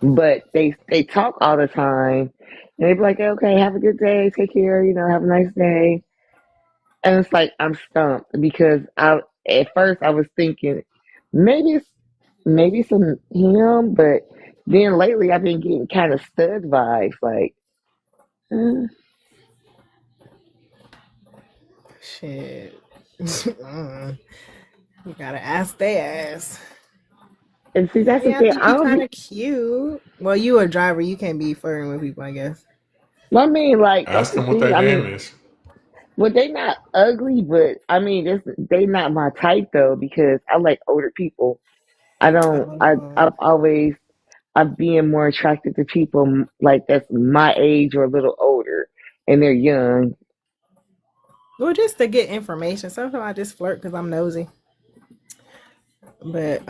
But they talk all the time, and they be like, okay, have a good day, take care, have a nice day. And it's like I'm stumped because I at first I was thinking maybe some him, but then lately I've been getting kind of stud vibes, like. Shit. Mm. You gotta ask their ass. And see, I that's the mean, I thing. think I you don't kind be. of cute. Well, you a driver. You can't be flirting with people, I guess. I mean, like that's Ask the them what thing. their I name mean, is. well, they not ugly, but I mean, they not my type though because I like older people. I don't. Oh. I've always I've been more attracted to people like that's my age or a little older, and they're young. Well, just to get information. Sometimes I just flirt because I'm nosy. But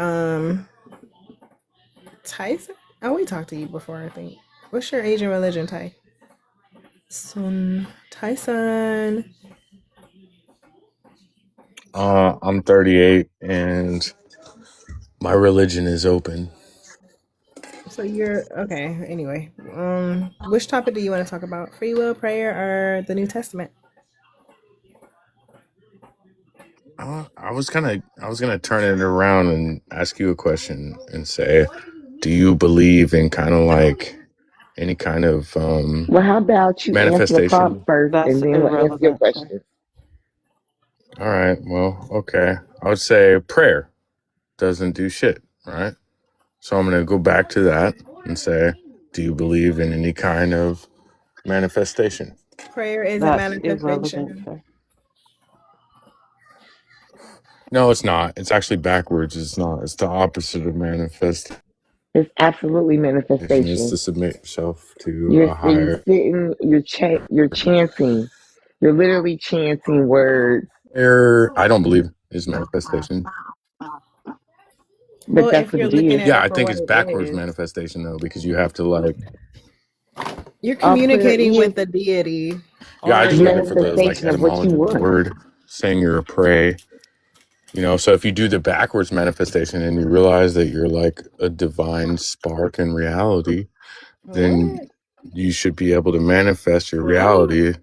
Tyson. Oh, we talked to you before. I think. What's your Asian religion, Ty? Tyson. I'm 38 and my religion is open. So you're okay. Anyway, which topic do you want to talk about? Free will, prayer, or the New Testament? I was gonna turn it around and ask you a question and say, do you believe in kind of like any kind of Well, how about you answer the prompt manifestation? first, That's and then we'll answer your irrelevant, sir. question. All right, well, okay. I would say prayer doesn't do shit, right? So I'm gonna go back to that and say, do you believe in any kind of manifestation? Prayer isn't That's irrelevant, manifestation. sir. No, it's not. It's actually backwards. It's not. It's the opposite of manifestation. It's absolutely Is manifestation. to submit yourself to You're a you're higher. sitting, you're chanting, you're literally chanting words, I don't believe is manifestation. but Well, that's if what you're it looking is. at Yeah, it I for think what it's it backwards is, manifestation though, because you have to like. you're Prayer communicating with is the deity, Yeah, I or just meant it you're for the like manifestation of what you etymology of the want. word, saying you're a pray. So if you do the backwards manifestation and you realize that you're like a divine spark in reality, then what? you should be able to manifest your reality,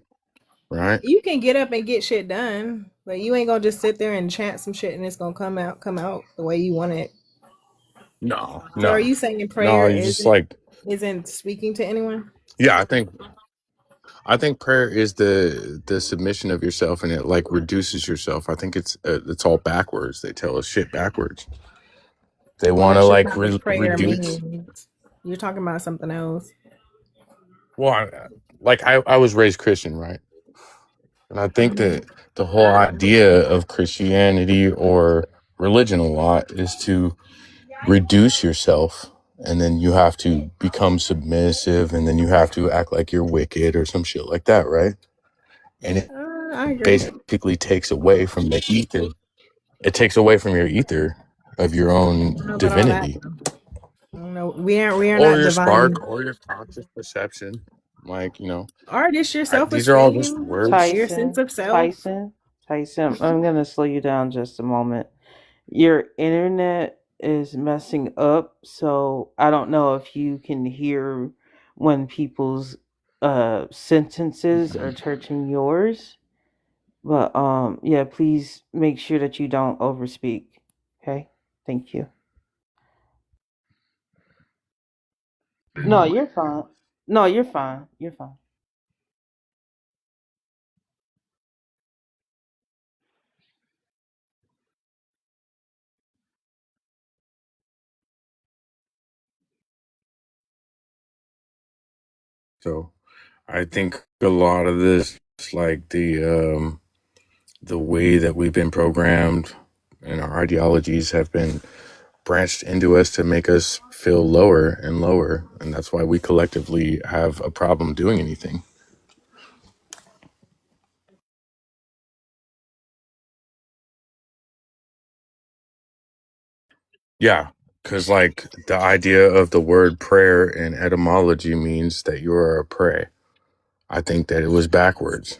right? You can get up and get shit done, but you ain't gonna just sit there and chant some shit and it's gonna come out the way you want it. No, So are no, you saying no. prayer You just like, isn't speaking to anyone? yeah. I think prayer is the submission of yourself, and it like reduces yourself. I think it's all backwards. They tell us shit backwards. They Well, want to that's just like not what prayer reduce. means. You're talking about something else. Well, I was raised Christian, right? And I think that the whole idea of Christianity or religion a lot is to reduce yourself, and then you have to become submissive, and then you have to act like you're wicked or some shit like that, right? And it I agree. basically takes away from the ether. It takes away from your ether of your I own don't know about all that. divinity I don't know. We are or not your divine. spark or your conscious perception. Like, Artist, your these are all self-esteem, just words. your sense Tyson, of self. Tyson, I'm gonna slow you down just a moment. Your internet is messing up, so I don't know if you can hear when people's sentences are touching yours. But yeah, please make sure that you don't overspeak. Okay? Thank you. No, you're fine. No, you're fine. You're fine. So I think a lot of this is like the way that we've been programmed and our ideologies have been branched into us to make us feel lower and lower, and that's why we collectively have a problem doing anything. Yeah, because like the idea of the word prayer in etymology means that you are a prey. I think that it was backwards.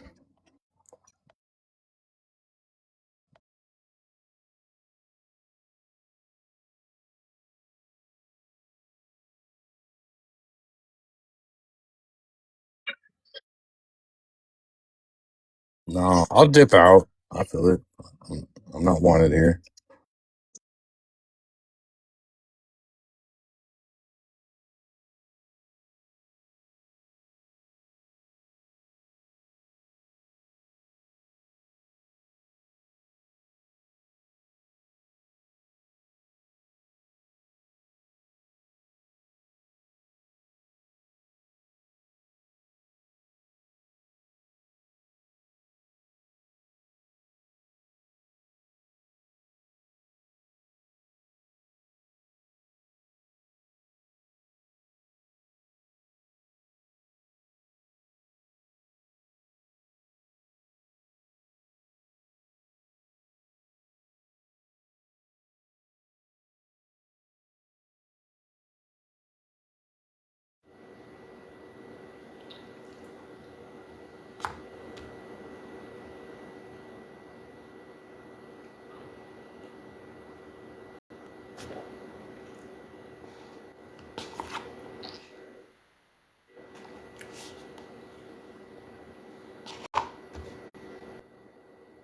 No, I'll dip out. I feel it. I'm not wanted here.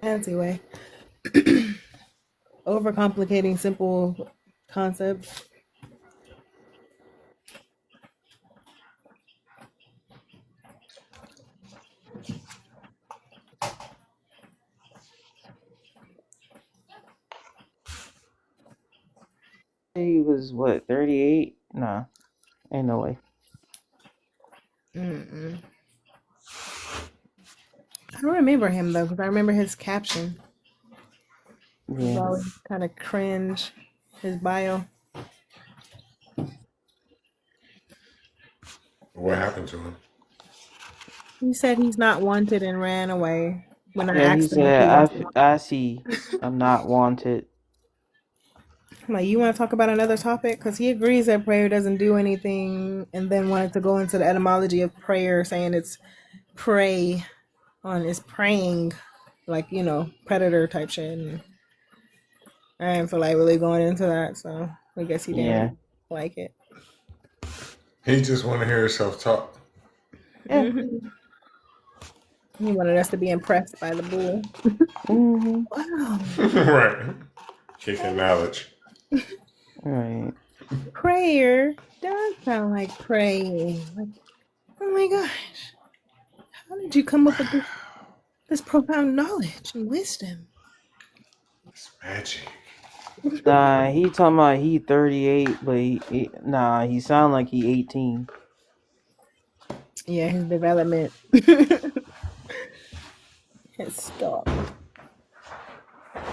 Fancy way. Overcomplicating simple concepts. He was what, 38? Nah, ain't no way. Mm-mm. I don't remember him though, because I remember his caption. It was Yeah. always kind of cringe. His bio. What happened to him? He said he's not wanted and ran away. When I Yeah, he asked him if he said, wanted, I see. I'm not wanted. I'm like, you want to talk about another topic? Because he agrees that prayer doesn't do anything, and then wanted to go into the etymology of prayer, saying it's prey on is praying, like predator type shit. And I didn't feel like really going into that, so I guess he didn't Yeah. like it. He just want to hear himself talk. Yeah. Mhm. He wanted us to be impressed by the bull. Mm-hmm. Wow. Right. Kicking knowledge. Right. Prayer does sound like praying. Like, oh my gosh, how did you come up with this profound knowledge and wisdom? It's magic. Nah, he talking about he 38, but he sound like he 18. Yeah, his development has stopped.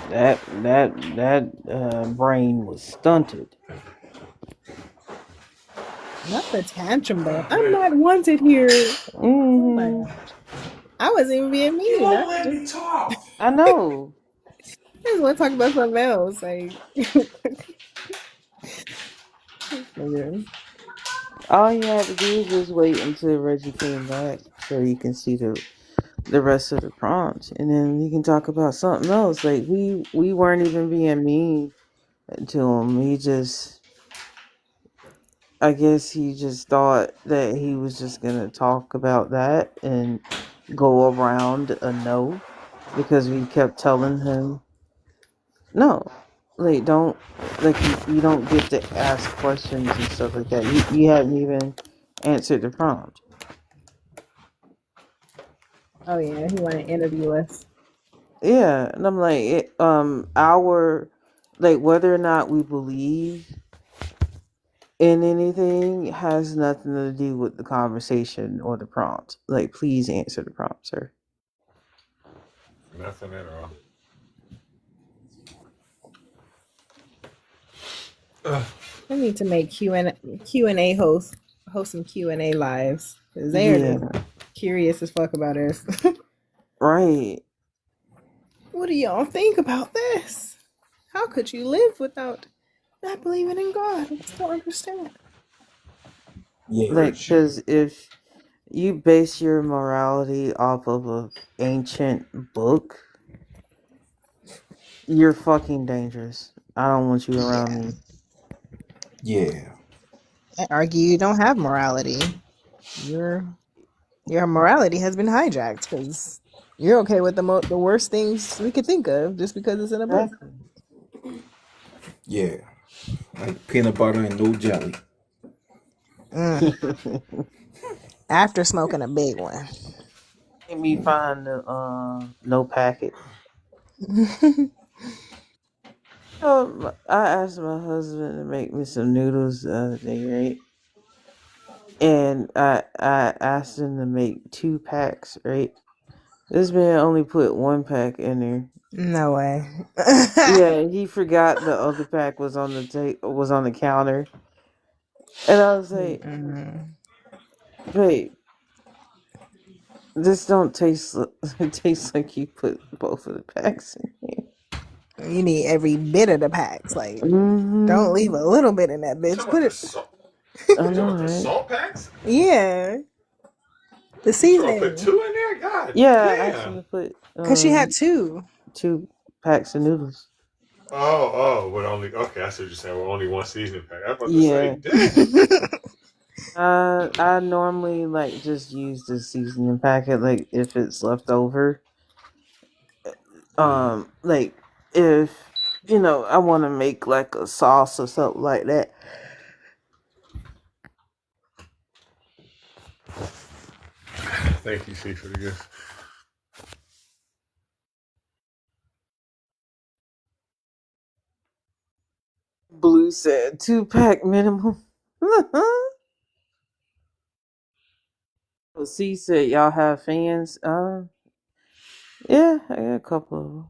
That brain was stunted. Not the tantrum though. I'm not wanted here. Oh my gosh. I wasn't even being mean. You won't let me talk. I know. I just want to talk about something else. Like, All you had to do is just wait until Reggie came back so you can see the rest of the prompt, and then you can talk about something else. Like we weren't even being mean to him. He just I guess he just thought that he was just gonna talk about that and go around a no, because we kept telling him no, like don't, like you don't get to ask questions and stuff like that. You hadn't even answered the prompt. Oh yeah, he want to interview us. Yeah, and I'm like, our, like, whether or not we believe in anything has nothing to do with the conversation or the prompt. Like, please answer the prompt, sir. Nothing at all. I need to make Q&A host some Q&A lives, because they are Yeah, just curious as fuck about us. right. What do y'all think about this? How could you live without not believing in God? I just don't understand. Like, because if you base your morality off of a ancient book, you're fucking dangerous. I don't want you around me. Yeah. I argue you don't have morality. Your morality has been hijacked because you're okay with the worst things we could think of just because it's in a book. Yeah. Like peanut butter and no jelly. After smoking a big one. Let me find the no packet. I asked my husband to make me some noodles the other day, right? And I asked him to make 2 packs, right? This man only put 1 pack in there. No way. Yeah, he forgot the other pack was on the counter, and I was like, "Babe, this don't taste. It tastes like you put both of the packs in here. You need every bit of the packs. Like, Mm-hmm. don't leave a little bit in that bitch. Put it. I know, right? Salt packs? Yeah. The seasoning. Put 2 in there? God Yeah, I damn. asked him to put Because she had 2 packs of noodles. Oh, with only, okay, I see what you're saying. With only 1 seasoning pack. I was about to Yeah. say, dang. I normally like just use the seasoning packet, like if it's left over. Like if I want to make like a sauce or something like that. Thank you, C, for the gift. Blue said 2-pack minimum. C said y'all have fans. Yeah, I got a couple of them.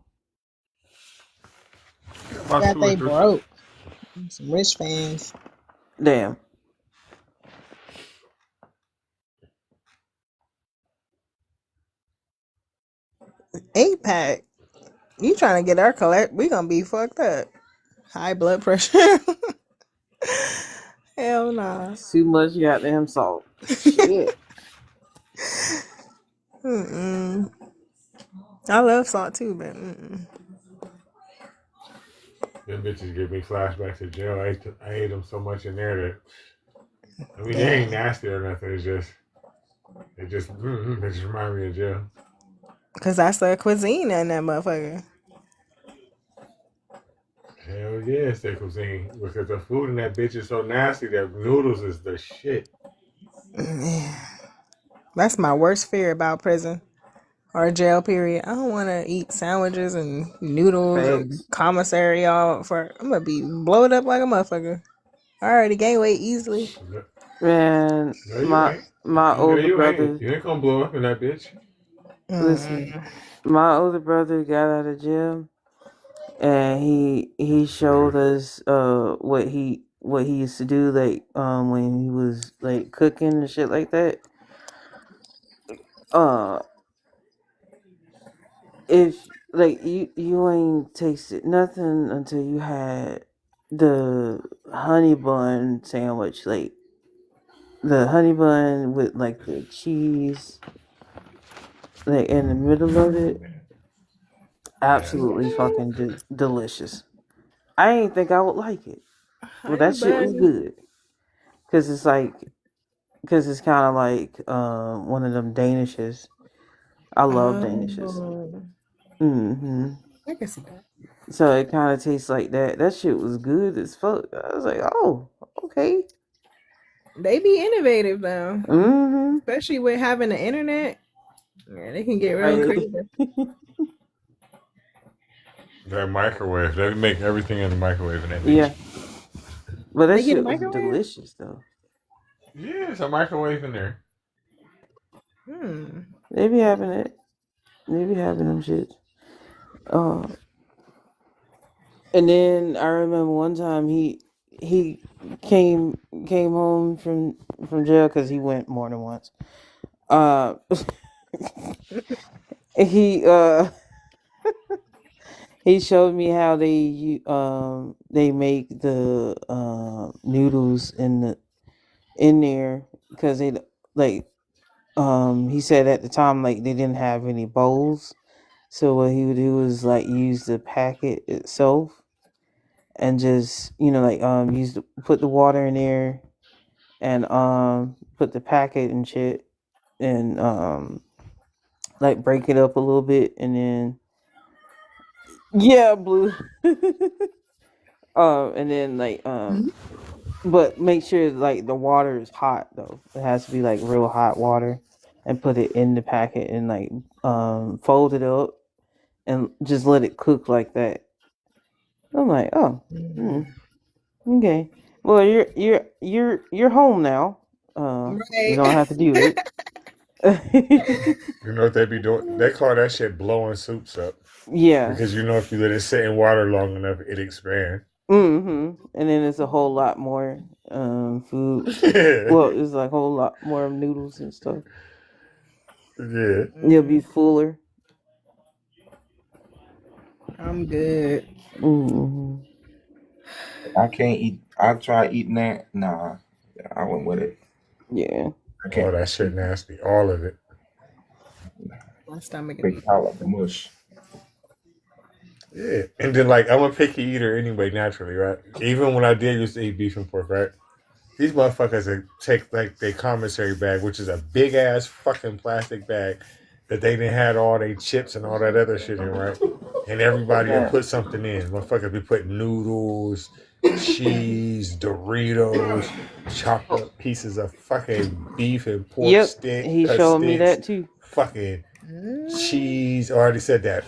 That they broke. Some rich fans. Damn. $8-pack. You trying to get our collect? We gonna be fucked up. High blood pressure. Hell nah. Too much goddamn salt. Shit. I love salt too, but Them bitches give me flashbacks to jail. I ate them so much in there that, I mean, they ain't nasty or nothing. It's just, they just remind me of jail. because that's the cuisine in that motherfucker. Hell yeah, it's their cuisine. Because the food in that bitch is so nasty that noodles is the shit. That's my worst fear about prison or jail, period. I don't want to eat sandwiches and noodles and commissary all for. I'm going to be blowed up like a motherfucker. I already gain weight easily. Man, No, my older brother. You ain't gonna blow up in that bitch. Listen, my older brother got out of jail, and he showed us what he used to do, like when he was like cooking and shit like that. If like you ain't tasted nothing until you had the honey bun sandwich, like the honey bun with like the cheese like in the middle of it. Absolutely fucking delicious. I ain't think I would like it, but that shit was good. because it's kind of like one of them Danishes. I love Danishes. Oh, I can see that. So it kind of tastes like that. That shit was good as fuck. I was like, oh, okay. They be innovative though, Mm-hmm. especially with having the internet. Yeah, they can get real Right. creative. That microwave, they make everything in the microwave in that bitch. Yeah. But that They get a shit was microwave? delicious though. Yeah, it's a microwave in there. They be having it. They be having them shit. And then I remember one time he came home from jail because he went more than once. He showed me how they make the noodles in there because they like he said at the time like they didn't have any bowls, so what he would do is like use the packet itself and just put the water in there and put the packet and shit and like break it up a little bit and then blue and then but make sure like the water is hot though. It has to be like real hot water and put it in the packet and like fold it up and just let it cook like that. I'm like, oh, okay. Well, you're home now. You don't have to do it. You know what they be doing? They call that shit blowing soups up. Yeah. Because you know if you let it sit in water long enough, it expands. And then it's a whole lot more food. Well, it's like a whole lot more noodles and stuff. Yeah. You'll be fuller. I'm good. I can't eat. I tried eating that. Nah, I went with it. Yeah. Oh, that shit nasty. All of it. My stomach Big out like the mush. Yeah. And then, like, I'm a picky eater anyway, naturally, right? Even when I did used to eat beef and pork, right? These motherfuckers that take, like, their commissary bag, which is a big-ass fucking plastic bag that they done had all their chips and all that other shit in, right? And everybody will put something in. Motherfuckers be putting noodles, cheese, Doritos, chopped up pieces of fucking beef and pork stick. He showed me that too. Fucking cheese. I already said that.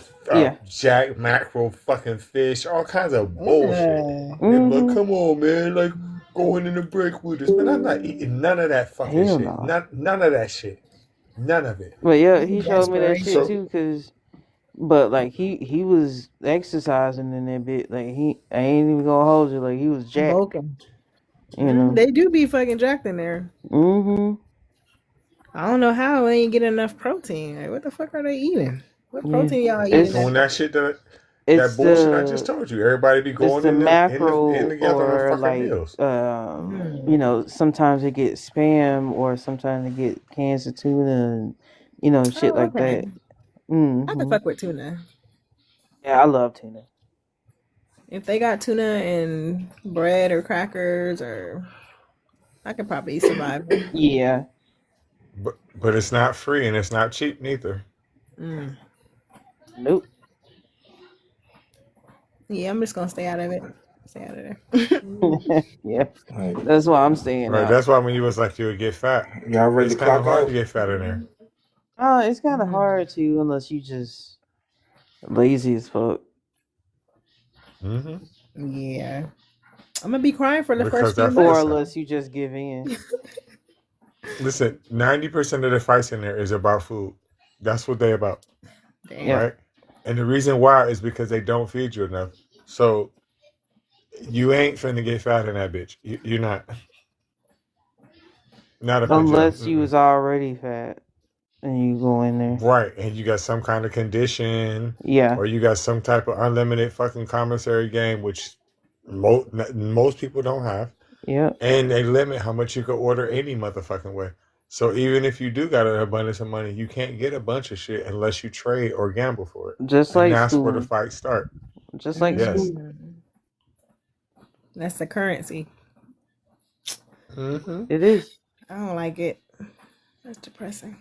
Jack mackerel, fucking fish, all kinds of bullshit. And look, come on, man, like going in the break with us, man. I'm not eating none of that fucking shit. None of that shit. None of it. But yeah, he showed me that shit too, but like he was exercising in that bit. Like I ain't even gonna hold you. Like he was jacked. Bulking. You know, they do be fucking jacked in there. I don't know how they ain't get enough protein. Like, what the fuck are they eating? What protein y'all eating? Doing that shit that bullshit I just told you. Everybody be going in mackerel in together or on fucking meals. You know, sometimes they get spam or sometimes they get cans of tuna and shit like that. I can fuck with tuna. Yeah, I love tuna. If they got tuna and bread or crackers, or I could probably survive. Yeah. But it's not free and it's not cheap neither. Nope. Yeah, I'm just gonna stay out of it. Stay out of there. Yeah, that's why I'm staying Right, out. that's why when you was like you would get fat. Y'all ready It's to kind of clock hard out? to get fat in there. It's kind of hard to unless you just lazy as fuck. Yeah, I'm gonna be crying for the Because first few that- months. Or unless you just give in. Listen, 90% of the fights in there is about food. That's what they about. Damn. Right? And the reason why is because they don't feed you enough. So you ain't finna get fat in that bitch. You're not. Not if Unless you was already fat and you go in there. Right, and you got some kind of condition. Yeah. Or you got some type of unlimited fucking commissary game, which most people don't have. Yeah. And they limit how much you can order any motherfucking way. So even if you do got an abundance of money, you can't get a bunch of shit unless you trade or gamble for it. Just And like that's where the school. fights start. Just like Yes. school. That's the currency. Mm-hmm. It is. I don't like it. That's depressing.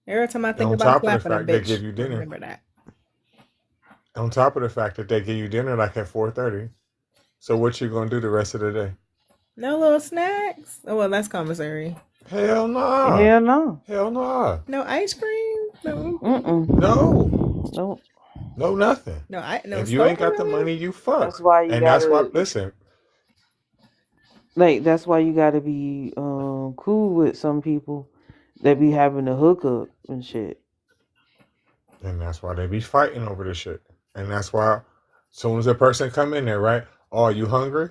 Every time I think On about top of the slapping a fact they bitch, give you I dinner. remember that. On top of the fact that they give you dinner like at 4:30. So what you gonna do the rest of the day? No little snacks. Oh well, that's commissary. Hell nah. Hell no. Hell nah. No ice cream. No. No. No. No nothing. No. No. If you ain't got the Stolen? money, you fuck. That's why you And that's why. gotta Listen. like. That's why you gotta be cool with some people that be having a hookup and shit. And that's why they be fighting over this shit. And that's why, as soon as a person come in there, right? Oh, you hungry?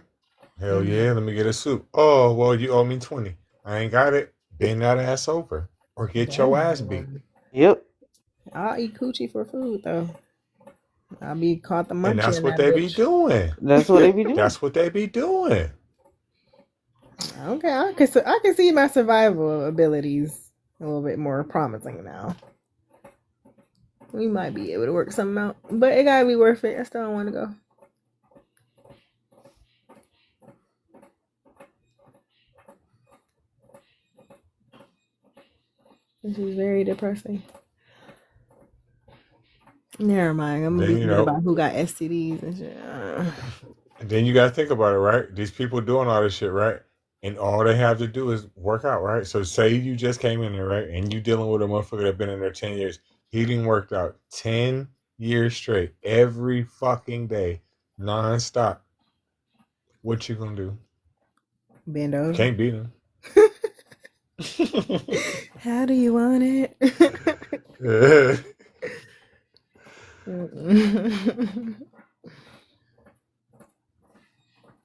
Hell yeah, let me get a soup. Oh, well, you owe me 20. I ain't got it. Bend that ass over. Or get your ass beat. Yep. I'll eat coochie for food though. I'll be caught the munchie. And that's in what that they be bitch. doing. That's what they be doing. That's what they be doing. Okay, I can see my survival abilities a little bit more promising now. We might be able to work something out, but it gotta be worth it. I still don't want to go. This is very depressing. Never mind. I'm gonna Then, be you thinking know, about who got STDs and shit. and then you got to think about it, right? These people doing all this shit, right? And all they have to do is work out, right? So say you just came in there, right? And you dealing with a motherfucker that been in there 10 years. He didn't work out 10 years straight, every fucking day, nonstop. What you gonna do? Bend over. Can't beat him. How do you want it?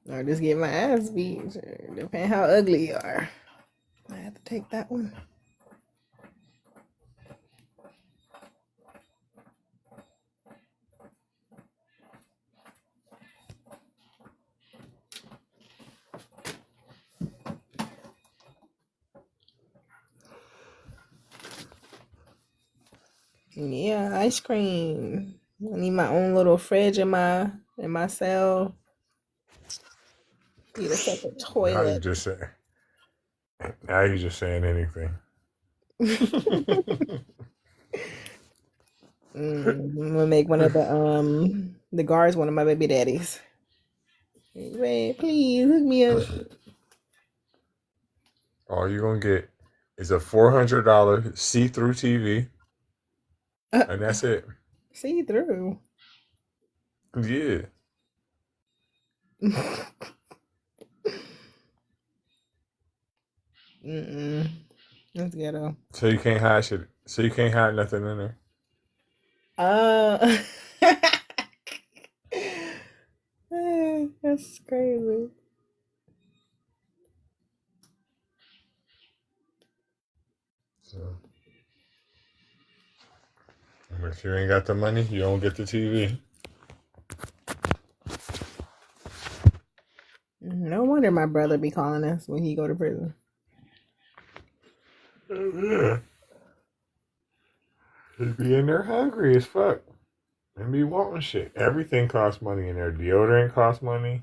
Or just get my ass beat. Depending how ugly you are. I have to take that one. Yeah, ice cream. I need my own little fridge in my cell. Need a separate Now you toilet. just say, now you just saying anything. I'm gonna make one of the guards one of my baby daddies. Wait, please hook me up. All you're gonna get is a $400 see-through TV, and that's it. See through. Yeah. That's ghetto. So you can't hide shit. So you can't hide nothing in there. That's crazy. So, if you ain't got the money, you don't get the TV. No wonder my brother be calling us when he go to prison. Yeah. He be in there hungry as fuck. And be wanting shit. Everything costs money in there. Deodorant costs money.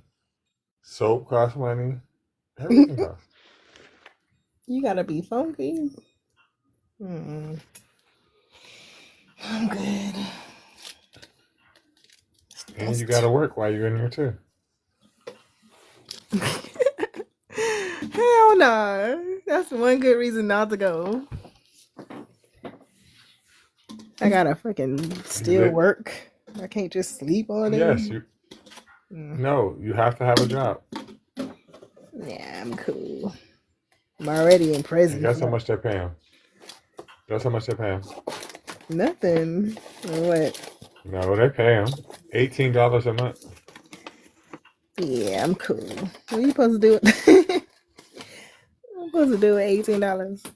Soap costs money. Everything costs. You gotta be funky. I'm good. And you gotta work while you're in there too. Hell no. That's one good reason not to go. I gotta freaking still work. I can't just sleep all day. Yes, you. No, you have to have a job. Yeah, I'm cool. I'm already in prison. Guess how much they pay him? Guess how much they pay him? Nothing. What? No, they pay him $18 a month. Yeah, I'm cool. What are you supposed to do? I'm supposed to do with $18.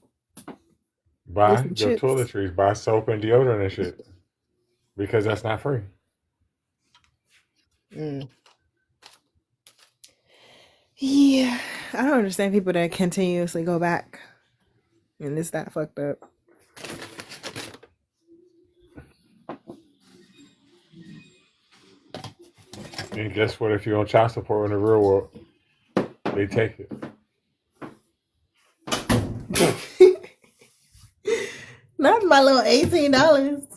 Buy some the chips. toiletries, buy soap and deodorant and shit. Because that's not free. Yeah, I don't understand people that continuously go back, and it's that fucked up. And guess what? If you're on child support in the real world, they take it. Not my little $18.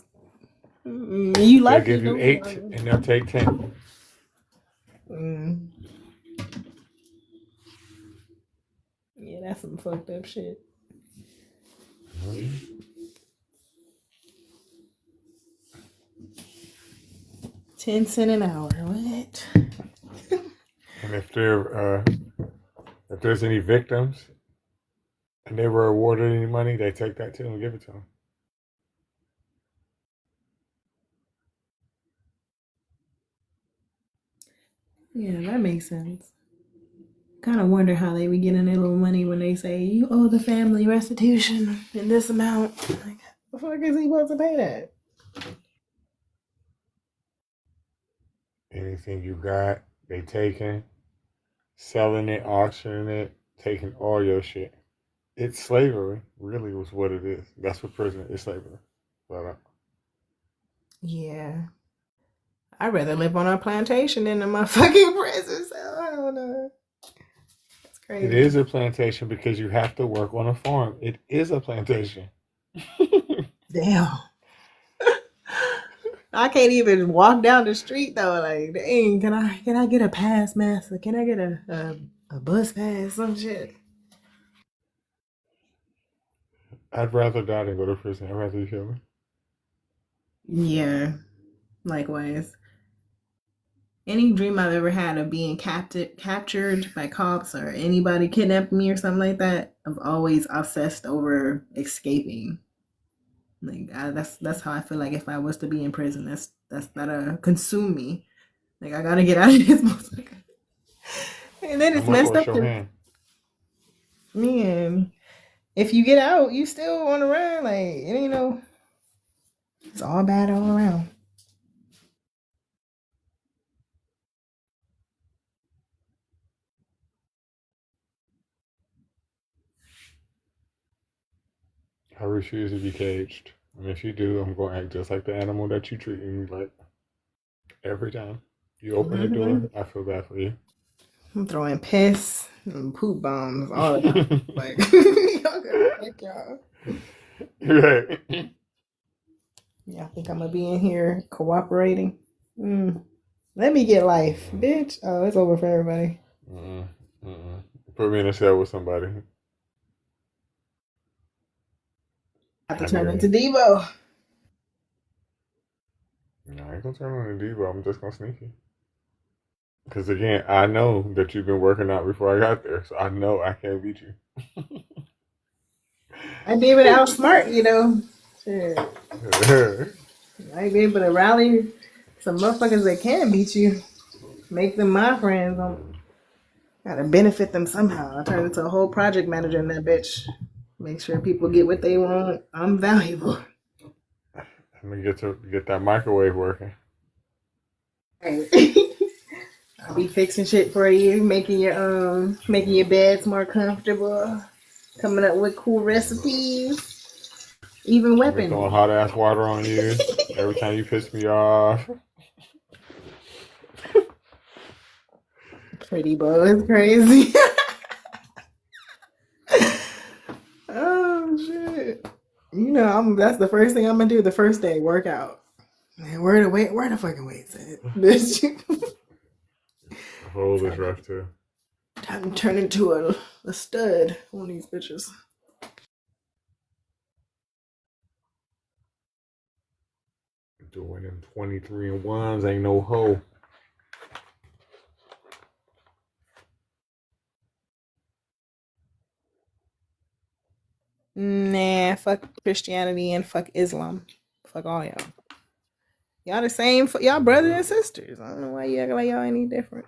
You They'll like give it, you no 8 problem. and they'll take 10. Mm. Yeah, that's some fucked up shit. 10 cents an hour. What? And if there's any victims and they were awarded any money, they take that too and give it to them. Yeah, that makes sense. Kind of wonder how they be getting their little money when they say you owe the family restitution in this amount. Like, the fuck is he supposed to pay that? Anything you got, they taking, selling it, auctioning it, taking all your shit. It's slavery, really, was what it is. That's what prison is, slavery. But, Yeah. I'd rather live on a plantation than in my fucking prison cell. I don't know. It's crazy. it is a plantation because you have to work on a farm. It is a plantation. Damn. I can't even walk down the street though. Like, dang, can I get a pass, master? Can I get a bus pass? Some shit. I'd rather die than go to prison. I'd rather you kill me. Yeah. Likewise. Any dream I've ever had of being captured by cops or anybody kidnapping me or something like that, I've always obsessed over escaping. Like that's how I feel like if I was to be in prison, that's that'll consume me. Like I gotta get out of this motherfucker. And then it's I'm gonna messed force up your to hand. man. If you get out, you still on the run. Like it ain't no. It's all bad all around. I refuse to be caged. And if you do, I'm going to act just like the animal that you treat me like every time. You open the door, I feel bad for you. I'm throwing piss and poop bombs all the time. Like y'all gotta fuck y'all. Right. Y'all think I'm gonna be in here cooperating? Let me get life, bitch. Oh, it's over for everybody. Put me in a cell with somebody. I have to turn into Devo. No, I ain't gonna turn on the Devo. I'm just gonna sneak you. Because again, I know that you've been working out before I got there, so I know I can't beat you. I'd be able to outsmart, you know. Shit. I'd be able to rally some motherfuckers that can beat you. Make them my friends. Gotta benefit them somehow. I turn into a whole project manager in that bitch. Make sure people get what they want. I'm valuable. Let me get that microwave working. I'll be fixing shit for you, making your beds more comfortable, coming up with cool recipes, even weapons. Throwing hot ass water on you every time you piss me off. Pretty boy, it's crazy. Oh shit! You know, that's the first thing I'm gonna do the first day. Workout. Man, where the fucking weights at, bitch? Hold this rough too. Time to turn into a stud on these bitches. Doing them 23 and 1s ain't no hoe. Nah, fuck Christianity and fuck Islam. Fuck all y'all. Y'all the same. Y'all brothers and sisters. I don't know why you act like y'all any different.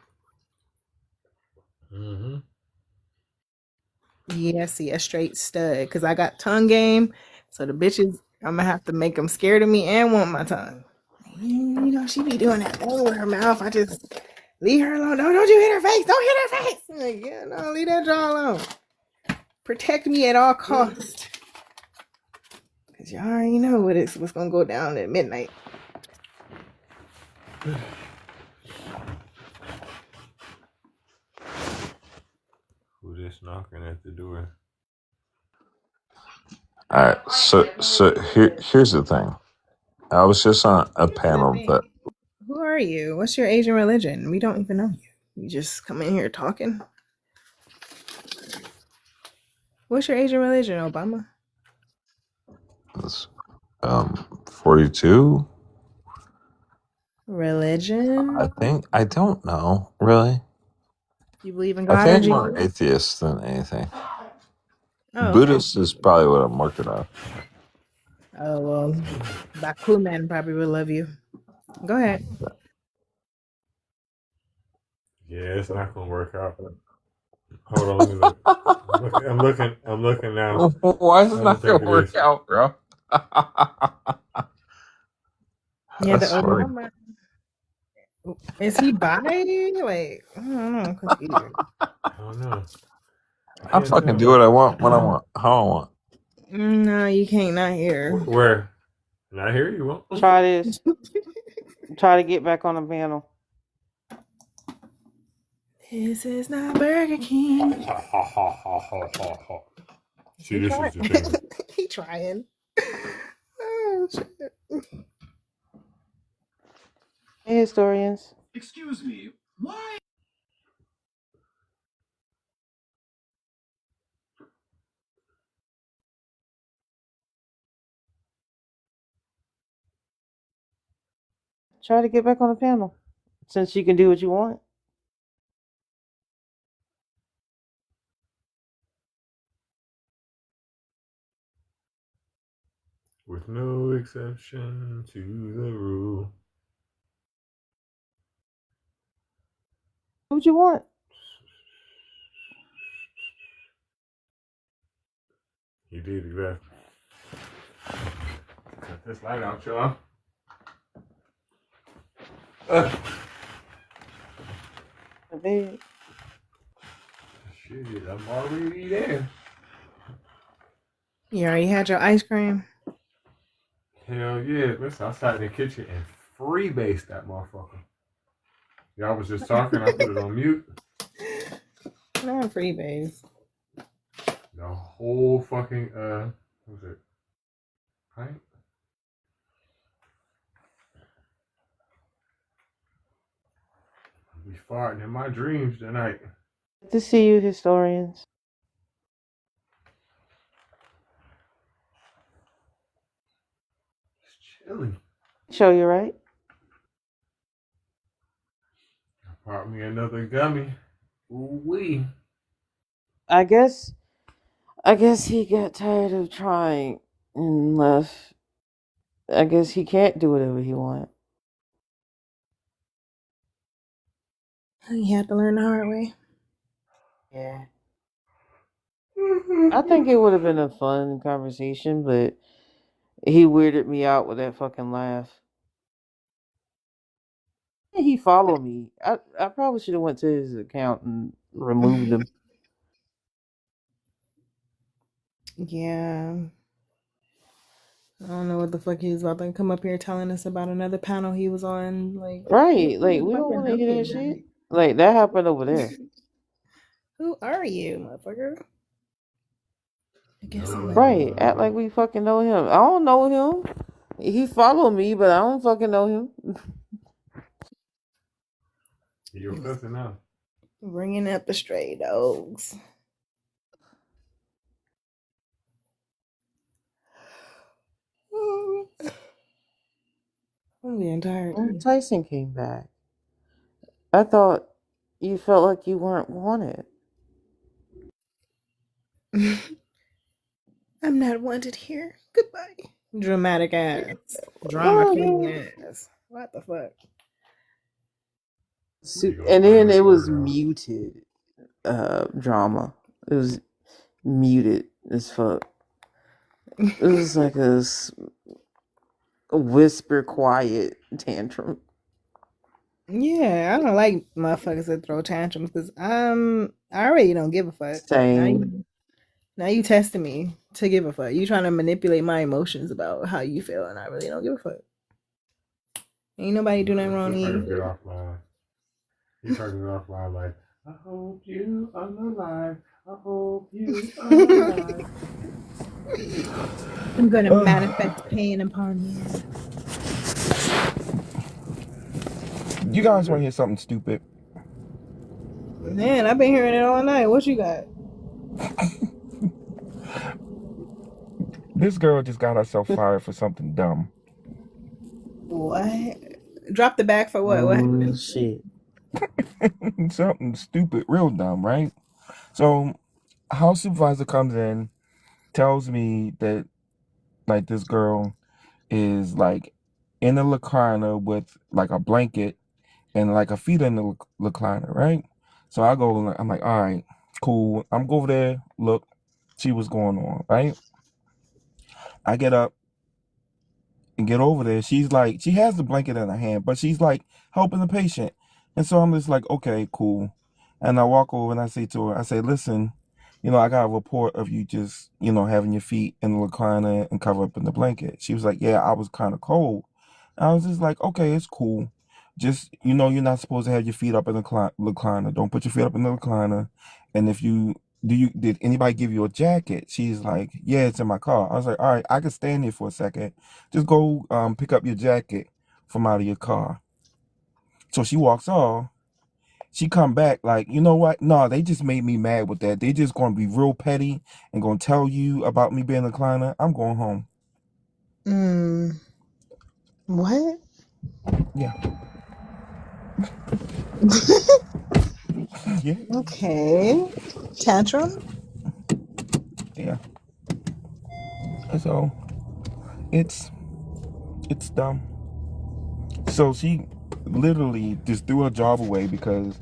Yeah, see, a straight stud. Cause I got tongue game. So the bitches, I'm gonna have to make them scared of me and want my tongue. You know, she be doing that thing with her mouth. I just leave her alone. Don't you hit her face. Don't hit her face. I'm like, yeah, no, leave that jaw alone. Protect me at all costs. Cause y'all already know what's gonna go down at midnight. Who just knocking at the door? All right. Here's the thing. I was just on a panel that Who are you? What's your Asian religion? We don't even know you. You just come in here talking. What's your Asian religion, Obama? was 42. Religion? I don't know really. You believe in I God or think I'm more Jesus? atheist than anything. Oh, okay. Buddhist is probably what I'm working on. Oh, well, Bakuman probably would love you. Go ahead. Yeah, it's not gonna work out. Hold on, let me look. I'm looking now. Why is I it don't not think gonna it work is. out, bro? Yeah, the That's funny. Obama. Is he bi? Like, I don't know. I'm confused. I don't know. I fucking do what I want when I want, how I want. No, you can't not hear. Where? Not here. You won't. Try this. Try to get back on the panel. This is not Burger King. See, this is the thing. He trying. Oh, shit. Hey, historians. Excuse me, why? Try to get back on the panel. Since you can do what you want. With no exception to the rule. What you want? You did exactly. Cut this light out, y'all. Bed. Shit, I'm already there. You already had your ice cream? Hell yeah. Listen, I sat in the kitchen and freebased that motherfucker. Y'all was just talking, I put it on mute. Not freebase. The whole fucking, what was it? Pint? I'll be farting in my dreams tonight. Good to see you, historians. Chilly. Show you right. Brought me another gummy. Ooh wee. I guess he got tired of trying and left. I guess he can't do whatever he wants. You had to learn the hard way. Yeah. I think it would have been a fun conversation, but he weirded me out with that fucking laugh. He followed me. I probably should have went to his account and removed him. Yeah. I don't know what the fuck he was about to come up here telling us about another panel he was on. Like, Right, like we don't want to hear that shit. Like that happened over there. Who are you, motherfucker? I guess I'm Right, act like we fucking know him. I don't know him. He followed me, but I don't fucking know him. Your cousin now. bringing up the stray dogs. I'm getting tired. Tyson came back. I thought you felt like you weren't wanted. I'm not wanted here. Goodbye. Dramatic ass. Drama king ass. What the fuck? And then it was muted. Drama. It was muted as fuck. It was like a whisper quiet tantrum. Yeah, I don't like motherfuckers that throw tantrums because I already don't give a fuck. Same. Now you testing me to give a fuck. You trying to manipulate my emotions about how you feel, and I really don't give a fuck. Ain't nobody do nothing wrong to you. He turned it offline like, I hope you are alive. I hope you are alive. I'm gonna manifest pain upon you. You guys want to hear something stupid? Man, I've been hearing it all night. What you got? This girl just got herself fired for something dumb. What? Drop the bag for what? What Oh happened? shit. Something stupid, real dumb, right? So, house supervisor comes in, tells me that like this girl is like in a recliner with like a blanket and like a feet in the recliner, right? So I go, I'm like, all right, cool. I'm go over there, look, see what's going on, right? I get up and get over there. She's like, she has the blanket in her hand, but she's like helping the patient. And so I'm just like, okay, cool. And I walk over and I say to her, I say, listen, I got a report of you just, having your feet in the recliner and cover up in the blanket. She was like, yeah, I was kind of cold. And I was just like, okay, it's cool. Just, you're not supposed to have your feet up in the recliner. Don't put your feet up in the recliner. And if you, did anybody give you a jacket? She's like, yeah, it's in my car. I was like, all right, I can stand here for a second. Just go pick up your jacket from out of your car. So she walks off. She come back like, you know what? No, they just made me mad with that. They just gonna be real petty and gonna tell you about me being a recliner. I'm going home. What? Yeah. Yeah. Okay. Tantrum? Yeah. So it's dumb. So she literally just threw her job away because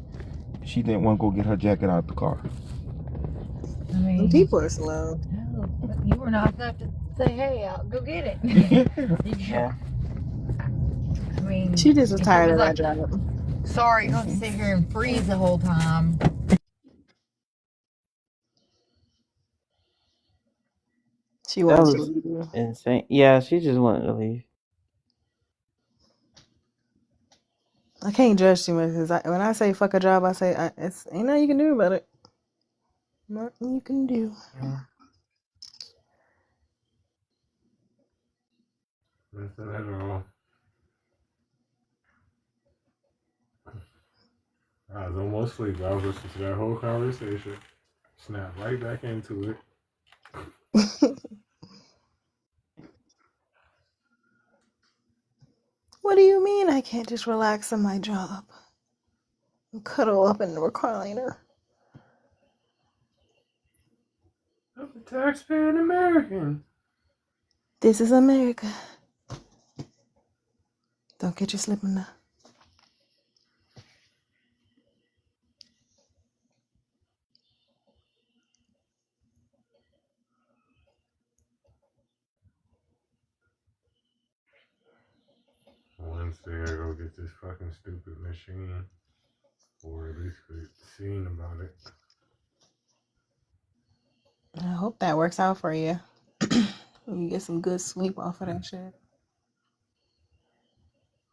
she didn't want to go get her jacket out of the car. I mean, people are slow. No, you were not enough to say, hey, I'll go get it. Yeah. I mean, She just was if it tired of was that like, job. sorry, you're going to sit here and freeze the whole time. She That wants to was leave. insane. Yeah, she just wanted to leave. I can't judge too much because when I say fuck a job, I say it's ain't nothing you can do about it. Nothing you can do. Nothing at all. I was almost asleep. I was listening to that whole conversation. Snap right back into it. What do you mean I can't just relax on my job and cuddle up in the recliner? I'm a taxpaying American. This is America. Don't get you slipping now. Wednesday, I go get this fucking stupid machine, or at least seeing about it. I hope that works out for you. You get some good sleep off of that shit.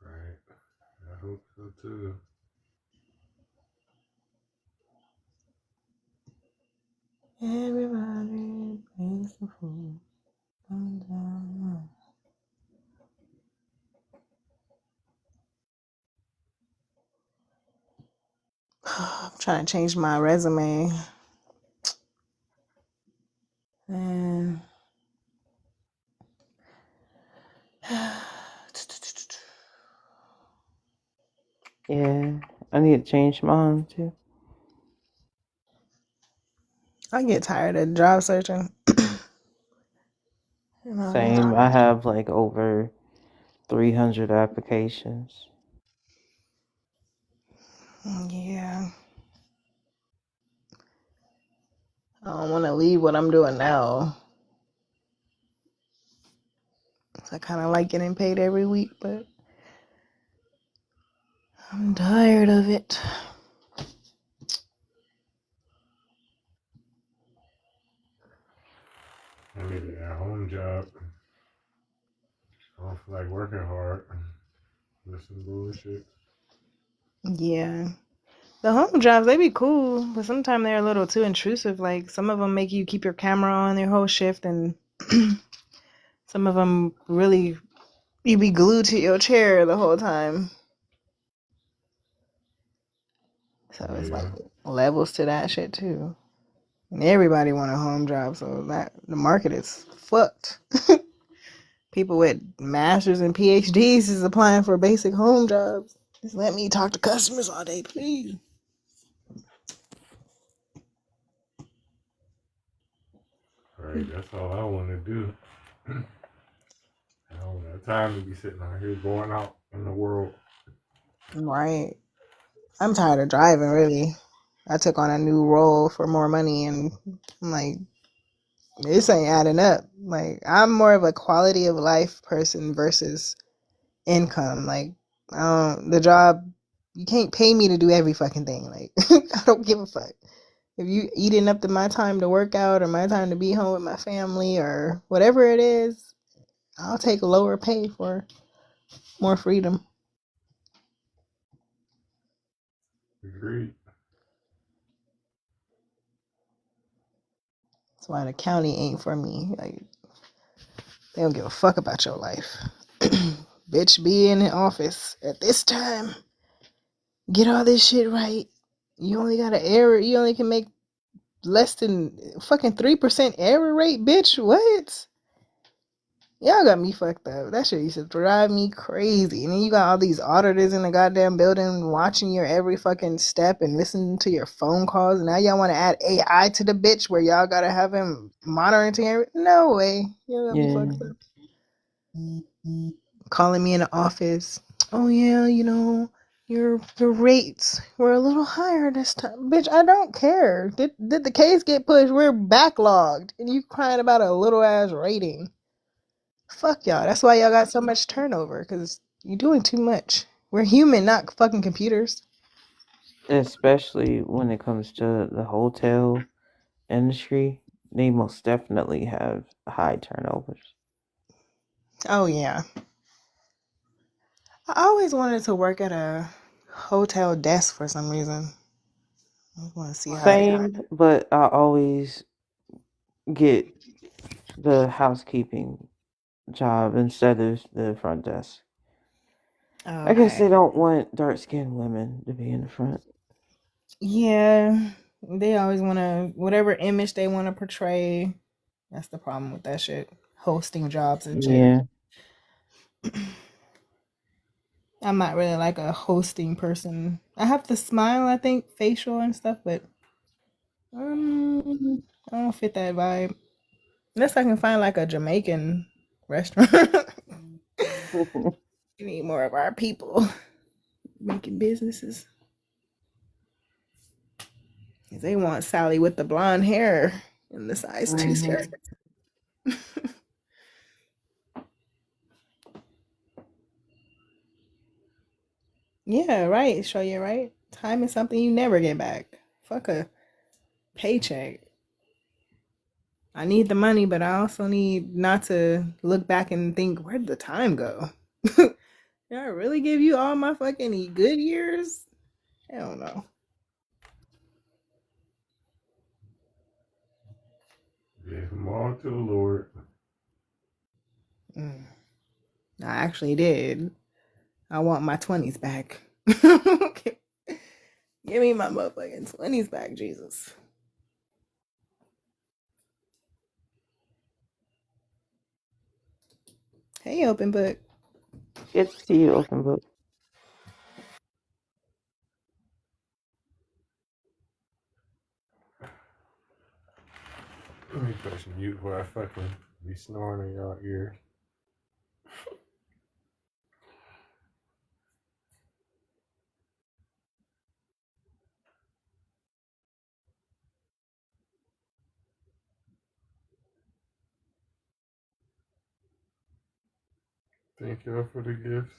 Right. I hope so too. Everybody plays the fool. I'm trying to change my resume. And Yeah, I need to change mine too. I get tired of job searching. You know, Same. I have like over 300 applications. yeah. I don't want to leave what I'm doing now. I kind of like getting paid every week, but I'm tired of it. I need an at-home job. I don't feel like working hard. Listen bullshit. Yeah. The home jobs, they be cool, but sometimes they're a little too intrusive. Like, some of them make you keep your camera on your whole shift, and Some of them really, you be glued to your chair the whole time. So it's like Yeah. levels to that shit too. And everybody want a home job, so that the market is fucked. People with masters and PhDs is applying for basic home jobs. Just let me talk to customers all day, please. Right, that's all I want to do. I don't have time to be sitting out here going out in the world. Right. I'm tired of driving, really. I took on a new role for more money, and I'm like, this ain't adding up. Like, I'm more of a quality of life person versus income. Like, the job, you can't pay me to do every fucking thing. Like, I don't give a fuck. If you eating up to my time to work out or my time to be home with my family or whatever it is, I'll take a lower pay for more freedom. Agreed. That's why the county ain't for me. Like, they don't give a fuck about your life. Bitch, be in the office at this time. Get all this shit right. You only got an error. You only can make less than fucking 3% error rate, bitch. What? Y'all got me fucked up. That shit used to drive me crazy. And then you got all these auditors in the goddamn building watching your every fucking step and listening to your phone calls. And now y'all want to add AI to the bitch where y'all gotta have him monitoring everything. No way. Y'all got me Yeah. fucked up. Calling me in the office. Oh yeah, you know, your rates were a little higher this time. Bitch, I don't care. Did the case get pushed? We're backlogged. And you crying about a little ass rating. Fuck y'all. That's why y'all got so much turnover, because you're doing too much. We're human, not fucking computers. Especially when it comes to the hotel industry, they most definitely have high turnovers. Oh yeah. I always wanted to work at a hotel desk for some reason. I want to see how they. Same, but I always get the housekeeping job instead of the front desk. I guess Okay. they don't want dark skinned women to be in the front. Yeah. They always want to, whatever image they want to portray. That's the problem with that shit. Hosting jobs and shit. Yeah. I'm not really like a hosting person. I have to smile, I think, facial and stuff, but I don't fit that vibe. Unless I can find like a Jamaican restaurant. We need more of our people making businesses. 'Cause they want Sally with the blonde hair and the size 2 skirt. Yeah, right. Show you right. Time is something you never get back. Fuck a paycheck. I need the money, but I also need not to look back and think, where'd the time go? Did I really give you all my fucking good years? Hell no. Give them all to the Lord. I actually did. I want my 20s back. Give me my motherfucking 20s back, Jesus. Hey, open book. Good to see you, open book. Let me press mute where I fucking be snoring in y'all ear. Thank y'all for the gifts.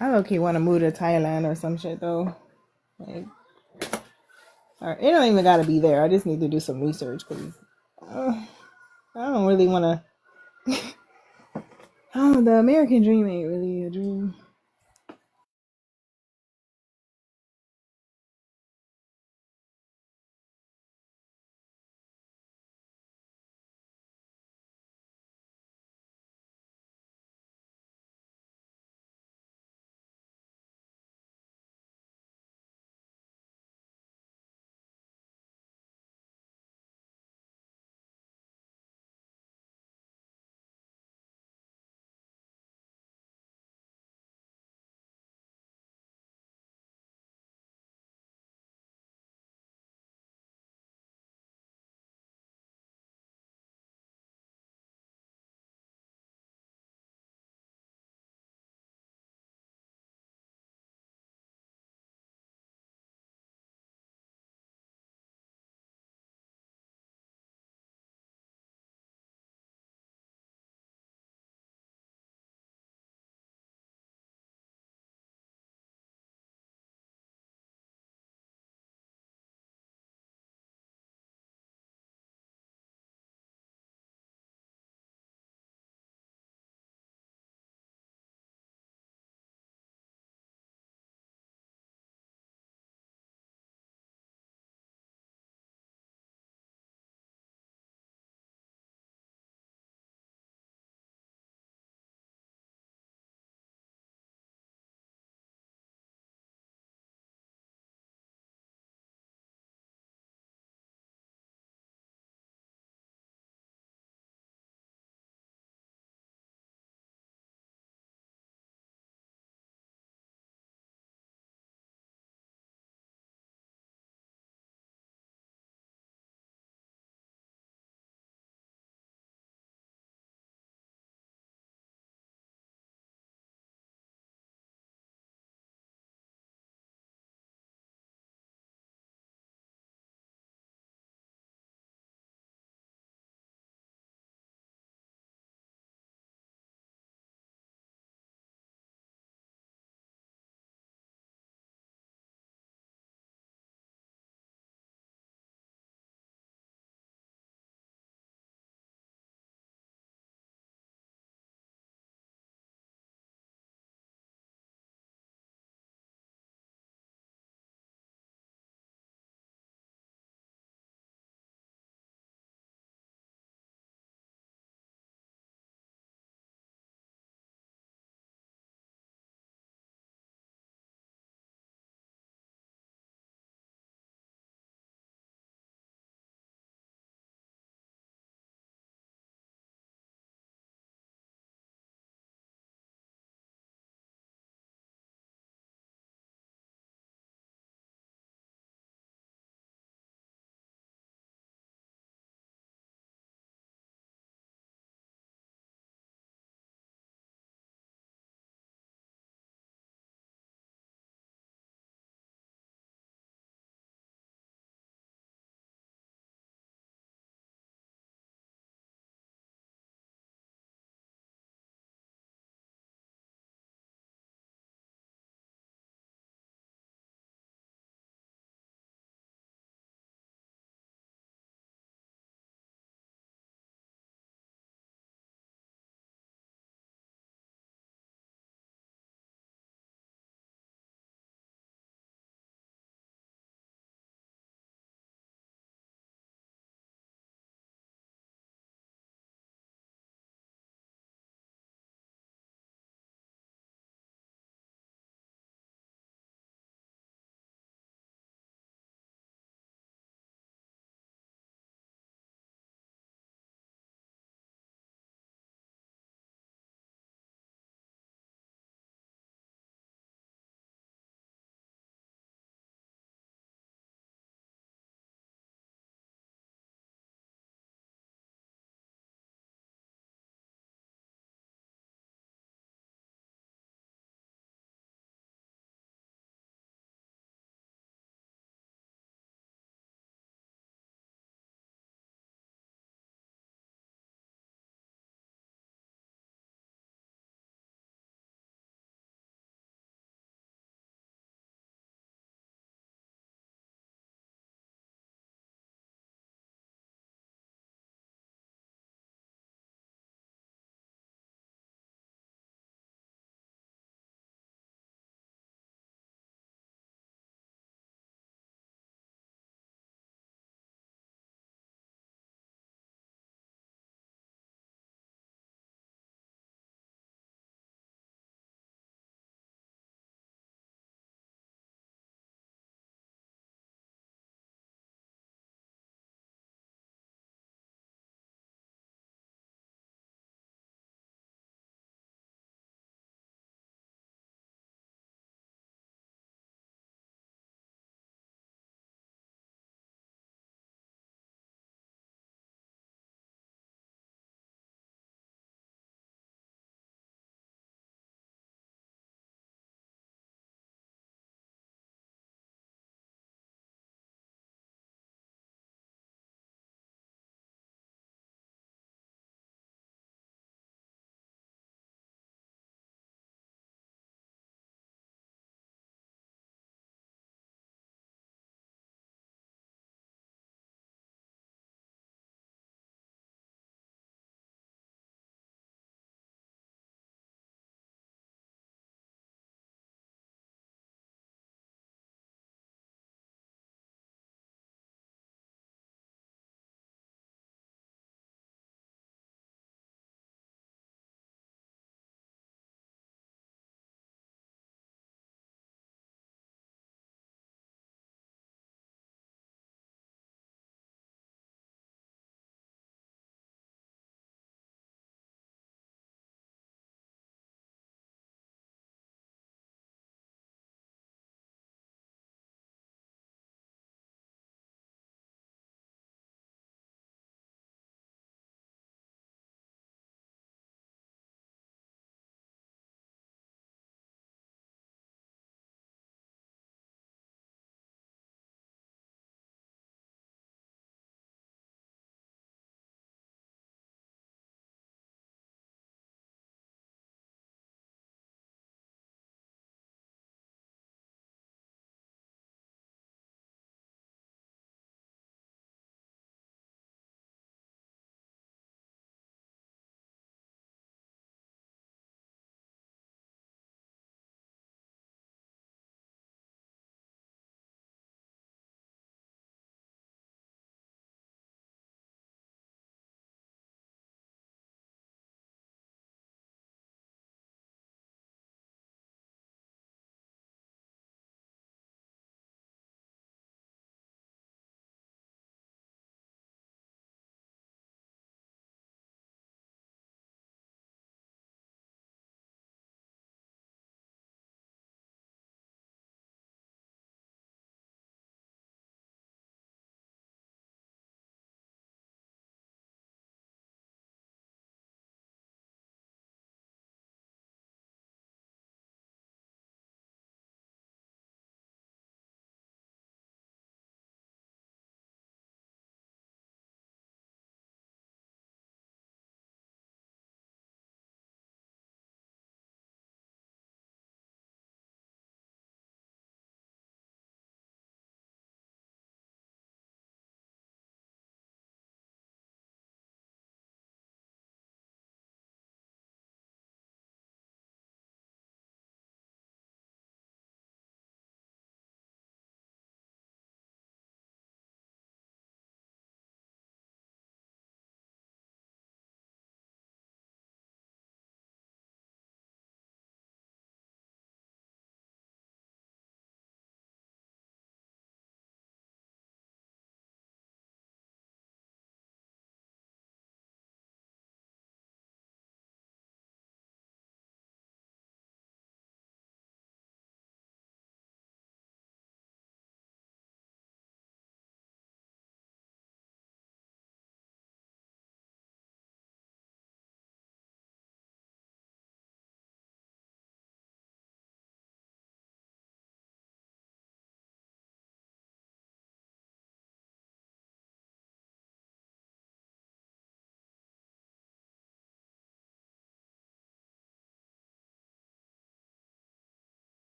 I low-key want to move to Thailand or some shit though. Like, or it don't even gotta be there. I just need to do some research because I don't really want to. Oh, the American dream ain't really a dream.